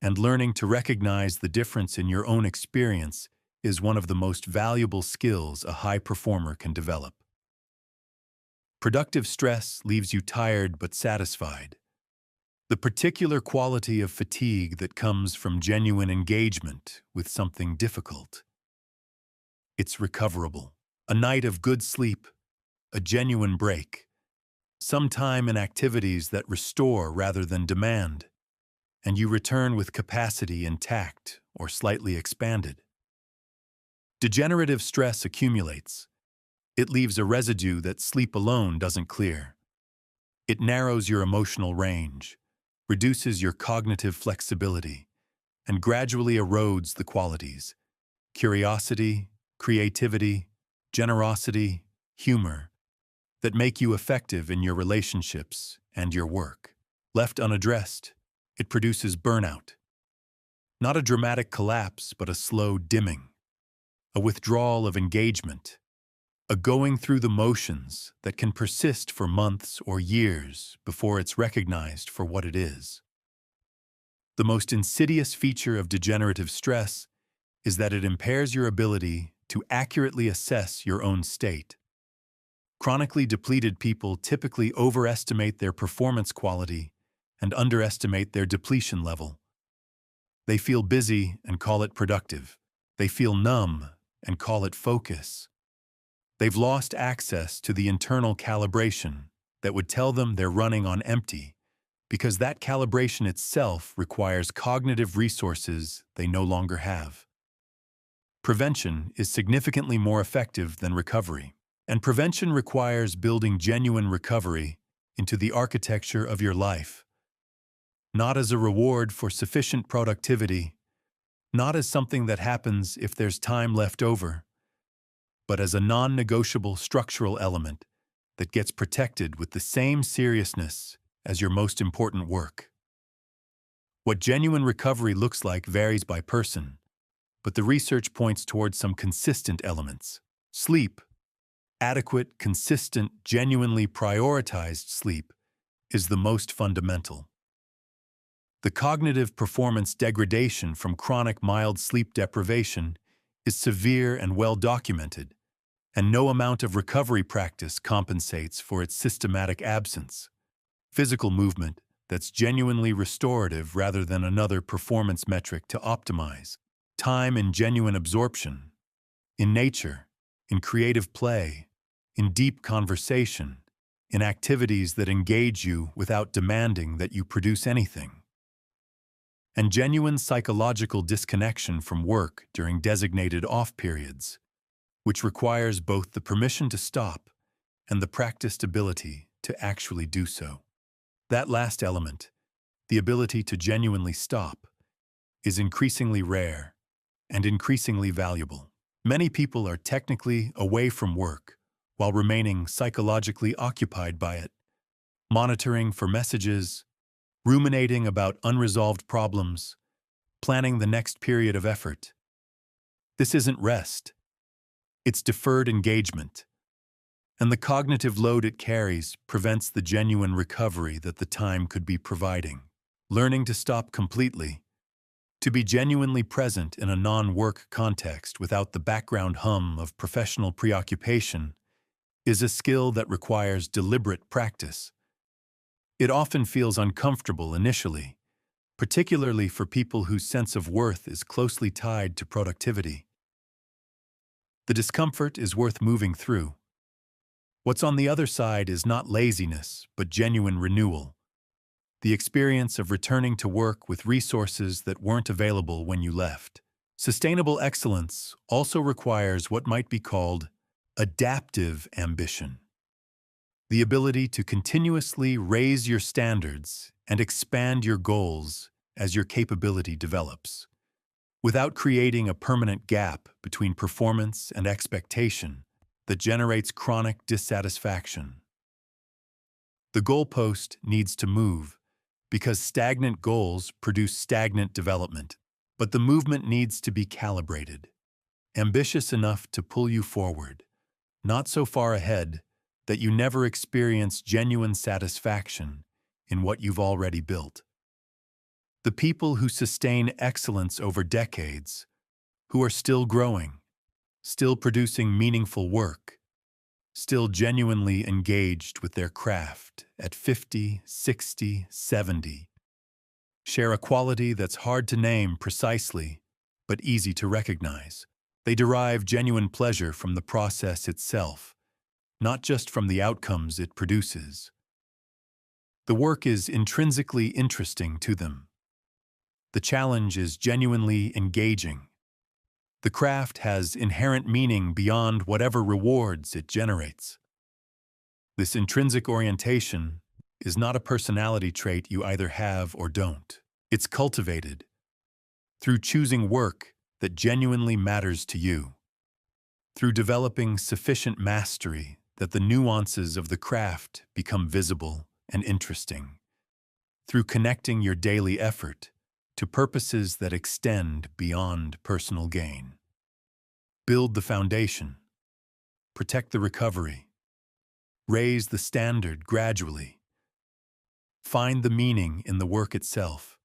and learning to recognize the difference in your own experience is one of the most valuable skills a high performer can develop. Productive stress leaves you tired but satisfied. The particular quality of fatigue that comes from genuine engagement with something difficult. It's recoverable. A night of good sleep, a genuine break, some time in activities that restore rather than demand, and you return with capacity intact or slightly expanded. Degenerative stress accumulates. It leaves a residue that sleep alone doesn't clear. It narrows your emotional range, reduces your cognitive flexibility, and gradually erodes the qualities: curiosity, creativity, generosity, humor, that make you effective in your relationships and your work. Left unaddressed, it produces burnout. Not a dramatic collapse, but a slow dimming, a withdrawal of engagement, a going through the motions that can persist for months or years before it's recognized for what it is. The most insidious feature of degenerative stress is that it impairs your ability to accurately assess your own state. Chronically depleted people typically overestimate their performance quality and underestimate their depletion level. They feel busy and call it productive. They feel numb and call it focus. They've lost access to the internal calibration that would tell them they're running on empty, because that calibration itself requires cognitive resources they no longer have. Prevention is significantly more effective than recovery. And prevention requires building genuine recovery into the architecture of your life, not as a reward for sufficient productivity, not as something that happens if there's time left over, but as a non-negotiable structural element that gets protected with the same seriousness as your most important work. What genuine recovery looks like varies by person, but the research points towards some consistent elements. Sleep. Adequate, consistent, genuinely prioritized sleep is the most fundamental. The cognitive performance degradation from chronic mild sleep deprivation is severe and well documented, and no amount of recovery practice compensates for its systematic absence. Physical movement that's genuinely restorative rather than another performance metric to optimize. Time in genuine absorption, in nature, in creative play, in deep conversation, in activities that engage you without demanding that you produce anything. And genuine psychological disconnection from work during designated off periods, which requires both the permission to stop and the practiced ability to actually do so. That last element, the ability to genuinely stop, is increasingly rare and increasingly valuable. Many people are technically away from work while remaining psychologically occupied by it, monitoring for messages, ruminating about unresolved problems, planning the next period of effort. This isn't rest. It's deferred engagement. And the cognitive load it carries prevents the genuine recovery that the time could be providing. Learning to stop completely, to be genuinely present in a non-work context without the background hum of professional preoccupation, is a skill that requires deliberate practice. It often feels uncomfortable initially, particularly for people whose sense of worth is closely tied to productivity. The discomfort is worth moving through. What's on the other side is not laziness, but genuine renewal. The experience of returning to work with resources that weren't available when you left. Sustainable excellence also requires what might be called adaptive ambition. The ability to continuously raise your standards and expand your goals as your capability develops, without creating a permanent gap between performance and expectation that generates chronic dissatisfaction. The goalpost needs to move because stagnant goals produce stagnant development, but the movement needs to be calibrated, ambitious enough to pull you forward, not so far ahead that you never experience genuine satisfaction in what you've already built. The people who sustain excellence over decades, who are still growing, still producing meaningful work, still genuinely engaged with their craft at 50, 60, 70, share a quality that's hard to name precisely, but easy to recognize. They derive genuine pleasure from the process itself, not just from the outcomes it produces. The work is intrinsically interesting to them. The challenge is genuinely engaging. The craft has inherent meaning beyond whatever rewards it generates. This intrinsic orientation is not a personality trait you either have or don't. It's cultivated through choosing work that genuinely matters to you, through developing sufficient mastery that the nuances of the craft become visible and interesting, through connecting your daily effort to purposes that extend beyond personal gain. Build the foundation, protect the recovery, raise the standard gradually. Find the meaning in the work itself.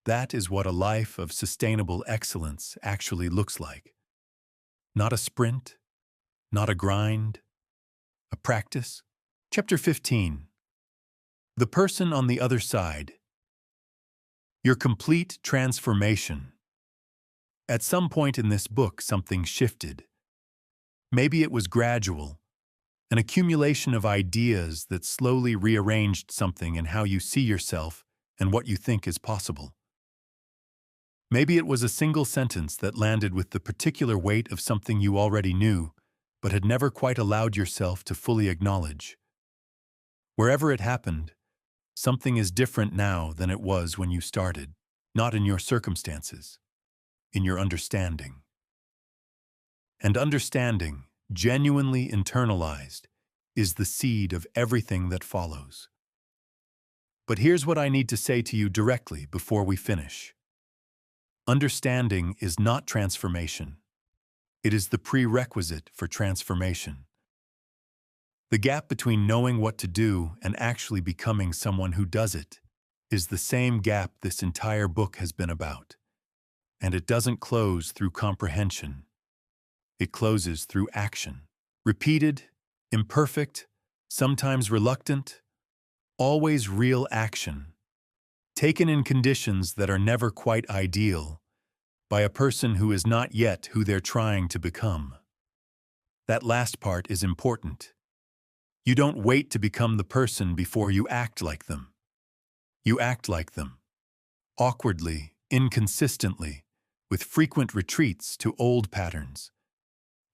That is what a life of sustainable excellence actually looks like. Not a sprint, not a grind, a practice. Chapter 15. The person on the other side. Your complete transformation. At some point in this book, something shifted. Maybe it was gradual, an accumulation of ideas that slowly rearranged something in how you see yourself and what you think is possible. Maybe it was a single sentence that landed with the particular weight of something you already knew, but had never quite allowed yourself to fully acknowledge. Wherever it happened, something is different now than it was when you started, not in your circumstances, in your understanding. And understanding, genuinely internalized, is the seed of everything that follows. But here's what I need to say to you directly before we finish. Understanding is not transformation. It is the prerequisite for transformation. The gap between knowing what to do and actually becoming someone who does it is the same gap this entire book has been about. And it doesn't close through comprehension. It closes through action. Repeated, imperfect, sometimes reluctant, always real action, taken in conditions that are never quite ideal, by a person who is not yet who they're trying to become. That last part is important. You don't wait to become the person before you act like them. You act like them. Awkwardly, inconsistently, with frequent retreats to old patterns,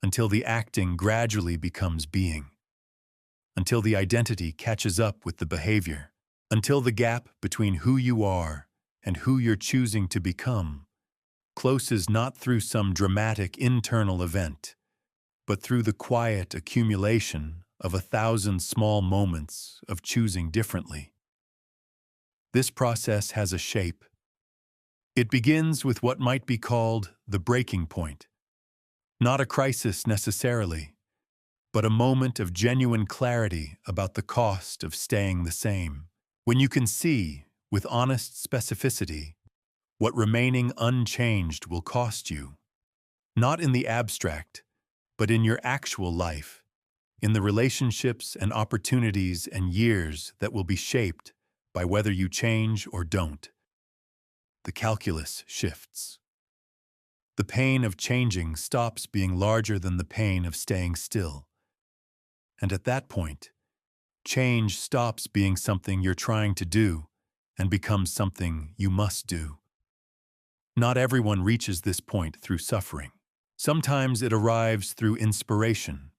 until the acting gradually becomes being, until the identity catches up with the behavior. until the gap between who you are and who you're choosing to become closes not through some dramatic internal event, but through the quiet accumulation of 1,000 small moments of choosing differently. This process has a shape. It begins with what might be called the breaking point. Not a crisis necessarily, but a moment of genuine clarity about the cost of staying the same. When you can see, with honest specificity, what remaining unchanged will cost you, not in the abstract, but in your actual life, in the relationships and opportunities and years that will be shaped by whether you change or don't. The calculus shifts. The pain of changing stops being larger than the pain of staying still. And at that point, change stops being something you're trying to do and becomes something you must do. Not everyone reaches this point through suffering. Sometimes it arrives through inspiration,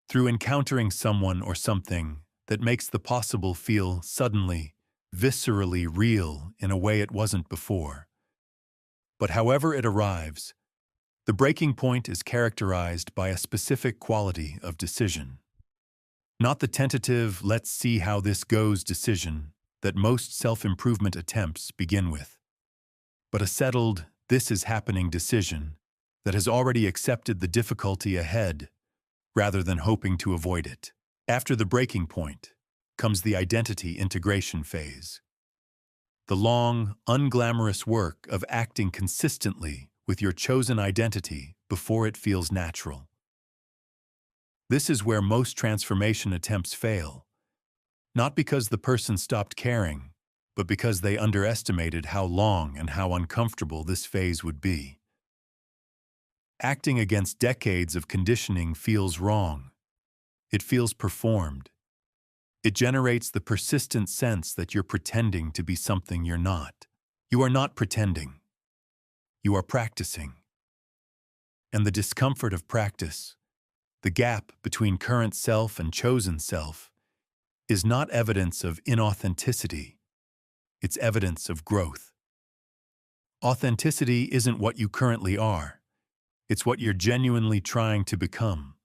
through encountering someone or something that makes the possible feel suddenly, viscerally real in a way it wasn't before. But however it arrives, the breaking point is characterized by a specific quality of decision. Not the tentative, let's see how this goes decision that most self-improvement attempts begin with, but a settled, this is happening decision that has already accepted the difficulty ahead rather than hoping to avoid it. After the breaking point comes the identity integration phase. The long, unglamorous work of acting consistently with your chosen identity before it feels natural. This is where most transformation attempts fail, not because the person stopped caring, but because they underestimated how long and how uncomfortable this phase would be. Acting against decades of conditioning feels wrong. It feels performed. It generates the persistent sense that you're pretending to be something you're not. You are not pretending. You are practicing. And the discomfort of practice, the gap between current self and chosen self, is not evidence of inauthenticity. It's evidence of growth. Authenticity isn't what you currently are. It's what you're genuinely trying to become.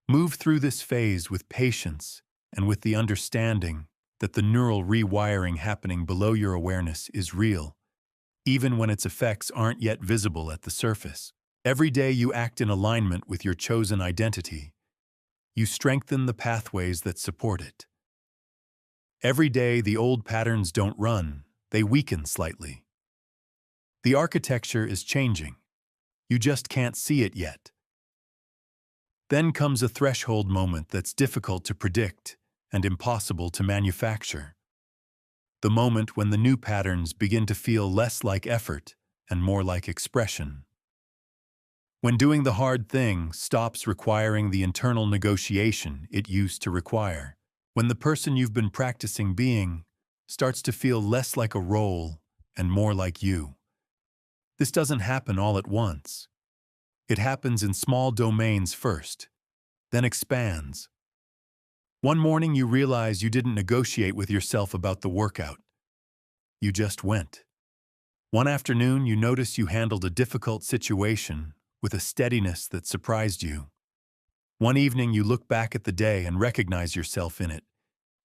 Move through this phase with patience and with the understanding that the neural rewiring happening below your awareness is real, even when its effects aren't yet visible at the surface. Every day you act in alignment with your chosen identity, you strengthen the pathways that support it. Every day the old patterns don't run, they weaken slightly. The architecture is changing. You just can't see it yet. Then comes a threshold moment that's difficult to predict and impossible to manufacture. The moment when the new patterns begin to feel less like effort and more like expression. When doing the hard thing stops requiring the internal negotiation it used to require. When the person you've been practicing being starts to feel less like a role and more like you. This doesn't happen all at once. It happens in small domains first, then expands. One morning you realize you didn't negotiate with yourself about the workout. You just went. One afternoon you notice you handled a difficult situation with a steadiness that surprised you. One evening you look back at the day and recognize yourself in it,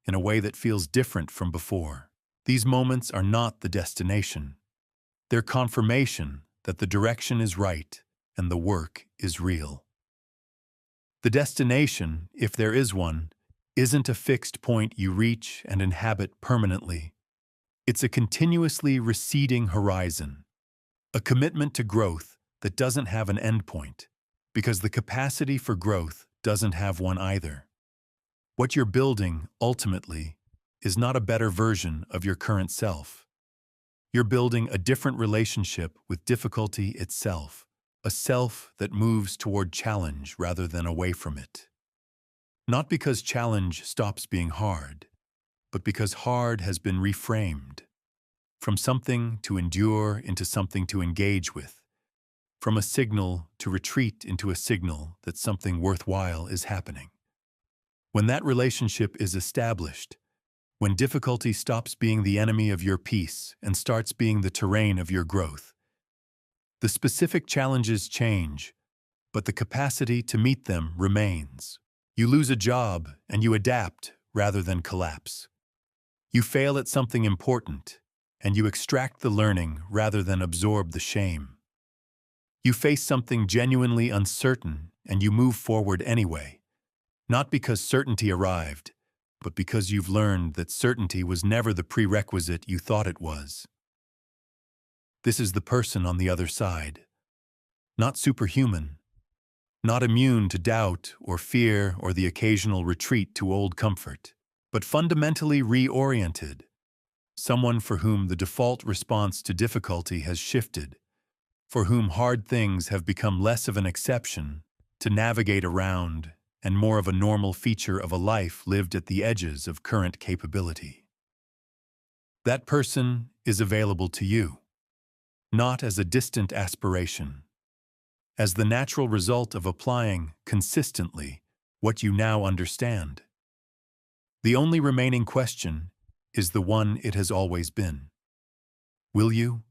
in a way that feels different from before. These moments are not the destination. They're confirmation that the direction is right and the work is real. The destination, if there is one, isn't a fixed point you reach and inhabit permanently. It's a continuously receding horizon, a commitment to growth that doesn't have an endpoint, because the capacity for growth doesn't have one either. What you're building, ultimately, is not a better version of your current self. You're building a different relationship with difficulty itself, a self that moves toward challenge rather than away from it. Not because challenge stops being hard, but because hard has been reframed. From something to endure into something to engage with. From a signal to retreat into a signal that something worthwhile is happening. When that relationship is established, When difficulty stops being the enemy of your peace and starts being the terrain of your growth. The specific challenges change, but the capacity to meet them remains. You lose a job and you adapt rather than collapse. You fail at something important and you extract the learning rather than absorb the shame. You face something genuinely uncertain and you move forward anyway, not because certainty arrived, but because you've learned that certainty was never the prerequisite you thought it was. This is the person on the other side. Not superhuman, not immune to doubt or fear or the occasional retreat to old comfort, but fundamentally reoriented. Someone for whom the default response to difficulty has shifted, for whom hard things have become less of an exception to navigate around and more of a normal feature of a life lived at the edges of current capability. That person is available to you, not as a distant aspiration, as the natural result of applying consistently what you now understand. The only remaining question is the one it has always been. Will you,